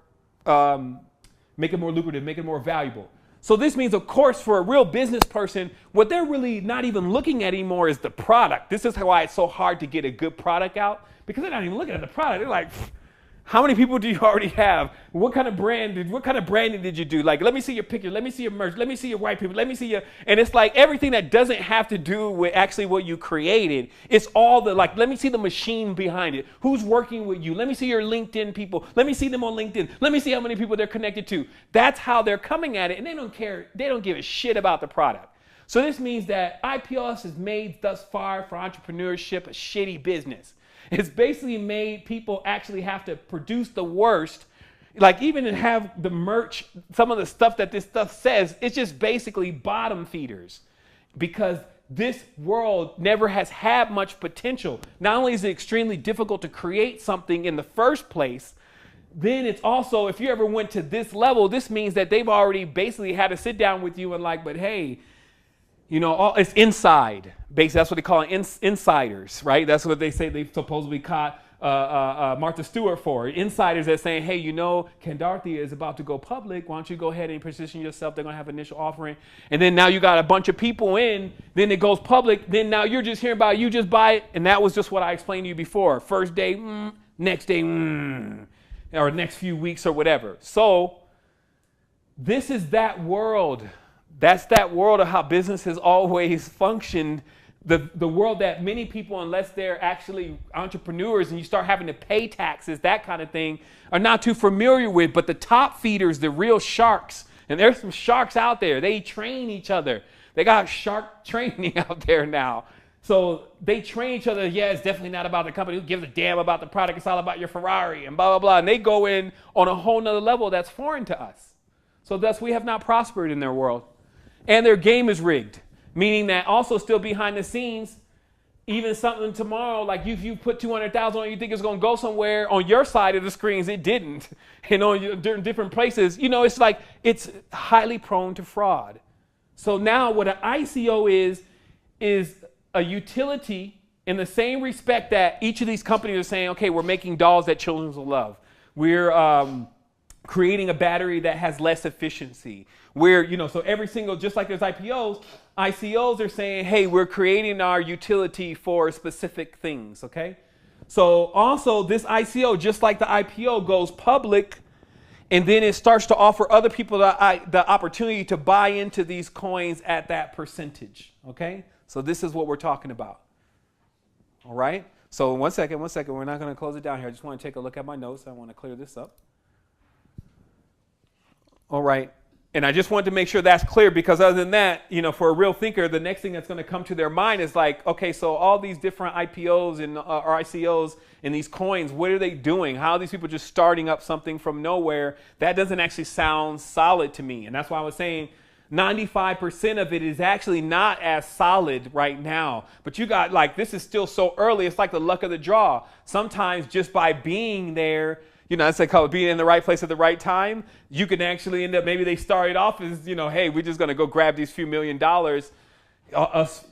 lucrative, make it more valuable. So this means, of course, for a real business person, what they're really not even looking at anymore is the product. This is why it's so hard to get a good product out, because they're not even looking at the product. They're like, how many people do you already have? What kind of branding did you do? Like, let me see your picture. Let me see your merch. Let me see your white people. Let me see your, and it's like everything that doesn't have to do with actually what you created. It's all let me see the machine behind it. Who's working with you? Let me see your LinkedIn people. Let me see them on LinkedIn. Let me see how many people they're connected to. That's how they're coming at it. And they don't care. They don't give a shit about the product. So this means that IPOs has made thus far for entrepreneurship a shitty business. It's basically made people actually have to produce the worst. Like even to have the merch, some of the stuff that this stuff says, it's just basically bottom feeders, because this world never has had much potential. Not only is it extremely difficult to create something in the first place, then it's also, if you ever went to this level, this means that they've already basically had to sit down with you and like, but hey, it's inside. Basically, that's what they call it, insiders, right? That's what they say. They've supposedly caught Martha Stewart for. Insiders that saying, hey, Kendarthia is about to go public. Why don't you go ahead and position yourself? They're going to have initial offering. And then now you got a bunch of people in. Then it goes public. Then now you're just hearing about it. You just buy it. And that was just what I explained to you before. First day, next day, or next few weeks or whatever. So this is that world. That's that world of how business has always functioned. The world that many people, unless they're actually entrepreneurs and you start having to pay taxes, that kind of thing, are not too familiar with. But the top feeders, the real sharks, and there's some sharks out there. They train each other. They got shark training out there now. So they train each other. Yeah, it's definitely not about the company. Who gives a damn about the product? It's all about your Ferrari and blah, blah, blah. And they go in on a whole nother level that's foreign to us. So thus we have not prospered in their world. And their game is rigged. Meaning that also still behind the scenes, even something tomorrow, like if you put 200,000 on, you think it's going to go somewhere on your side of the screens, it didn't. And on different places, it's like it's highly prone to fraud. So now what an ICO is a utility in the same respect that each of these companies are saying, okay, we're making dolls that children will love. We're creating a battery that has less efficiency. So every single, just like there's ICOs are saying, hey, we're creating our utility for specific things, okay? So also this ICO, just like the IPO, goes public, and then it starts to offer other people the opportunity to buy into these coins at that percentage, okay? So this is what we're talking about, all right? So one second. We're not going to close it down here. I just want to take a look at my notes. I want to clear this up. All right. And I just wanted to make sure that's clear, because other than that, for a real thinker, the next thing that's going to come to their mind is like, okay, so all these different IPOs and or ICOs and these coins, what are they doing? How are these people just starting up something from nowhere? That doesn't actually sound solid to me. And that's why I was saying 95% of it is actually not as solid right now. But you got this is still so early. It's like the luck of the draw. Sometimes just by being there, it's like being in the right place at the right time. You can actually end up, maybe they started off as, hey, we're just going to go grab these few $1 million.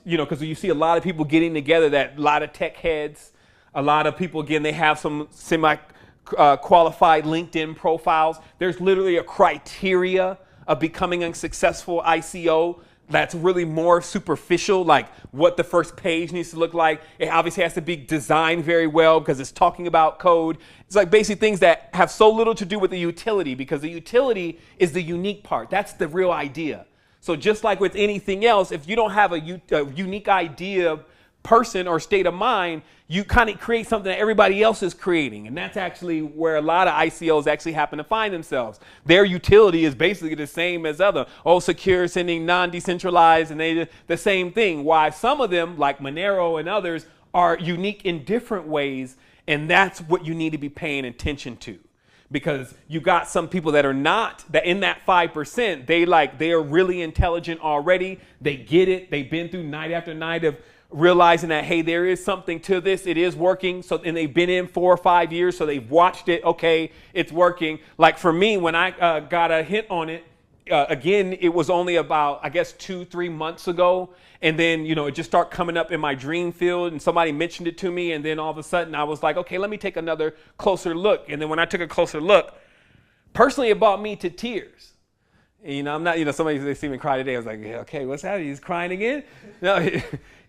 Because you see a lot of people getting together, a lot of tech heads, a lot of people, again, they have some semi-qualified LinkedIn profiles. There's literally a criteria of becoming a successful ICO that's really more superficial, like what the first page needs to look like. It obviously has to be designed very well because it's talking about code. It's like basically things that have so little to do with the utility, because the utility is the unique part. That's the real idea. So just like with anything else, if you don't have a unique idea, person or state of mind, you kind of create something that everybody else is creating. And that's actually where a lot of ICOs actually happen to find themselves. Their utility is basically the same as other. Secure, sending, non-decentralized, and they the same thing. Why some of them, like Monero and others, are unique in different ways. And that's what you need to be paying attention to. Because you got some people that are not, that in that 5%, they are really intelligent already. They get it. They've been through night after night of realizing that, hey, there is something to this. It is working. So, and they've been in 4 or 5 years. So they've watched it. Okay, it's working. Like for me, when I got a hit on it, again, it was only about, I guess, 2-3 months ago. And then, it just started coming up in my dream field, and somebody mentioned it to me. And then all of a sudden I was like, okay, let me take another closer look. And then when I took a closer look, personally, it brought me to tears. And, I'm not, somebody, they see me cry today. I was like, yeah, okay, what's happening? He's crying again? No,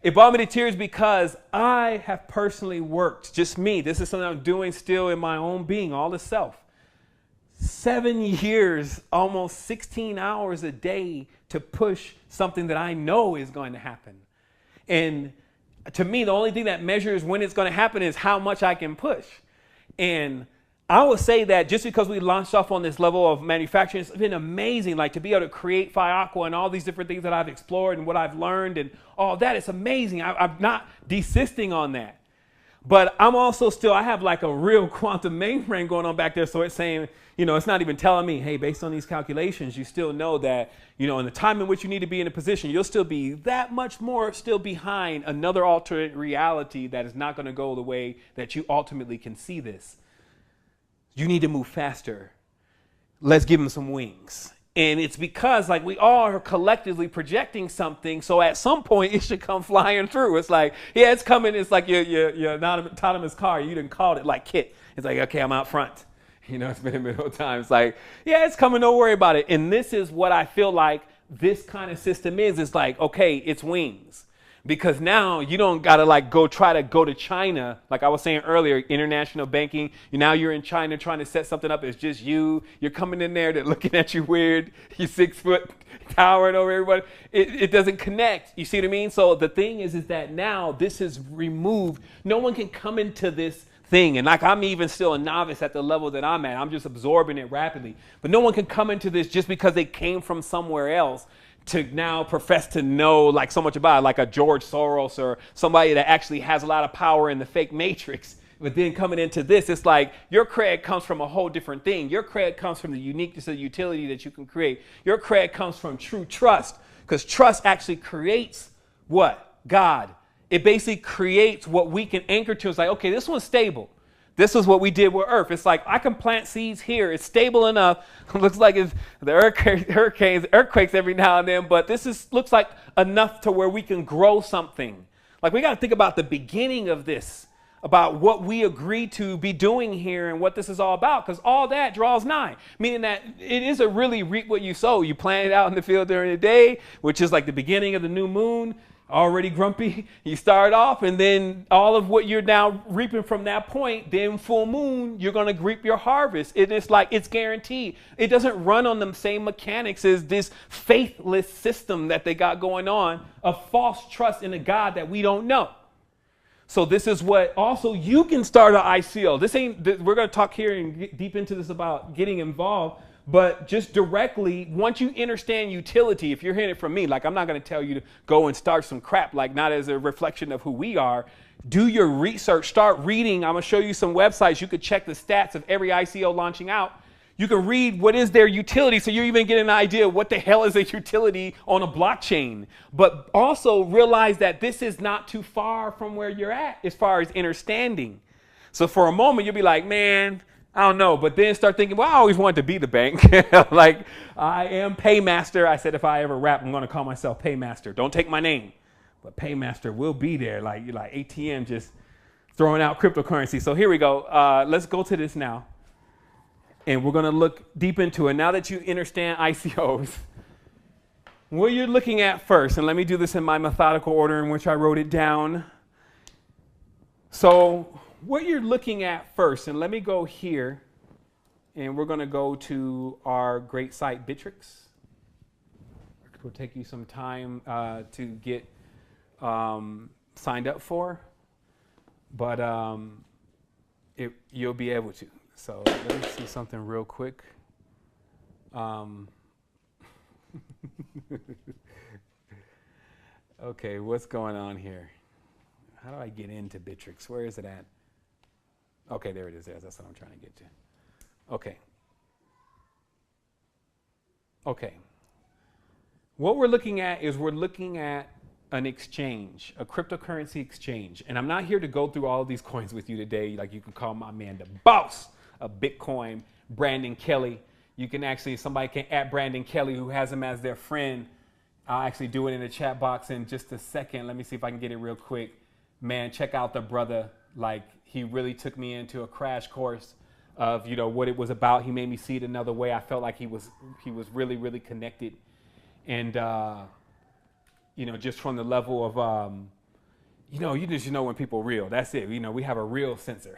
it brought me to tears because I have personally worked, just me. This is something I'm doing still in my own being, all the self. 7 years, almost 16 hours a day to push something that I know is going to happen. And to me, the only thing that measures when it's going to happen is how much I can push. And I would say that just because we launched off on this level of manufacturing, it's been amazing, like to be able to create Fiaqua and all these different things that I've explored and what I've learned and all that. It's amazing. I'm not desisting on that. But I'm also still, I have like a real quantum mainframe going on back there. So it's saying, it's not even telling me, hey, based on these calculations, you still know that, in the time in which you need to be in a position, you'll still be that much more still behind another alternate reality that is not going to go the way that you ultimately can see this. You need to move faster. Let's give them some wings. And it's because like we all are collectively projecting something. So at some point it should come flying through. It's like, yeah, it's coming. It's like your autonomous car. You didn't call it like Kit. It's like, okay, I'm out front. You know, it's been a middle time. It's like, yeah, it's coming. Don't worry about it. And this is what I feel like this kind of system is. It's like, okay, it's wings. Because now you don't got to like go to China. Like I was saying earlier, international banking. Now you're in China trying to set something up. It's just you. You're coming in there. They're looking at you weird. You're 6 foot towering over everybody. It doesn't connect. You see what I mean? So the thing is that now this is removed. No one can come into this thing. And like I'm even still a novice at the level that I'm at. I'm just absorbing it rapidly. But no one can come into this just because they came from somewhere else to now profess to know like so much about it, like a George Soros or somebody that actually has a lot of power in the fake matrix. But then coming into this, it's like your cred comes from a whole different thing. Your cred comes from the uniqueness of the utility that you can create. Your cred comes from true trust, because trust actually creates what? God. It basically creates what we can anchor to. It's like, okay, this one's stable. This is what we did with Earth. It's like I can plant seeds here. It's stable enough. It looks like it's the earthquakes every now and then, but looks like enough to where we can grow something. Like we got to think about the beginning of this, about what we agreed to be doing here and what this is all about, because all that draws nigh. Meaning that it is a really reap what you sow. You plant it out in the field during the day, which is like the beginning of the new moon. Already grumpy, you start off, and then all of what you're now reaping from that point, then full moon, you're going to reap your harvest. It's like it's guaranteed. It doesn't run on the same mechanics as this faithless system that they got going on of false trust in a God that we don't know. So this is what also you can start an ICO. We're going to talk here and get deep into this about getting involved. But just directly, once you understand utility, if you're hearing it from me, like I'm not going to tell you to go and start some crap, like not as a reflection of who we are. Do your research, start reading. I'm going to show you some websites. You could check the stats of every ICO launching out. You can read what is their utility, so you even get an idea of what the hell is a utility on a blockchain. But also realize that this is not too far from where you're at as far as understanding. So for a moment, you'll be like, man, I don't know, but then start thinking, well, I always wanted to be the bank. Like, I am Paymaster. I said if I ever rap, I'm going to call myself Paymaster. Don't take my name, but Paymaster will be there. Like ATM just throwing out cryptocurrency. So here we go. Let's go to this now. And we're going to look deep into it. Now that you understand ICOs, what you're looking at first, and let me do this in my methodical order in which I wrote it down. So what you're looking at first, and let me go here, and we're going to go to our great site, Bittrex. It will take you some time to get signed up for, but you'll be able to. So let me see something real quick. Okay, what's going on here? How do I get into Bittrex? Where is it at? Okay, there it is. That's what I'm trying to get to. Okay. Okay. What we're looking at is an exchange, a cryptocurrency exchange. And I'm not here to go through all of these coins with you today. Like you can call my man the boss of Bitcoin, Brandon Kelly. You can actually, somebody can add Brandon Kelly who has him as their friend. I'll actually do it in the chat box in just a second. Let me see if I can get it real quick. Man, check out the brother. Like, he really took me into a crash course of, what it was about. He made me see it another way. I felt like he was really, really connected. And, just from the level of, you just know when people are real. That's it. We have a real sensor.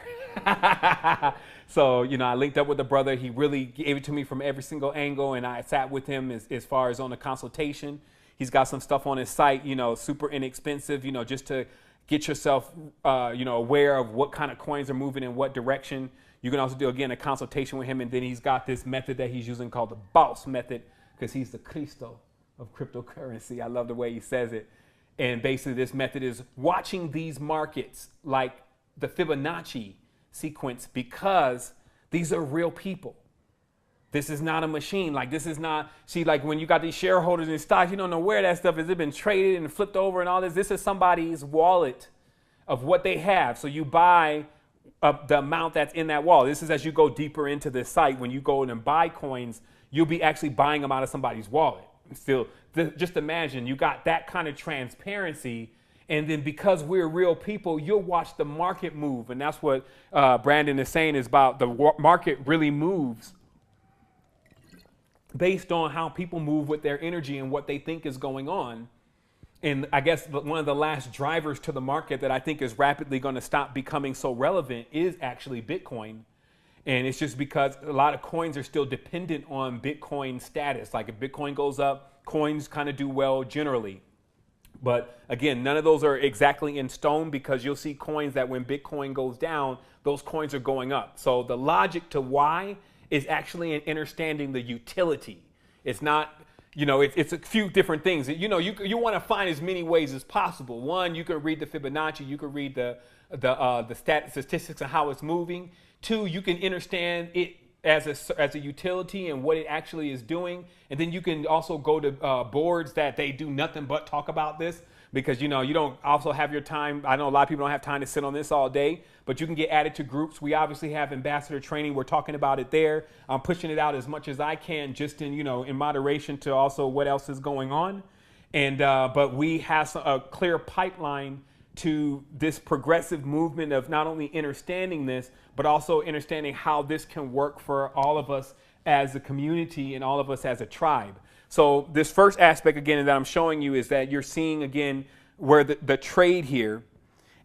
So, I linked up with the brother. He really gave it to me from every single angle. And I sat with him as far as on the consultation. He's got some stuff on his site, super inexpensive, just to get yourself, aware of what kind of coins are moving in what direction. You can also do, again, a consultation with him. And then he's got this method that he's using called the boss method, because he's the Cristo of cryptocurrency. I love the way he says it. And basically this method is watching these markets like the Fibonacci sequence, because these are real people. This is not a machine. Like, this is not, see, like when you got these shareholders in stocks, you don't know where that stuff is. It's been traded and flipped over and all this. This is somebody's wallet of what they have. So you buy the amount that's in that wallet. This is as you go deeper into this site. When you go in and buy coins, you'll be actually buying them out of somebody's wallet. Still, just imagine you got that kind of transparency. And then because we're real people, you'll watch the market move. And that's what Brandon is saying is about the market really moves based on how people move with their energy and what they think is going on. And I guess one of the last drivers to the market that I think is rapidly going to stop becoming so relevant is actually Bitcoin. And it's just because a lot of coins are still dependent on Bitcoin status. Like if Bitcoin goes up, coins kind of do well generally. But again, none of those are exactly in stone, because you'll see coins that when Bitcoin goes down, those coins are going up. So the logic to why is actually in understanding the utility. It's not, it's a few different things. You want to find as many ways as possible. One, you can read the Fibonacci, you can read the statistics of how it's moving. Two, you can understand it as a utility and what it actually is doing. And then you can also go to boards that they do nothing but talk about this, because you don't also have your time. I know a lot of people don't have time to sit on this all day, but you can get added to groups. We obviously have ambassador training. We're talking about it there. I'm pushing it out as much as I can, just in moderation to also what else is going on. And but we have a clear pipeline to this progressive movement of not only understanding this, but also understanding how this can work for all of us as a community and all of us as a tribe. So this first aspect, again, that I'm showing you is that you're seeing, again, where the trade here.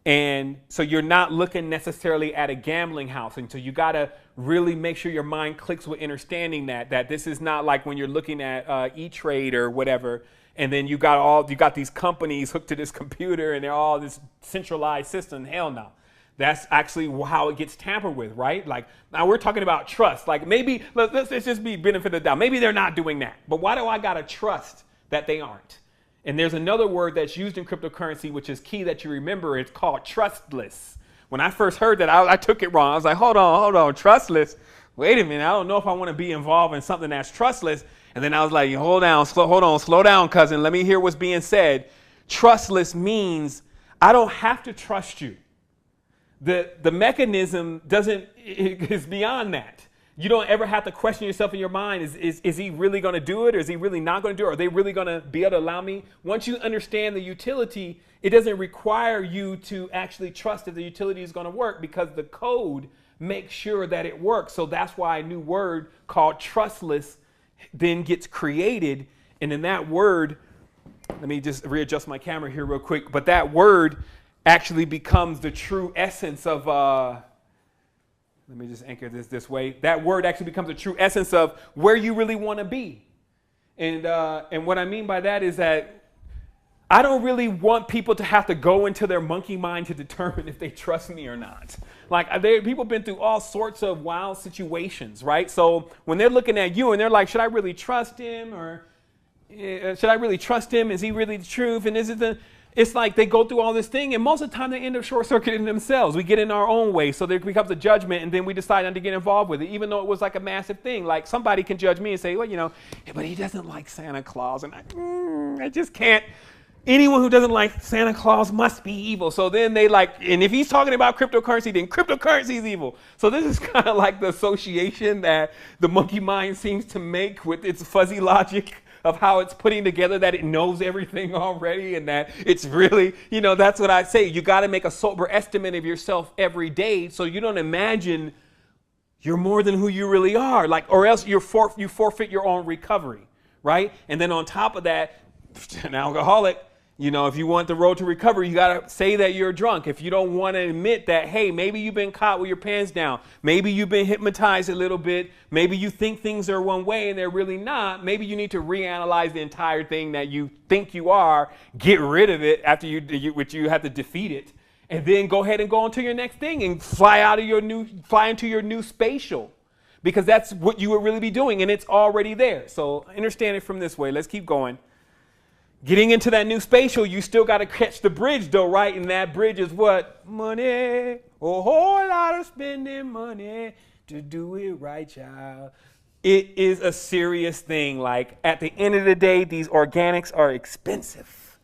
And so you're not looking necessarily at a gambling house. And so you got to really make sure your mind clicks with understanding that this is not like when you're looking at E-Trade or whatever. And then you got these companies hooked to this computer and they're all this centralized system. Hell no. That's actually how it gets tampered with, right? Like now we're talking about trust. Like maybe let's just be benefit of the doubt. Maybe they're not doing that. But why do I got to trust that they aren't? And there's another word that's used in cryptocurrency, which is key that you remember. It's called trustless. When I first heard that, I took it wrong. I was like, hold on, trustless. Wait a minute. I don't know if I want to be involved in something that's trustless. And then I was like, slow down, cousin. Let me hear what's being said. Trustless means I don't have to trust you. The mechanism is beyond that. You don't ever have to question yourself in your mind. Is he really going to do it? Or is he really not going to do it? Are they really going to be able to allow me? Once you understand the utility, it doesn't require you to actually trust that the utility is going to work, because the code makes sure that it works. So that's why a new word called trustless then gets created. And in that word, let me just readjust my camera here real quick. But that word actually becomes the true essence of, let me just anchor this way. That word actually becomes the true essence of where you really want to be. And what I mean by that is that I don't really want people to have to go into their monkey mind to determine if they trust me or not. Like people have been through all sorts of wild situations, right? So when they're looking at you and they're like, should I really trust him? Or should I really trust him? Is he really the truth? And it's like they go through all this thing, and most of the time they end up short-circuiting themselves. We get in our own way, so there becomes a judgment, and then we decide not to get involved with it, even though it was like a massive thing. Like somebody can judge me and say, well, yeah, but he doesn't like Santa Claus, and I just can't. Anyone who doesn't like Santa Claus must be evil. So then and if he's talking about cryptocurrency, then cryptocurrency is evil. So this is kind of like the association that the monkey mind seems to make with its fuzzy logic of how it's putting together that it knows everything already, and that it's really, that's what I say. You got to make a sober estimate of yourself every day, so you don't imagine you're more than who you really are, or else you forfeit your own recovery, right? And then on top of that, an alcoholic, if you want the road to recovery, you got to say that you're drunk. If you don't want to admit that, hey, maybe you've been caught with your pants down. Maybe you've been hypnotized a little bit. Maybe you think things are one way and they're really not. Maybe you need to reanalyze the entire thing that you think you are, get rid of it after which you have to defeat it, and then go ahead and go on to your next thing and fly into your new spatial, because that's what you would really be doing, and it's already there. So understand it from this way. Let's keep going. Getting into that new spatial, you still got to catch the bridge though, right? And that bridge is what? Money. A whole lot of spending money to do it right, child. It is a serious thing. Like at the end of the day, these organics are expensive.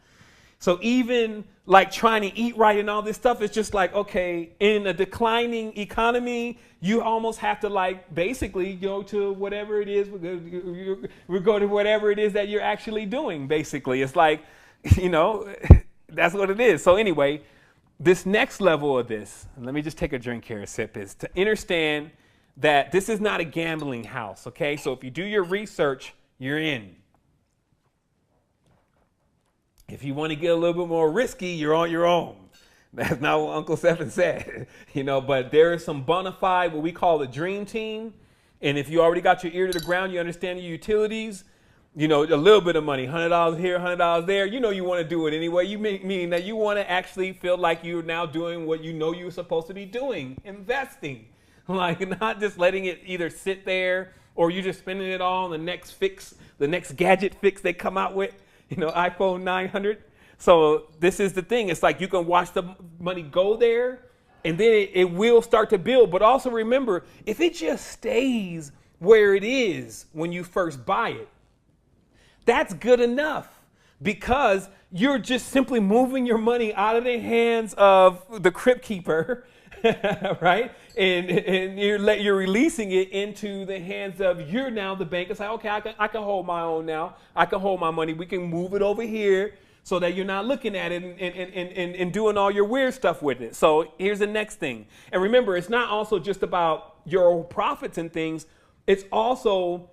So even like trying to eat right and all this stuff, it's just like, okay, in a declining economy, you almost have to like basically go to whatever it is. We go to whatever it is that you're actually doing. Basically, it's like, you know, that's what it is. So anyway, this next level of this, and let me just take a drink here, a sip, is to understand that this is not a gambling house. Okay, so if you do your research, you're in. If you want to get a little bit more risky, you're on your own. That's not what Uncle Stephen said, you know, but there is some bona fide, what we call the dream team. And if you already got your ear to the ground, you understand your utilities, you know, a little bit of money, $100 here, $100 there, you know, you want to do it anyway. You mean that you want to actually feel like you're now doing what you know you're supposed to be doing, investing, like not just letting it either sit there or you just spending it all on the next fix, the next gadget fix they come out with. You know, iPhone 900. So this is the thing. It's like you can watch the money go there and then it will start to build. But also remember, if it just stays where it is when you first buy it, that's good enough because you're just simply moving your money out of the hands of the crypt keeper, right? And you're releasing it into the hands of you're now the bank. It's like, okay, I can hold my own now. I can hold my money. We can move it over here so that you're not looking at it and doing all your weird stuff with it. So here's the next thing. And remember, it's not also just about your profits and things. It's also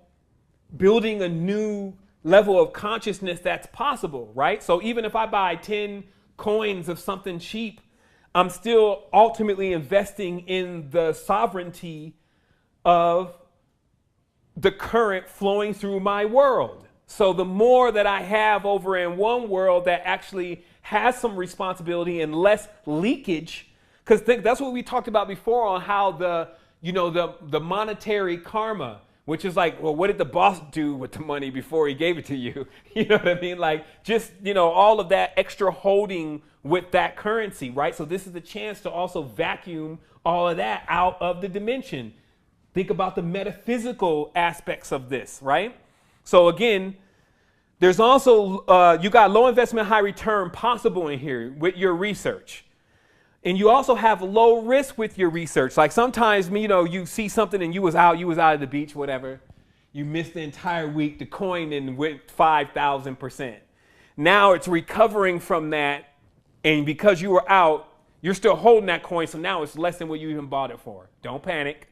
building a new level of consciousness that's possible, right? So even if I buy 10 coins of something cheap, I'm still ultimately investing in the sovereignty of the current flowing through my world. So the more that I have over in one world that actually has some responsibility and less leakage, because that's what we talked about before on how the monetary karma, which is like, well, what did the boss do with the money before he gave it to you? You know what I mean? Like just, you know, all of that extra holding with that currency, right? So this is the chance to also vacuum all of that out of the dimension. Think about the metaphysical aspects of this, right? So again, there's also, you got low investment, high return possible in here with your research. And you also have low risk with your research. Like sometimes, you know, you see something and you was out at the beach, whatever. You missed the entire week. The coin and went 5,000%. Now it's recovering from that. And because you were out, you're still holding that coin. So now it's less than what you even bought it for. Don't panic.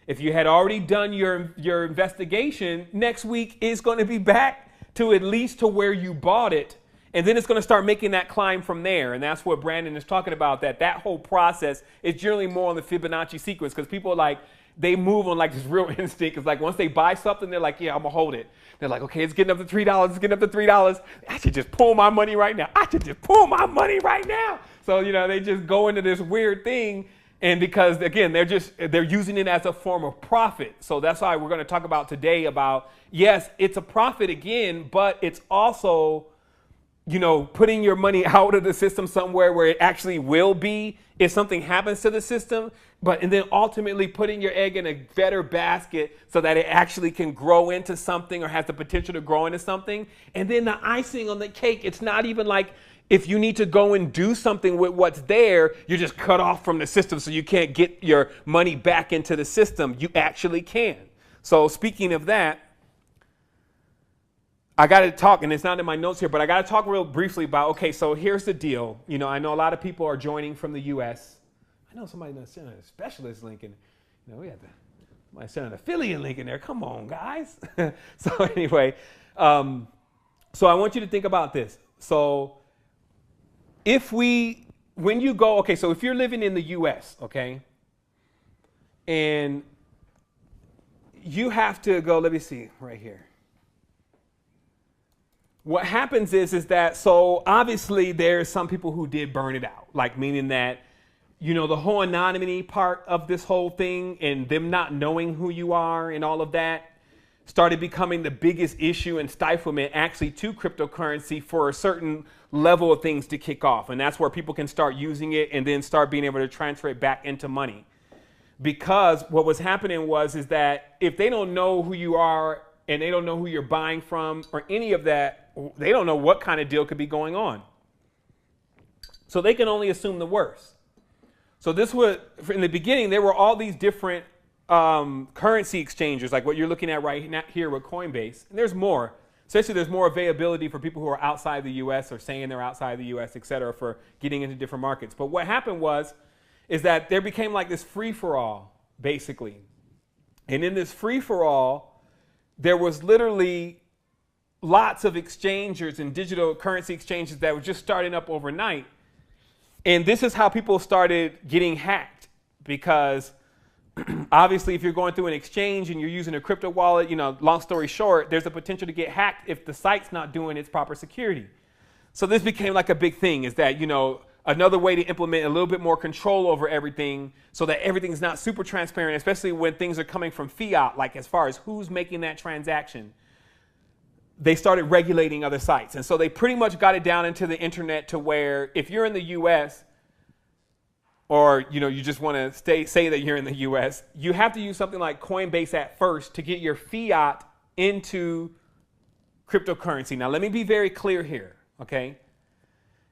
If you had already done your investigation, next week is going to be back to at least to where you bought it. And then it's going to start making that climb from there. And that's what Brandon is talking about, that whole process is generally more on the Fibonacci sequence because people like, they move on like this real instinct. It's like once they buy something, they're like, yeah, I'm going to hold it. They're like, okay, it's getting up to $3. It's getting up to $3. I should just pull my money right now. So, you know, they just go into this weird thing. And because, again, they're using it as a form of profit. So that's why we're going to talk about today about, yes, it's a profit again, but it's also, you know, putting your money out of the system somewhere where it actually will be if something happens to the system, and then ultimately putting your egg in a better basket so that it actually can grow into something or has the potential to grow into something. And then the icing on the cake, it's not even like if you need to go and do something with what's there, you're just cut off from the system so you can't get your money back into the system. You actually can. So speaking of that, I got to talk, and it's not in my notes here, but I got to talk real briefly about, okay, so here's the deal. You know, I know a lot of people are joining from the U.S. I know somebody sent a specialist link in. You know, we had somebody sent an affiliate link in there. Come on, guys. So anyway, so I want you to think about this. So when you go, okay, so if you're living in the U.S., okay, and you have to go, let me see, right here. What happens is that, so obviously there's some people who did burn it out, like meaning that, you know, the whole anonymity part of this whole thing and them not knowing who you are and all of that started becoming the biggest issue and stiflement actually to cryptocurrency for a certain level of things to kick off. And that's where people can start using it and then start being able to transfer it back into money. Because what was happening is that if they don't know who you are and they don't know who you're buying from or any of that, they don't know what kind of deal could be going on. So they can only assume the worst. So this was, in the beginning, there were all these different currency exchanges, like what you're looking at right now here with Coinbase. And there's more. Essentially, there's more availability for people who are outside the U.S. or saying they're outside the U.S., et cetera, for getting into different markets. But what happened is that there became like this free-for-all, basically. And in this free-for-all, there was literally lots of exchangers and digital currency exchanges that were just starting up overnight. And this is how people started getting hacked, because obviously if you're going through an exchange and you're using a crypto wallet, long story short, there's a potential to get hacked if the site's not doing its proper security. So this became like a big thing, is that, another way to implement a little bit more control over everything so that everything's not super transparent, especially when things are coming from fiat, like as far as who's making that transaction. They started regulating other sites. And so they pretty much got it down into the internet to where if you're in the US, or you just want to say that you're in the US, you have to use something like Coinbase at first to get your fiat into cryptocurrency. Now, let me be very clear here, okay?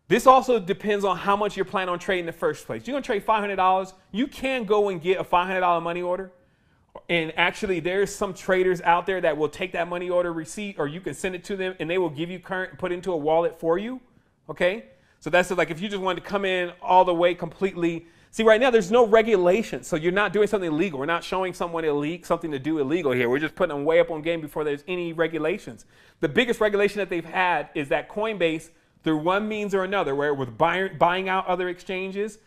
This also depends on how much you're planning on trading in the first place. You're going to trade $500, you can go and get a $500 money order. And actually, there's some traders out there that will take that money order receipt, or you can send it to them and they will give you current, put into a wallet for you. Okay. So that's like if you just wanted to come in all the way completely. See, right now, there's no regulation. So you're not doing something illegal. We're not showing someone something to do illegal here. We're just putting them way up on game before there's any regulations. The biggest regulation that they've had is that Coinbase, through one means or another, where it was buying out other exchanges,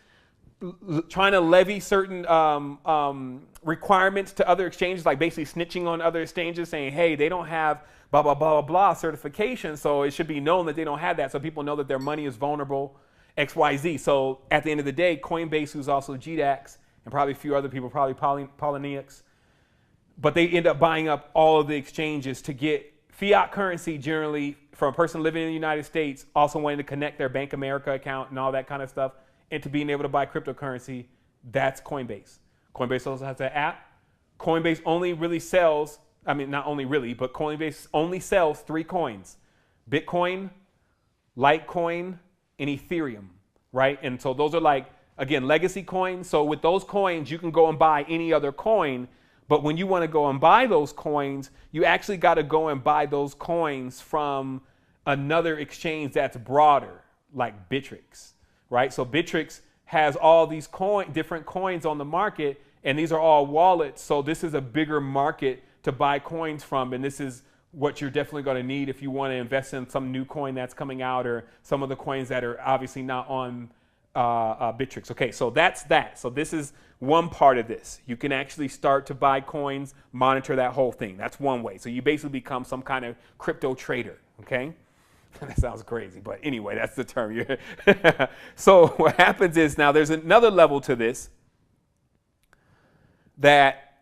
trying to levy certain requirements to other exchanges, like basically snitching on other exchanges, saying, hey, they don't have blah, blah, blah, blah certification, so it should be known that they don't have that, so people know that their money is vulnerable, XYZ. So at the end of the day, Coinbase, who's also GDAX, and probably a few other people, probably Poloniex, but they end up buying up all of the exchanges to get fiat currency generally from a person living in the United States, also wanting to connect their Bank America account and all that kind of stuff, into being able to buy cryptocurrency. That's Coinbase. Coinbase also has an app. Coinbase only really sells, not only really, but Coinbase only sells 3 coins: Bitcoin, Litecoin, and Ethereum, right? And so those are like, again, legacy coins. So with those coins, you can go and buy any other coin. But when you want to go and buy those coins, you actually got to go and buy those coins from another exchange that's broader, like Bittrex. Right? So Bittrex has all these different coins on the market, and these are all wallets. So this is a bigger market to buy coins from, and this is what you're definitely going to need if you want to invest in some new coin that's coming out, or some of the coins that are obviously not on Bittrex. Okay, so that's that. So this is one part of this. You can actually start to buy coins, monitor that whole thing. That's one way. So you basically become some kind of crypto trader. Okay. That sounds crazy, but anyway, that's the term. So what happens is, now there's another level to this, that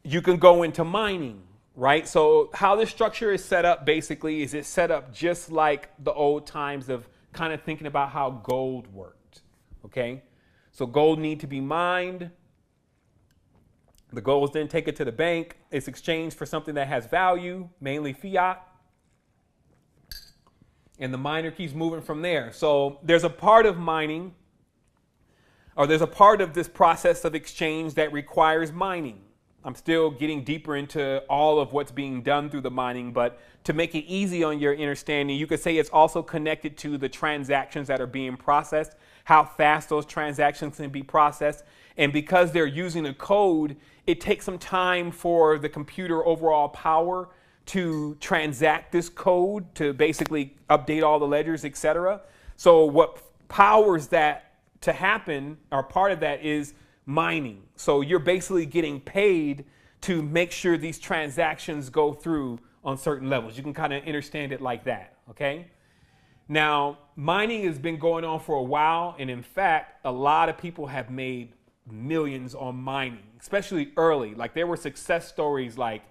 you can go into mining, right? So how this structure is set up basically is it's set up just like the old times of kind of thinking about how gold worked, okay? So gold need to be mined. The gold is then taken to the bank. It's exchanged for something that has value, mainly fiat. And the miner keeps moving from there. So there's a part of mining, or there's a part of this process of exchange that requires mining. I'm still getting deeper into all of what's being done through the mining, but to make it easy on your understanding, you could say it's also connected to the transactions that are being processed, how fast those transactions can be processed. And because they're using a code, it takes some time for the computer overall power to transact this code, to basically update all the ledgers, etc. So what powers that to happen, or part of that, is mining. So you're basically getting paid to make sure these transactions go through on certain levels. You can kind of understand it like that, okay? Now, mining has been going on for a while, and in fact, a lot of people have made millions on mining, especially early. Like, there were success stories like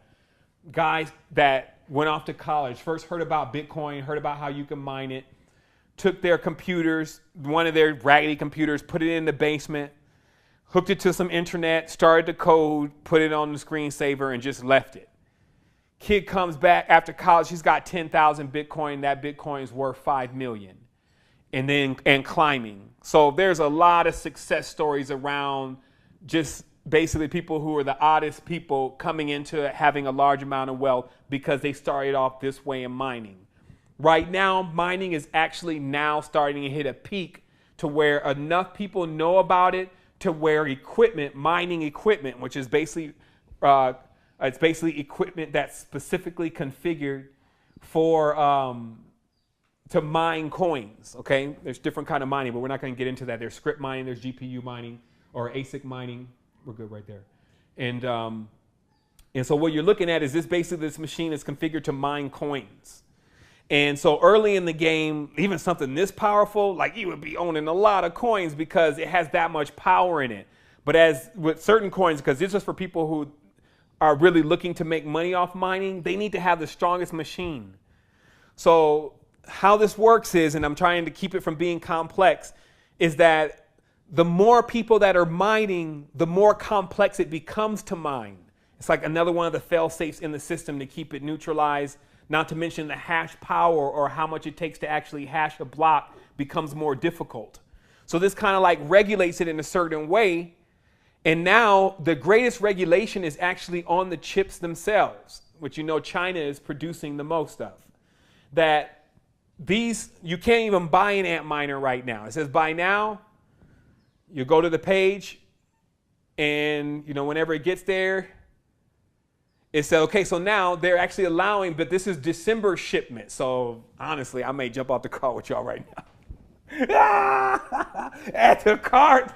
guys that went off to college, first heard about Bitcoin, heard about how you can mine it, took their computers, one of their raggedy computers, put it in the basement, hooked it to some internet, started to code, put it on the screensaver, and just left it. Kid comes back after college, he's got 10,000 Bitcoin, that Bitcoin's worth 5 million, and climbing. So there's a lot of success stories around just basically people who are the oddest people coming into having a large amount of wealth because they started off this way in mining. Right now, mining is actually now starting to hit a peak to where enough people know about it to where equipment, mining equipment, which is basically, it's basically equipment that's specifically configured for, to mine coins, okay? There's different kind of mining, but we're not going to get into that. There's script mining, there's GPU mining, or ASIC mining. We're good right there. And so what you're looking at is this machine is configured to mine coins. And so early in the game, even something this powerful, like you would be owning a lot of coins because it has that much power in it. But as with certain coins, because this is for people who are really looking to make money off mining, they need to have the strongest machine. So how this works is, and I'm trying to keep it from being complex, is that the more people that are mining, the more complex it becomes to mine. It's like another one of the fail-safes in the system to keep it neutralized. Not to mention the hash power or how much it takes to actually hash a block becomes more difficult. So this kind of like regulates it in a certain way. And now the greatest regulation is actually on the chips themselves, which you know China is producing the most of. That these, you can't even buy an Antminer right now. It says buy now. You go to the page and you know whenever it gets there, it said, okay, so now they're actually allowing, but this is December shipment. So honestly, I may jump off the car with y'all right now. At the cart,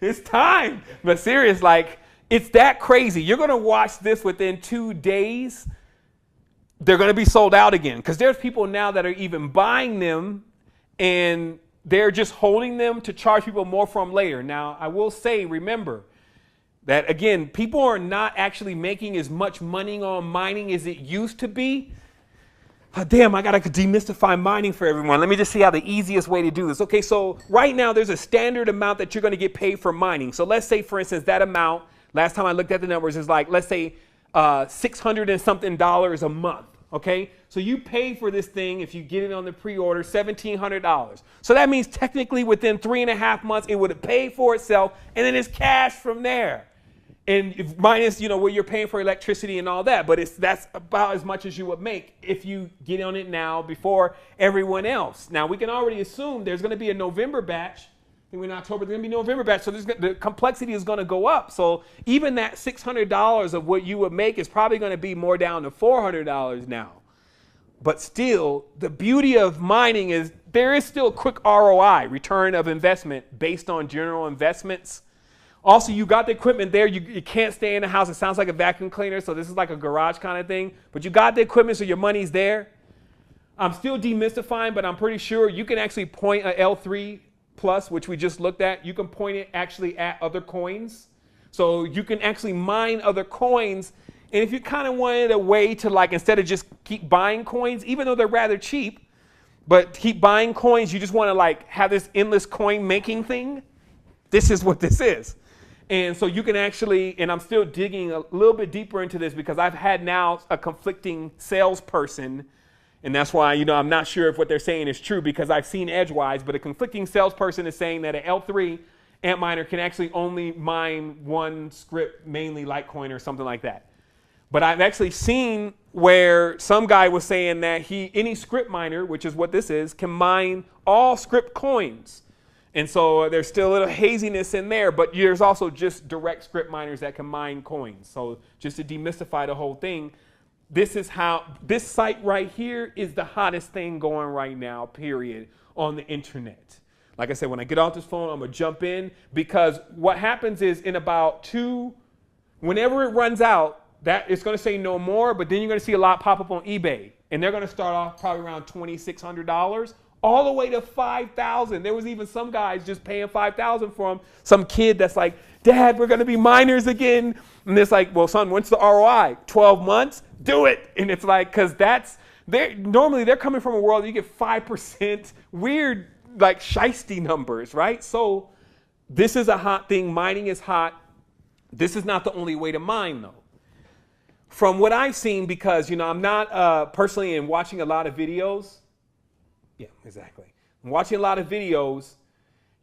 it's time. But serious, like, it's that crazy. You're going to watch this within 2 days. They're going to be sold out again. Because there's people now that are even buying them and they're just holding them to charge people more for them later. Now, I will say, remember, that again, people are not actually making as much money on mining as it used to be. Oh, damn, I got to demystify mining for everyone. Let me just see how the easiest way to do this. Okay, so right now there's a standard amount that you're going to get paid for mining. So let's say, for instance, that amount, last time I looked at the numbers, is like, let's say $600 and something a month. Okay, so you pay for this thing if you get it on the pre-order, $1,700. So that means technically within 3.5 months, it would have paid for itself, and then it's cash from there. And minus, you know, what you're paying for electricity and all that. But that's about as much as you would make if you get on it now before everyone else. Now, we can already assume there's going to be a November batch. I think we're in October, there's going to be a November batch. So the complexity is going to go up. So even that $600 of what you would make is probably going to be more down to $400 now. But still, the beauty of mining is there is still quick ROI, return of investment, based on general investments. Also, you got the equipment there. You can't stay in the house. It sounds like a vacuum cleaner, so this is like a garage kind of thing. But you got the equipment, so your money's there. I'm still demystifying, but I'm pretty sure you can actually point a L3 Plus, which we just looked at. You can point it actually at other coins. So you can actually mine other coins. And if you kind of wanted a way to, like, instead of just keep buying coins, even though they're rather cheap, but keep buying coins, you just want to, like, have this endless coin making thing. This is what this is. And so you can actually, and I'm still digging a little bit deeper into this because I've had now a conflicting salesperson, and that's why, you know, I'm not sure if what they're saying is true because I've seen edgewise, but a conflicting salesperson is saying that an L3 Antminer can actually only mine one script, mainly Litecoin or something like that. But I've actually seen where some guy was saying that any script miner, which is what this is, can mine all script coins. And so there's still a little haziness in there, but there's also just direct script miners that can mine coins. So just to demystify the whole thing, this is how, this site right here is the hottest thing going right now, period, on the internet. Like I said, when I get off this phone, I'm going to jump in because what happens is in about whenever it runs out, that it's going to say no more, but then you're going to see a lot pop up on eBay. And they're going to start off probably around $2,600. All the way to $5,000. There was even some guys just paying $5,000 for them. Some kid that's like, Dad, we're going to be miners again. And it's like, well, son, when's the ROI? 12 months? Do it. And it's like, because normally they're coming from a world you get 5% weird, like shiesty numbers, right? So this is a hot thing. Mining is hot. This is not the only way to mine, though. From what I've seen, because, you know, I'm not personally in watching a lot of videos. Yeah, exactly. I'm watching a lot of videos.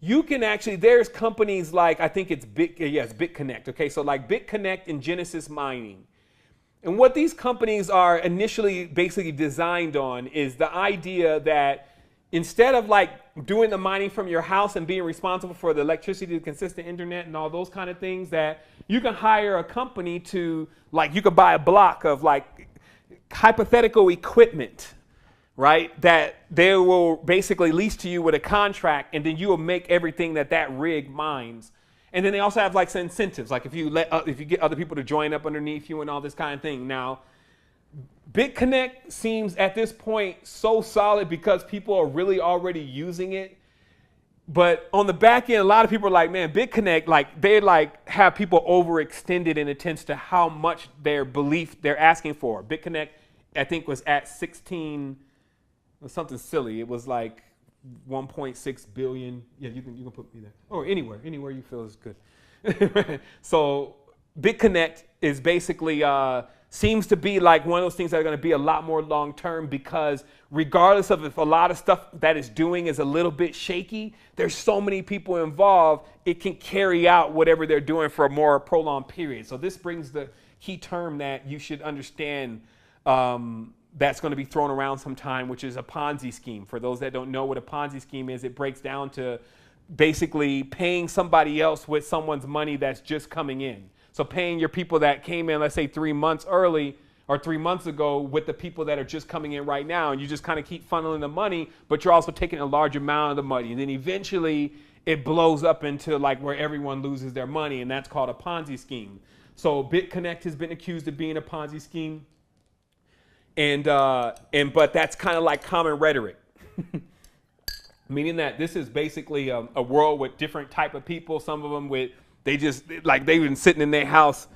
you can actually, there's companies like, I think it's BitConnect. Okay, so like BitConnect and Genesis Mining. And what these companies are initially basically designed on is the idea that instead of like doing the mining from your house and being responsible for the electricity, the consistent internet and all those kind of things, that you can hire a company to, like, you could buy a block of like hypothetical equipment, right? That they will basically lease to you with a contract, and then you will make everything that rig mines. And then they also have like some incentives, like if you get other people to join up underneath you and all this kind of thing. Now, BitConnect seems at this point so solid because people are really already using it. But on the back end, a lot of people are like, man, BitConnect, like they like have people overextended in attempts to how much their belief they're asking for. BitConnect, I think, was at 16, or something silly. It was like 1.6 billion. Yeah, you can put me there. Or anywhere you feel is good. So BitConnect is basically seems to be like one of those things that are going to be a lot more long term, because regardless of if a lot of stuff that it's doing is a little bit shaky, there's so many people involved, it can carry out whatever they're doing for a more prolonged period. So this brings the key term that you should understand that's going to be thrown around sometime, which is a Ponzi scheme. For those that don't know what a Ponzi scheme is, it breaks down to basically paying somebody else with someone's money that's just coming in. So paying your people that came in, let's say 3 months early or 3 months ago, with the people that are just coming in right now, and you just kind of keep funneling the money, but you're also taking a large amount of the money. And then eventually it blows up into like where everyone loses their money, and that's called a Ponzi scheme. So BitConnect has been accused of being a Ponzi scheme. But that's kind of like common rhetoric, meaning that this is basically a world with different type of people. Some of them they've been sitting in their house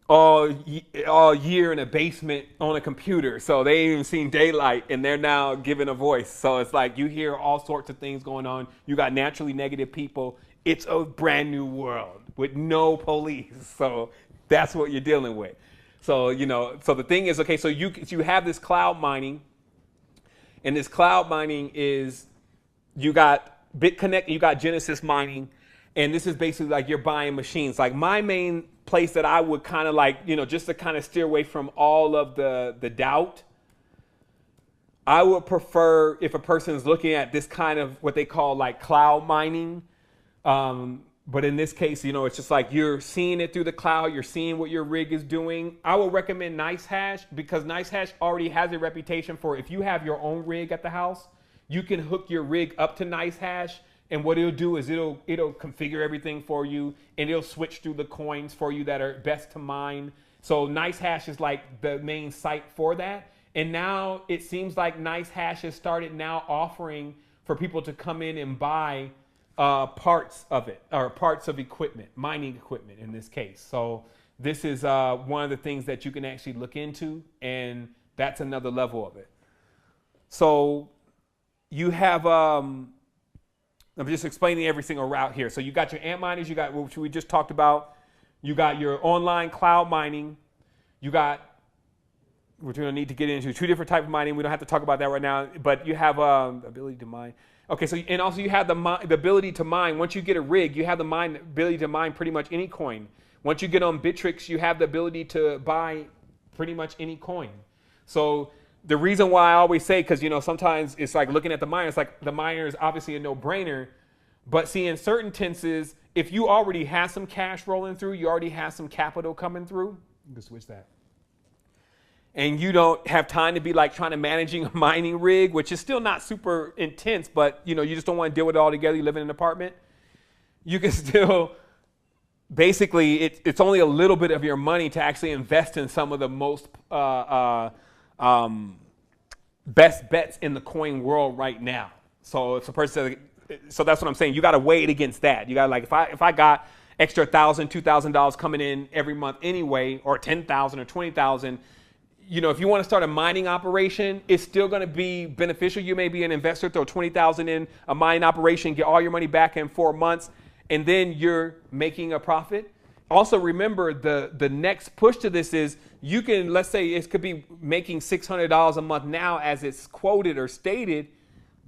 all year in a basement on a computer, so they ain't even seen daylight, and they're now given a voice. So it's like you hear all sorts of things going on. You got naturally negative people. It's a brand new world with no police. So that's what you're dealing with. So, so the thing is, okay, so you have this cloud mining, and this cloud mining is, you got BitConnect, you got Genesis Mining, and this is basically like you're buying machines. Like my main place that I would kind of like, just to kind of steer away from all of the doubt, I would prefer if a person is looking at this kind of what they call like cloud mining, but in this case, it's just like you're seeing it through the cloud. You're seeing what your rig is doing. I will recommend NiceHash, because NiceHash already has a reputation for, if you have your own rig at the house, you can hook your rig up to NiceHash. And what it'll do is it'll configure everything for you, and it'll switch through the coins for you that are best to mine. So NiceHash is like the main site for that. And now it seems like NiceHash has started now offering for people to come in and buy parts of it, or parts of equipment, mining equipment in this case. So this is one of the things that you can actually look into, and that's another level of it. So you have, I'm just explaining every single route here. So you got your ant miners, you got, which we just talked about, you got your online cloud mining, you got, we're going to need to get into 2 different types of mining. We don't have to talk about that right now, but you have ability to mine. Okay, so, and also you have the ability to mine. Once you get a rig, you have the ability to mine pretty much any coin. Once you get on Bittrex, you have the ability to buy pretty much any coin. So the reason why I always say, because, sometimes it's like looking at the miner, it's like the miner is obviously a no-brainer. But see, in certain tenses, if you already have some cash rolling through, you already have some capital coming through, you can switch that. And you don't have time to be like trying to managing a mining rig, which is still not super intense, but you just don't want to deal with it all together. You live in an apartment. You can still, basically, it's only a little bit of your money to actually invest in some of the most best bets in the coin world right now. So if a person says, so that's what I'm saying. You got to weigh it against that. You got to, like, if I got extra $1,000, $2,000 coming in every month anyway, or $10,000 or $20,000. If you want to start a mining operation, it's still going to be beneficial. You may be an investor, throw $20,000 in a mining operation, get all your money back in 4 months, and then you're making a profit. Also, remember the next push to this is you can, let's say it could be making $600 a month now as it's quoted or stated,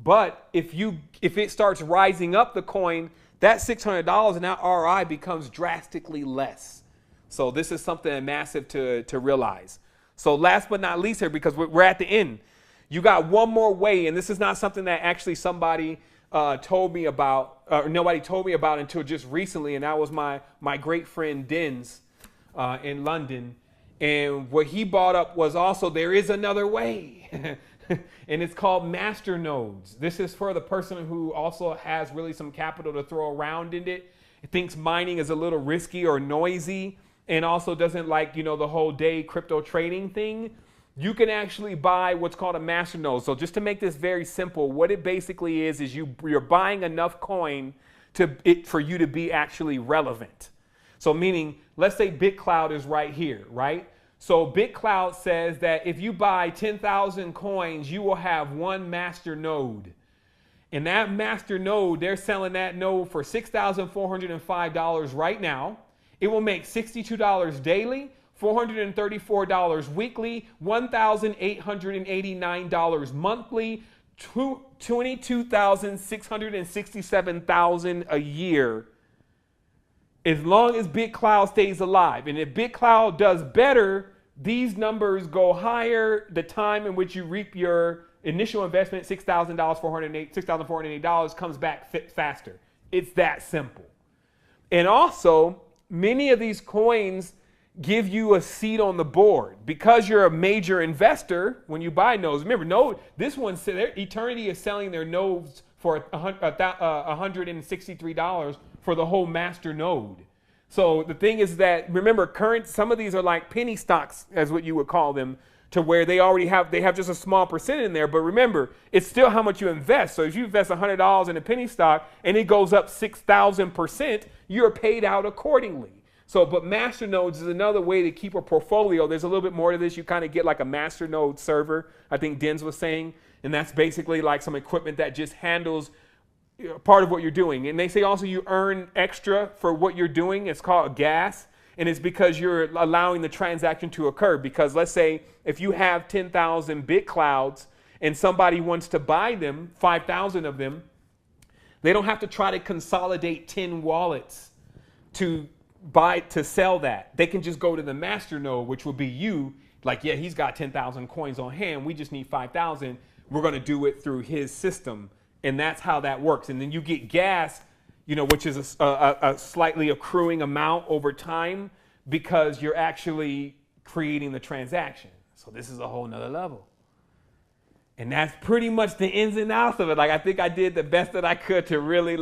But if it starts rising up the coin, that $600 and that ROI becomes drastically less. So this is something massive to realize. So last but not least here, because we're at the end, you got one more way, and this is not something that actually somebody told me about, or nobody told me about until just recently, and that was my great friend Dens in London. And what he brought up was also there is another way, and it's called master nodes. This is for the person who also has really some capital to throw around in it. Thinks mining is a little risky or noisy, and also doesn't like, the whole day crypto trading thing. You can actually buy what's called a master node. So just to make this very simple, what it basically is you're buying enough coin for you to be actually relevant. So meaning, let's say BitCloud is right here, right? So BitCloud says that if you buy 10,000 coins, you will have one master node. And that master node, they're selling that node for $6,405 right now. It will make $62 daily, $434 weekly, $1,889 monthly, $22,667 a year, as long as BitCloud stays alive. And if BitCloud does better, these numbers go higher. The time in which you reap your initial investment, $6,408, comes back faster. It's that simple. And also, many of these coins give you a seat on the board because you're a major investor when you buy nodes. Remember, this one, Eternity is selling their nodes for $163 for the whole master node. So the thing is that, remember, some of these are like penny stocks, as what you would call them, to where they have just a small percent in there. But remember, it's still how much you invest. So if you invest $100 in a penny stock and it goes up 6,000%, you're paid out accordingly. So, but master nodes is another way to keep a portfolio. There's a little bit more to this. You kind of get like a master node server, I think Dens was saying. And that's basically like some equipment that just handles part of what you're doing. And they say also you earn extra for what you're doing. It's called gas. And it's because you're allowing the transaction to occur. Because let's say if you have 10,000 BitClouds and somebody wants to buy them, 5,000 of them, they don't have to try to consolidate 10 wallets to sell that. They can just go to the master node, which will be you. Like, yeah, he's got 10,000 coins on hand. We just need 5,000. We're going to do it through his system. And that's how that works. And then you get gas, which is a slightly accruing amount over time because you're actually creating the transaction. So this is a whole nother level. And that's pretty much the ins and outs of it. Like, I think I did the best that I could to really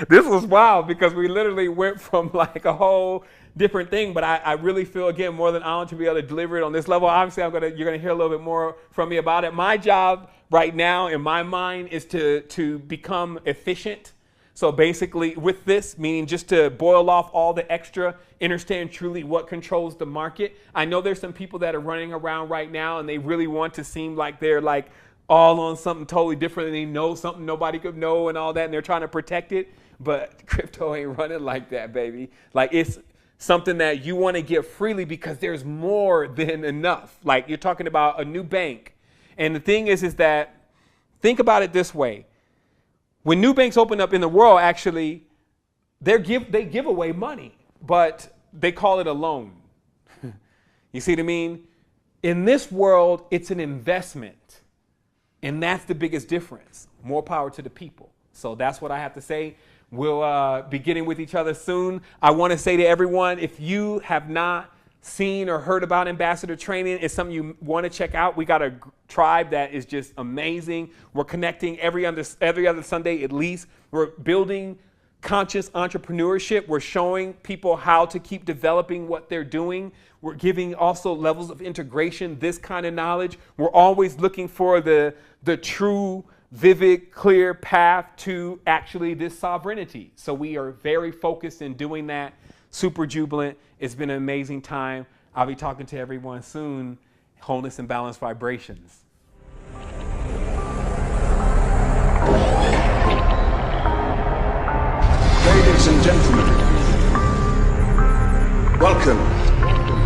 this was wild because we literally went from like a whole different thing, but I really feel, again, more than honored to be able to deliver it on this level. Obviously, you're gonna hear a little bit more from me about it. My job right now, in my mind, is to become efficient. So basically, with this, meaning just to boil off all the extra, understand truly what controls the market. I know there's some people that are running around right now, and they really want to seem like they're like all on something totally different, and they know something nobody could know and all that, and they're trying to protect it. But crypto ain't running like that, baby. Like, it's something that you want to give freely because there's more than enough. Like, you're talking about a new bank. And the thing is that, think about it this way. When new banks open up in the world, actually, they give away money, but they call it a loan. You see what I mean? In this world, it's an investment. And that's the biggest difference. More power to the people. So that's what I have to say. We'll be getting with each other soon. I want to say to everyone, if you have not seen or heard about Ambassador Training, it's something you want to check out. We got a tribe that is just amazing. We're connecting every other Sunday at least. We're building conscious entrepreneurship. We're showing people how to keep developing what they're doing. We're giving also levels of integration, this kind of knowledge. We're always looking for the true, vivid, clear path to actually this sovereignty. So we are very focused in doing that. Super jubilant. It's been an amazing time. I'll be talking to everyone soon. Wholeness and balanced vibrations. Ladies and gentlemen, welcome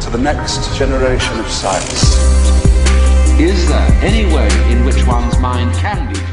to the next generation of science. Is that any way in which one's mind can be